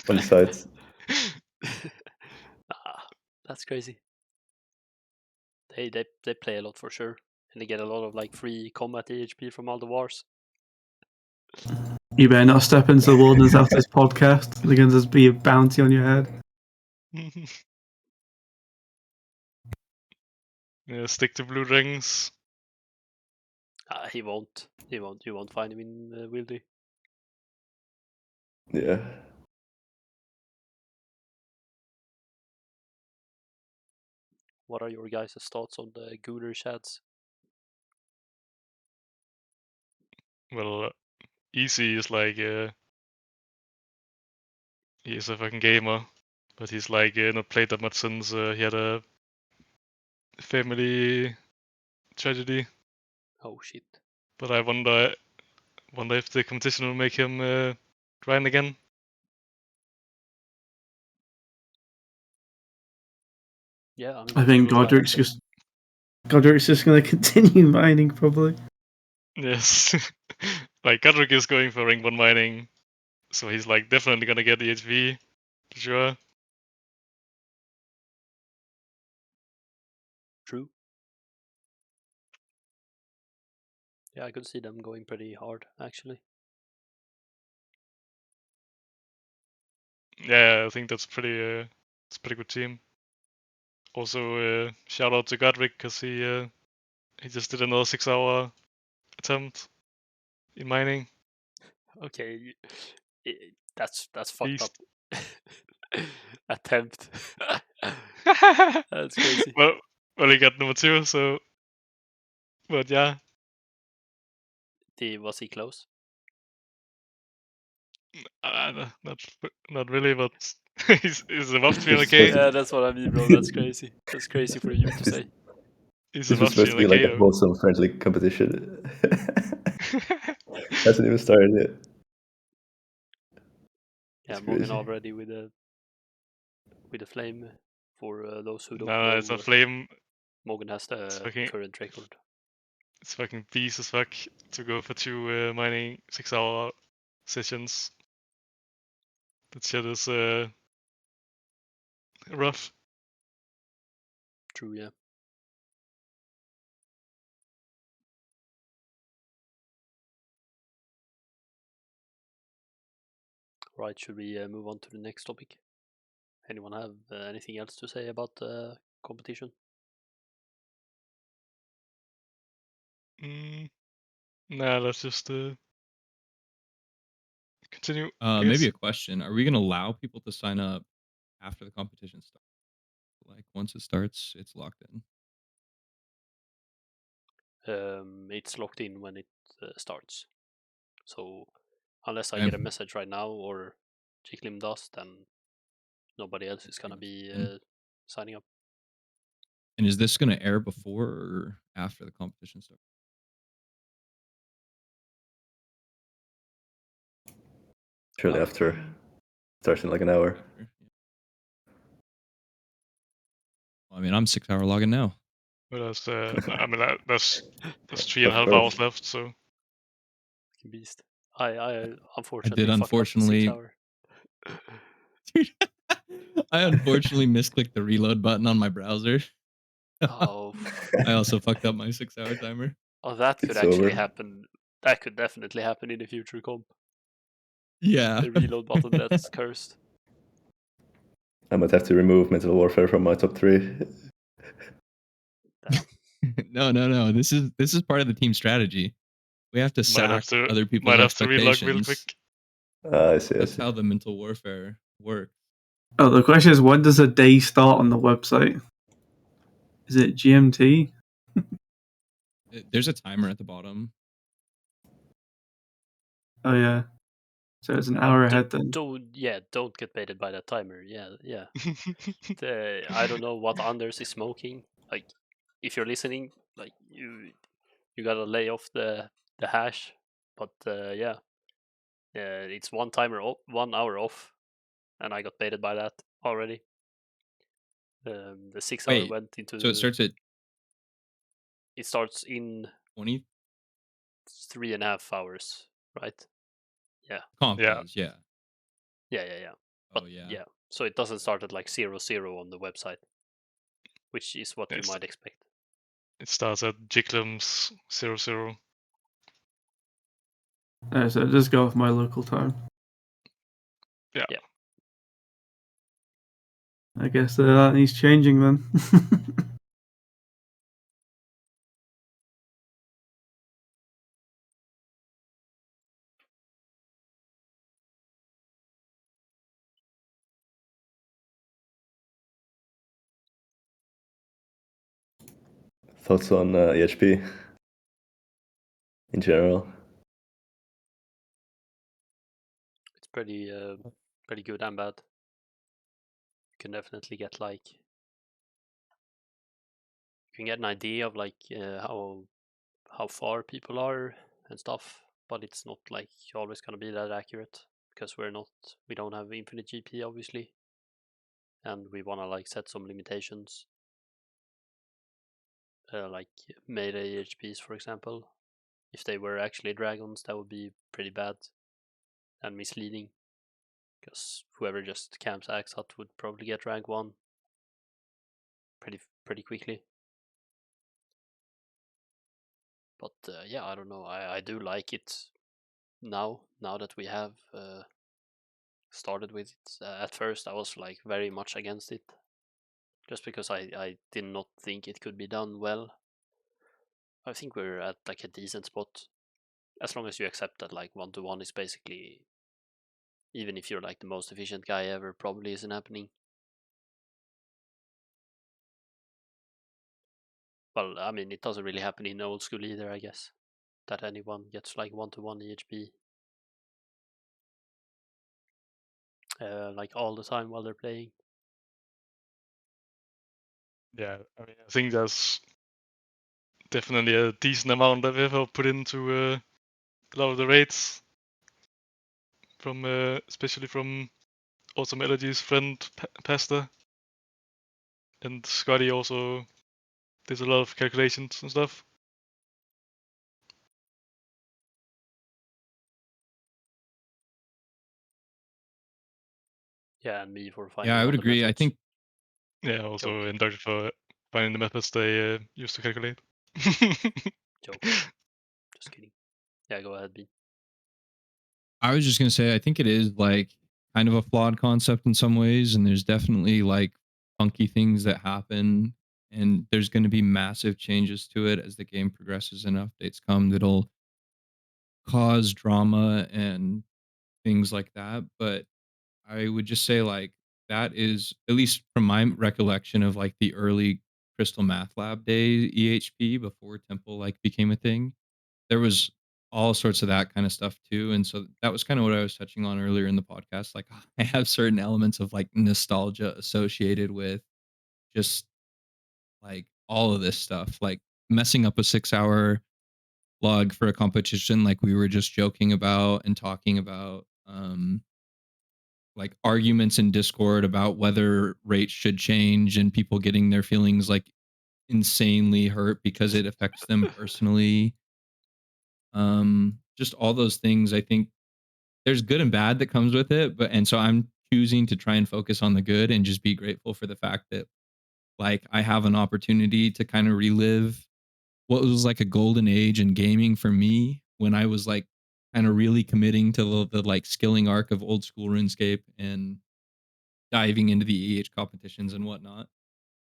Speaker 2: on the sides.
Speaker 1: That's crazy. They play a lot for sure, and they get a lot of like free combat EHP from all the wars.
Speaker 3: You better not step into the wilderness after this podcast. There's going to just be a bounty on your head.
Speaker 4: Yeah, stick to blue rings.
Speaker 1: He won't. You won't find him in Wildy.
Speaker 2: Yeah.
Speaker 1: What are your guys' thoughts on the Gooner shads?
Speaker 4: Well, Easy is like he's a fucking gamer, but he's like not played that much since he had a family tragedy.
Speaker 1: Oh shit.
Speaker 4: But I wonder if the competition will make him grind again.
Speaker 1: Yeah, I mean,
Speaker 3: I think Godric's just going to continue mining probably.
Speaker 4: Yes. Like Godric is going for ring 1 mining, so he's like definitely gonna get the HV, for sure.
Speaker 1: True. Yeah, I could see them going pretty hard actually.
Speaker 4: Yeah, I think that's it's a pretty good team. Also, shout out to Godric because he He just did another 6-hour attempt in mining.
Speaker 1: Okay, that's fucked up.
Speaker 4: Beast.
Speaker 1: Attempt. That's crazy.
Speaker 4: Well, he got number 2, so. But yeah,
Speaker 1: Was he close?
Speaker 4: not really, but he's above
Speaker 2: supposed
Speaker 4: 300k.
Speaker 2: to-
Speaker 1: Yeah, that's what I mean, bro. That's crazy. That's crazy for you to say.
Speaker 4: He's
Speaker 2: This was
Speaker 4: above
Speaker 2: supposed to be like
Speaker 4: 300k
Speaker 2: a
Speaker 4: though.
Speaker 2: wholesome, friendly competition. Hasn't even started yet.
Speaker 1: Yeah,
Speaker 2: It's
Speaker 1: Mogn
Speaker 2: crazy.
Speaker 1: already with a flame. For those who don't
Speaker 4: No,
Speaker 1: know,
Speaker 4: it's a flame.
Speaker 1: Mogn has the
Speaker 4: fucking-
Speaker 1: current record.
Speaker 4: It's fucking beast as fuck to go for 2 mining 6-hour sessions. That shit is rough.
Speaker 1: True, yeah. Right, should we move on to the next topic? Anyone have anything else to say about the competition?
Speaker 5: Nah,
Speaker 4: Let's just continue.
Speaker 5: maybe a question: are we gonna allow people to sign up after the competition starts? Like once it starts, it's locked in.
Speaker 1: It's locked in when it starts. So unless I
Speaker 5: Okay.
Speaker 1: get a message right now or Jiklim does, then nobody else is gonna be signing up.
Speaker 5: And is this gonna air before or after the competition starts?
Speaker 2: Surely after. Starts in like an hour.
Speaker 5: After, yeah. Well, I mean, I'm 6-hour logging now.
Speaker 4: But that's I mean that's
Speaker 2: Of
Speaker 4: 3.5
Speaker 2: course.
Speaker 4: hours left. So
Speaker 1: Fucking beast. I
Speaker 5: I
Speaker 1: unfortunately
Speaker 5: did
Speaker 1: fucked up the 6
Speaker 5: unfortunately.
Speaker 1: hour.
Speaker 5: Dude, I unfortunately misclicked the reload button on my browser.
Speaker 1: Oh,
Speaker 5: I also fucked up my 6-hour timer.
Speaker 1: oh, that could
Speaker 2: It's
Speaker 1: actually
Speaker 2: over.
Speaker 1: happen. That could definitely happen in a future comp.
Speaker 5: Yeah.
Speaker 1: The reload button that's cursed.
Speaker 2: I might have to remove Mental Warfare from my top 3.
Speaker 1: Damn.
Speaker 5: No. This is part of the team strategy. We have to sack other people's
Speaker 4: might have to relog real
Speaker 5: expectations.
Speaker 4: quick.
Speaker 2: I see.
Speaker 5: That's how the mental warfare works.
Speaker 3: Oh, the question is, when does a day start on the website? Is it GMT?
Speaker 5: There's a timer at the bottom.
Speaker 3: Oh yeah, so it's an hour
Speaker 1: Don't-
Speaker 3: ahead then.
Speaker 1: Don't get baited by that timer. Yeah. I don't know what Anders is smoking. Like, if you're listening, like you gotta lay off the hash. But yeah, it's one timer, 1 hour off, and I got baited by that already. The 6 hour
Speaker 5: Wait,
Speaker 1: went into.
Speaker 5: so it starts at
Speaker 1: It starts in
Speaker 5: 20.
Speaker 1: 3.5 hours, right? Yeah.
Speaker 5: Comp
Speaker 4: Yeah.
Speaker 5: does, yeah.
Speaker 1: Yeah.
Speaker 5: Oh
Speaker 1: But
Speaker 5: yeah.
Speaker 1: so it doesn't start at like 00 on the website, which is what you
Speaker 4: Yes.
Speaker 1: might expect.
Speaker 4: It starts at Jiklim's 00.
Speaker 3: So just go off my local time.
Speaker 4: Yeah.
Speaker 3: I guess that needs changing then.
Speaker 2: Thoughts on EHP in general?
Speaker 1: It's pretty good and bad. You can definitely get like you can get an idea of like how far people are and stuff, but it's not like always gonna be that accurate because we don't have infinite GP obviously, and we wanna like set some limitations. Like melee HPs, for example. If they were actually dragons, that would be pretty bad and misleading, because whoever just camps Axat would probably get rank 1 pretty quickly. But yeah, I don't know. I do like it now that we have started with it. At first, I was like very much against it, just because I did not think it could be done well. I think we're at like a decent spot, as long as you accept that like 1-to-1 is basically, even if you're like the most efficient guy ever, probably isn't happening. Well, I mean, it doesn't really happen in old school either, I guess, that anyone gets like 1-to-1 EHP like all the time while they're playing.
Speaker 4: Yeah, I mean, I think there's definitely a decent amount of effort put into a lot of the raids, from especially from Autumn Elegy's friend Pasta, and Scotty also did a lot of calculations and stuff.
Speaker 1: Yeah, and me for finding
Speaker 5: Yeah, I
Speaker 1: all
Speaker 5: would
Speaker 1: the
Speaker 5: agree. I
Speaker 1: methods.
Speaker 5: think
Speaker 4: Yeah, also
Speaker 1: Joke.
Speaker 4: indicted for finding the methods they used to calculate.
Speaker 1: Joke. Just kidding. Yeah, go ahead, B.
Speaker 5: I was just gonna say I think it is like kind of a flawed concept in some ways, and there's definitely like funky things that happen, and there's going to be massive changes to it as the game progresses and updates come that'll cause drama and things like that. But I would just say like that is, at least from my recollection of like the early Crystal Math Lab days EHP before Temple like became a thing, there was all sorts of that kind of stuff too. And so that was kind of what I was touching on earlier in the podcast. Like I have certain elements of like nostalgia associated with just like all of this stuff, like messing up a 6 hour log for a competition, like we were just joking about and talking about, like arguments in Discord about whether rates should change and people getting their feelings like insanely hurt because it affects them personally. Just all those things. I think there's good and bad that comes with it, but and so I'm choosing to try and focus on the good and just be grateful for the fact that like I have an opportunity to kind of relive what was like a golden age in gaming for me when I was like kind of really committing to the like skilling arc of old school RuneScape and diving into the EH competitions and whatnot.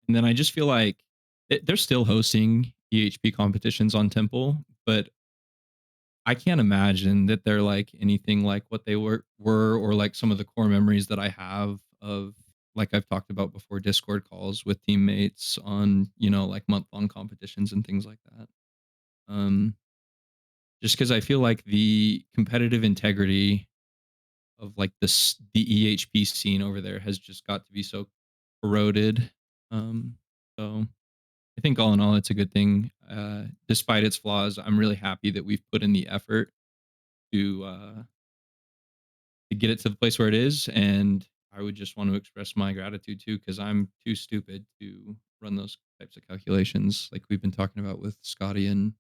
Speaker 5: And then I just feel like they're still hosting EHP competitions on Temple, but I can't imagine that they're like anything like what they were or like some of the core memories that I have of, like I've talked about before, Discord calls with teammates on, you know, like month-long competitions and things like that. Just because I feel like the competitive integrity of like the EHP scene over there has just got to be so corroded. So I think all in all, it's a good thing. Despite its flaws, I'm really happy that we've put in the effort to uh, to get it to the place where it is. And I would just want to express my gratitude too, because I'm too stupid to run those types of calculations, like we've been talking about with Scotty and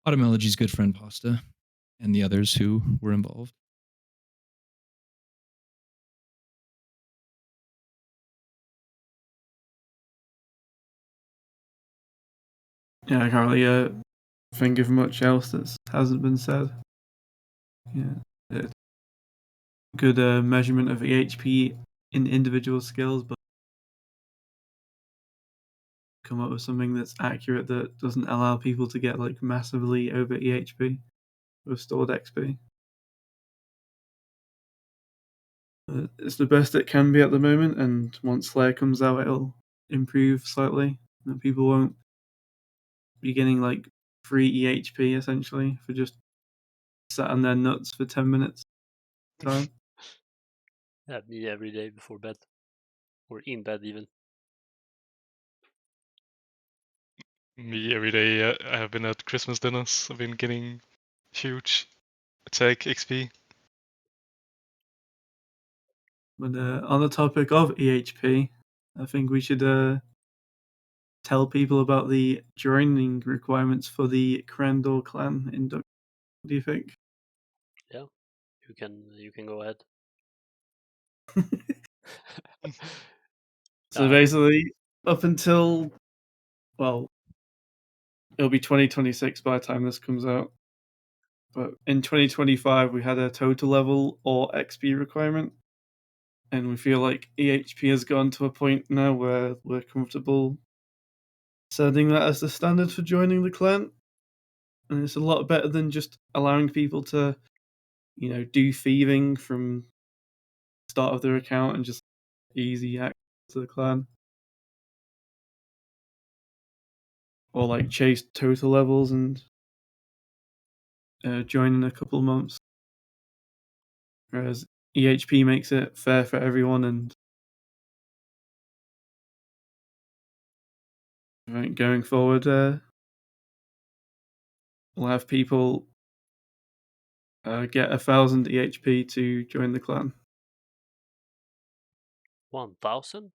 Speaker 5: Automelogy's good friend Pasta and the others who were involved.
Speaker 3: Yeah, I can't really think of much else that hasn't been said. Yeah, it's a good measurement of EHP in individual skills, but come up with something that's accurate that doesn't allow people to get like massively over EHP with stored XP. It's the best it can be at the moment, and once Slayer comes out, it'll improve slightly. And people won't be getting like free EHP essentially for just sat on their nuts for 10 minutes time.
Speaker 1: Yeah, me every day before bed, or in bed even.
Speaker 4: Me every day. I have been at Christmas dinners. I've been getting huge attack XP.
Speaker 3: But on the topic of EHP, I think we should tell people about the joining requirements for the Crandor clan induction. What do you think?
Speaker 1: Yeah, you can go ahead.
Speaker 3: So basically, up until, well, it'll be 2026 by the time this comes out. But in 2025, we had a total level or XP requirement. And we feel like EHP has gone to a point now where we're comfortable setting that as the standard for joining the clan. And it's a lot better than just allowing people to, do thieving from the start of their account and just easy access to the clan. Or like chase total levels and join in a couple of months. Whereas EHP makes it fair for everyone, and going forward, we'll have people get 1,000 EHP to join the clan.
Speaker 1: 1,000?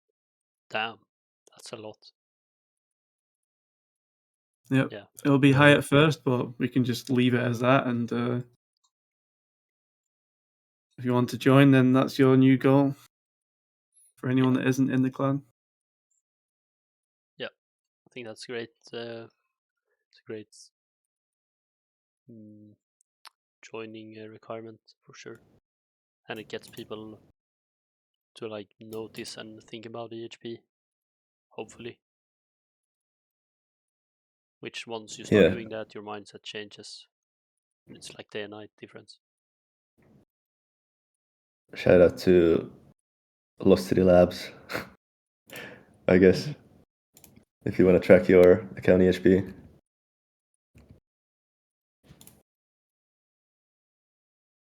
Speaker 1: Damn, that's a lot.
Speaker 3: Yep.
Speaker 1: Yeah.
Speaker 3: It'll be high at first, but we can just leave it as that. And if you want to join, then that's your new goal for anyone that isn't in the clan.
Speaker 1: Yeah, I think that's great. It's a great joining requirement for sure, and it gets people to like notice and think about EHP. Hopefully, which once you start doing that, your mindset changes. It's like day and night difference.
Speaker 2: Shout out to Lostcitylabs, I guess, if you want to track your account EHP.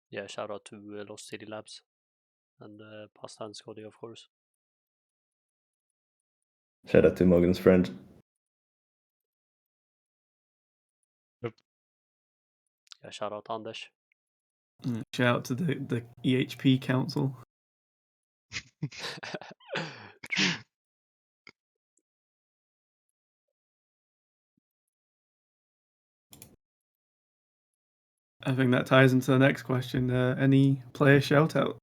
Speaker 1: Yeah, shout out to Lostcitylabs and Pasta and Scotty, of course.
Speaker 2: Shout out to Mogn's friend.
Speaker 4: Yep.
Speaker 1: Yeah, shout out Anders.
Speaker 3: Shout out to the EHP council.
Speaker 1: True.
Speaker 3: I think that ties into the next question. Any player shout out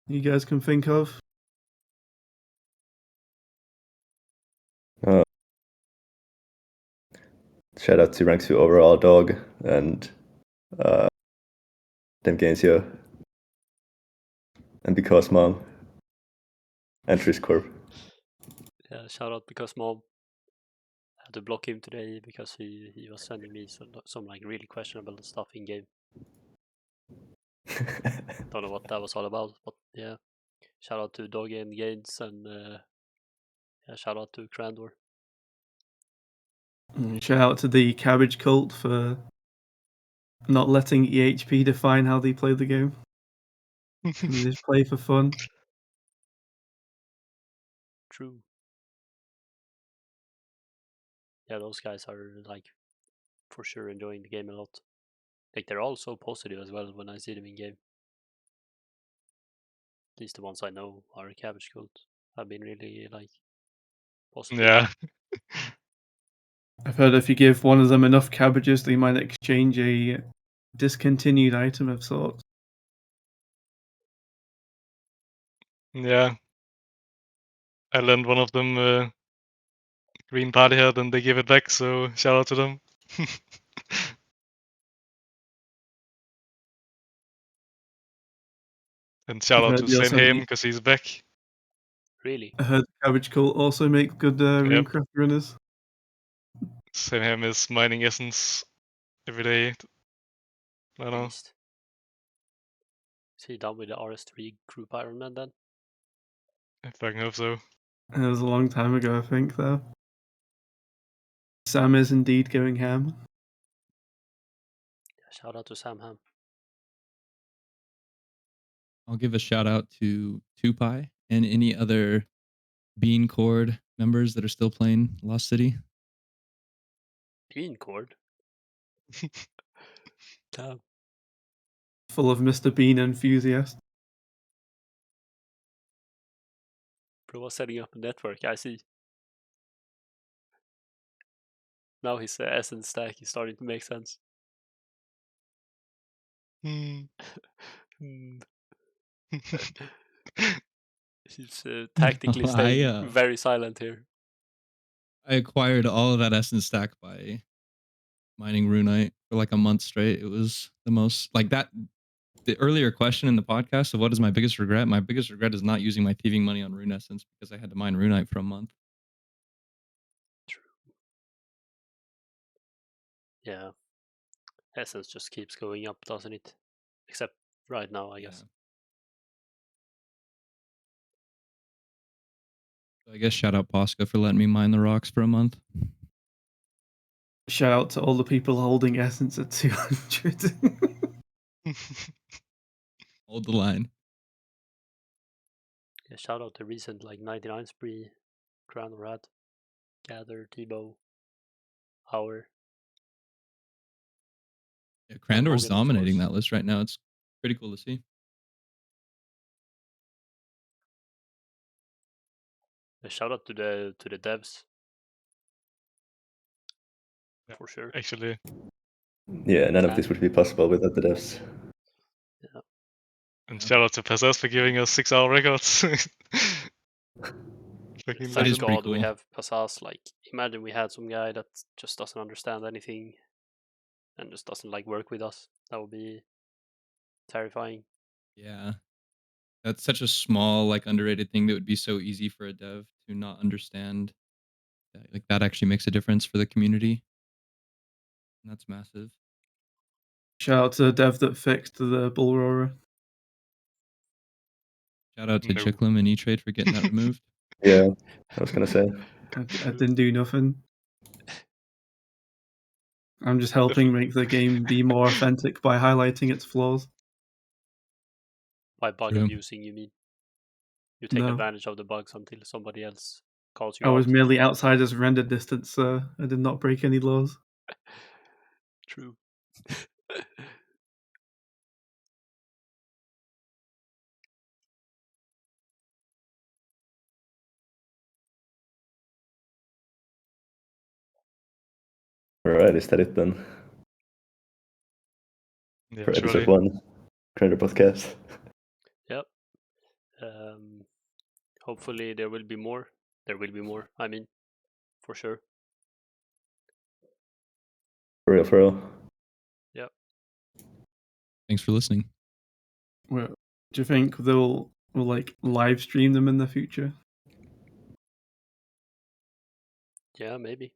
Speaker 3: you guys can think of?
Speaker 2: Shout out to Rank 2 overall Dog and Demgainsio and Because Mom and Tris Corp.
Speaker 1: Yeah, shout out Because Mom. I had to block him today because he was sending me some like really questionable stuff in game. Don't know what that was all about, but yeah. Shout out to Doggy and Gaines, and yeah, shout out to Crandor.
Speaker 3: Shout out to the Cabbage Cult for not letting EHP define how they play the game. They just play for fun.
Speaker 1: True. Yeah, those guys are like for sure enjoying the game a lot. Like they're all so positive as well when I see them in game. At least the ones I know are Cabbage Cult. Have been really like positive.
Speaker 4: Yeah.
Speaker 3: I've heard if you give one of them enough cabbages, they might exchange a discontinued item of sorts.
Speaker 4: Yeah. I lent one of them green party hat and they gave it back, so shout out to them. And shout out to Senheim because he's back.
Speaker 1: Really?
Speaker 3: I heard Cabbage Cult also make good Runecraft runners.
Speaker 4: Senheim is mining essence every day. I don't know.
Speaker 1: Is he done with the RS3 group Ironman then?
Speaker 4: I fucking hope so.
Speaker 3: It was a long time ago, I think, though. Sam is indeed going ham.
Speaker 1: Yeah, shout out to Sam Ham.
Speaker 5: I'll give a shout out to Tupai and any other Bean Chord members that are still playing Lost City.
Speaker 1: Bean Chord? Damn.
Speaker 3: Full of Mr. Bean enthusiasts.
Speaker 1: Bro was setting up a network, I see. Now his essence stack is starting to make sense. He's tactically staying very silent here.
Speaker 5: I acquired all of that essence stack by mining Runite for like a month straight. It was the most like that. The earlier question in the podcast of what is my biggest regret? My biggest regret is not using my thieving money on Rune Essence because I had to mine Runite for a month.
Speaker 1: Yeah. Essence just keeps going up, doesn't it? Except right now, I guess.
Speaker 5: So I guess shout out Posca for letting me mine the rocks for a month.
Speaker 3: Shout out to all the people holding Essence at 200.
Speaker 5: Hold the line.
Speaker 1: Yeah, shout out to recent like 99 spree, Crandor, Gather, T-Bow, Auer.
Speaker 5: Yeah, Crandor's
Speaker 1: Mogn, of
Speaker 5: dominating
Speaker 1: course.
Speaker 5: that list right now. It's pretty cool to see.
Speaker 1: A shout out to the devs.
Speaker 4: Yeah,
Speaker 1: for sure.
Speaker 4: Actually,
Speaker 2: Yeah, none of this would be possible without the devs.
Speaker 1: Yeah.
Speaker 4: and
Speaker 5: Yeah.
Speaker 4: shout out to Passas for giving us 6-hour records. Fucking
Speaker 1: Thank
Speaker 5: is
Speaker 4: legend.
Speaker 5: pretty
Speaker 1: God we
Speaker 5: cool.
Speaker 1: have Passas. Like, imagine we had some guy that just doesn't understand anything and just doesn't like work with us. That would be terrifying.
Speaker 5: Yeah. That's such a small, like underrated thing that would be so easy for a dev to not understand. Like that actually makes a difference for the community. And that's massive.
Speaker 3: Shout out to the dev that fixed the bull roarer.
Speaker 5: Shout out to
Speaker 4: No.
Speaker 5: Jiklim and E-Trade for getting that removed.
Speaker 2: Yeah, I was gonna say.
Speaker 3: I didn't do nothing. I'm just helping make the game be more authentic by highlighting its flaws.
Speaker 1: By bug
Speaker 5: True.
Speaker 1: abusing, you mean? You take
Speaker 3: No.
Speaker 1: advantage of the bugs until somebody else calls you
Speaker 3: I
Speaker 1: out.
Speaker 3: was merely outside its render distance, sir. I did not break any laws.
Speaker 1: True.
Speaker 2: Alright, is that it then?
Speaker 4: Yeah,
Speaker 2: For episode
Speaker 4: surely.
Speaker 2: 1, Crandor podcast.
Speaker 1: Yep. Hopefully there will be more. There will be more, I mean, for sure.
Speaker 2: For real, for real.
Speaker 1: Yep.
Speaker 5: Thanks for listening.
Speaker 3: Well, do you think we'll like live stream them in the future?
Speaker 1: Yeah, maybe.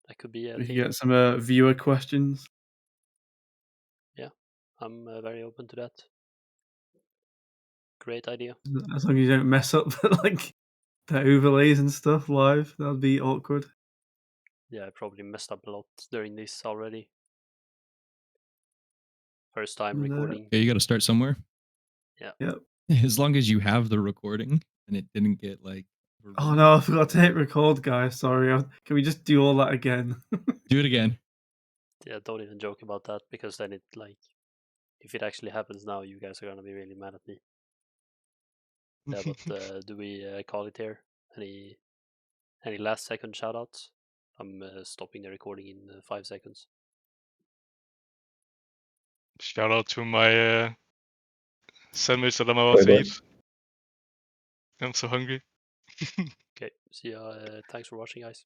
Speaker 1: That could be a
Speaker 3: We could
Speaker 1: thing.
Speaker 3: get some viewer questions.
Speaker 1: I'm very open to that. Great idea.
Speaker 3: As long as you don't mess up like the overlays and stuff live, that'd be awkward.
Speaker 1: Yeah, I probably messed up a lot during this already. First time
Speaker 3: And,
Speaker 1: recording.
Speaker 5: Okay, you got to start somewhere.
Speaker 1: Yeah.
Speaker 3: Yep.
Speaker 5: As long as you have the recording and it didn't get like.
Speaker 3: Oh no, I forgot to hit record, guys. Sorry. Can we just do all that again?
Speaker 5: Do it again.
Speaker 1: Yeah, don't even joke about that because then it like, if it actually happens now, you guys are gonna be really mad at me. Yeah, but do we call it here? Any last second shoutouts? I'm stopping the recording in 5 seconds.
Speaker 4: Shout out to my sandwich that I'm about to eat. I'm so hungry.
Speaker 1: Okay, see ya. Thanks for watching, guys.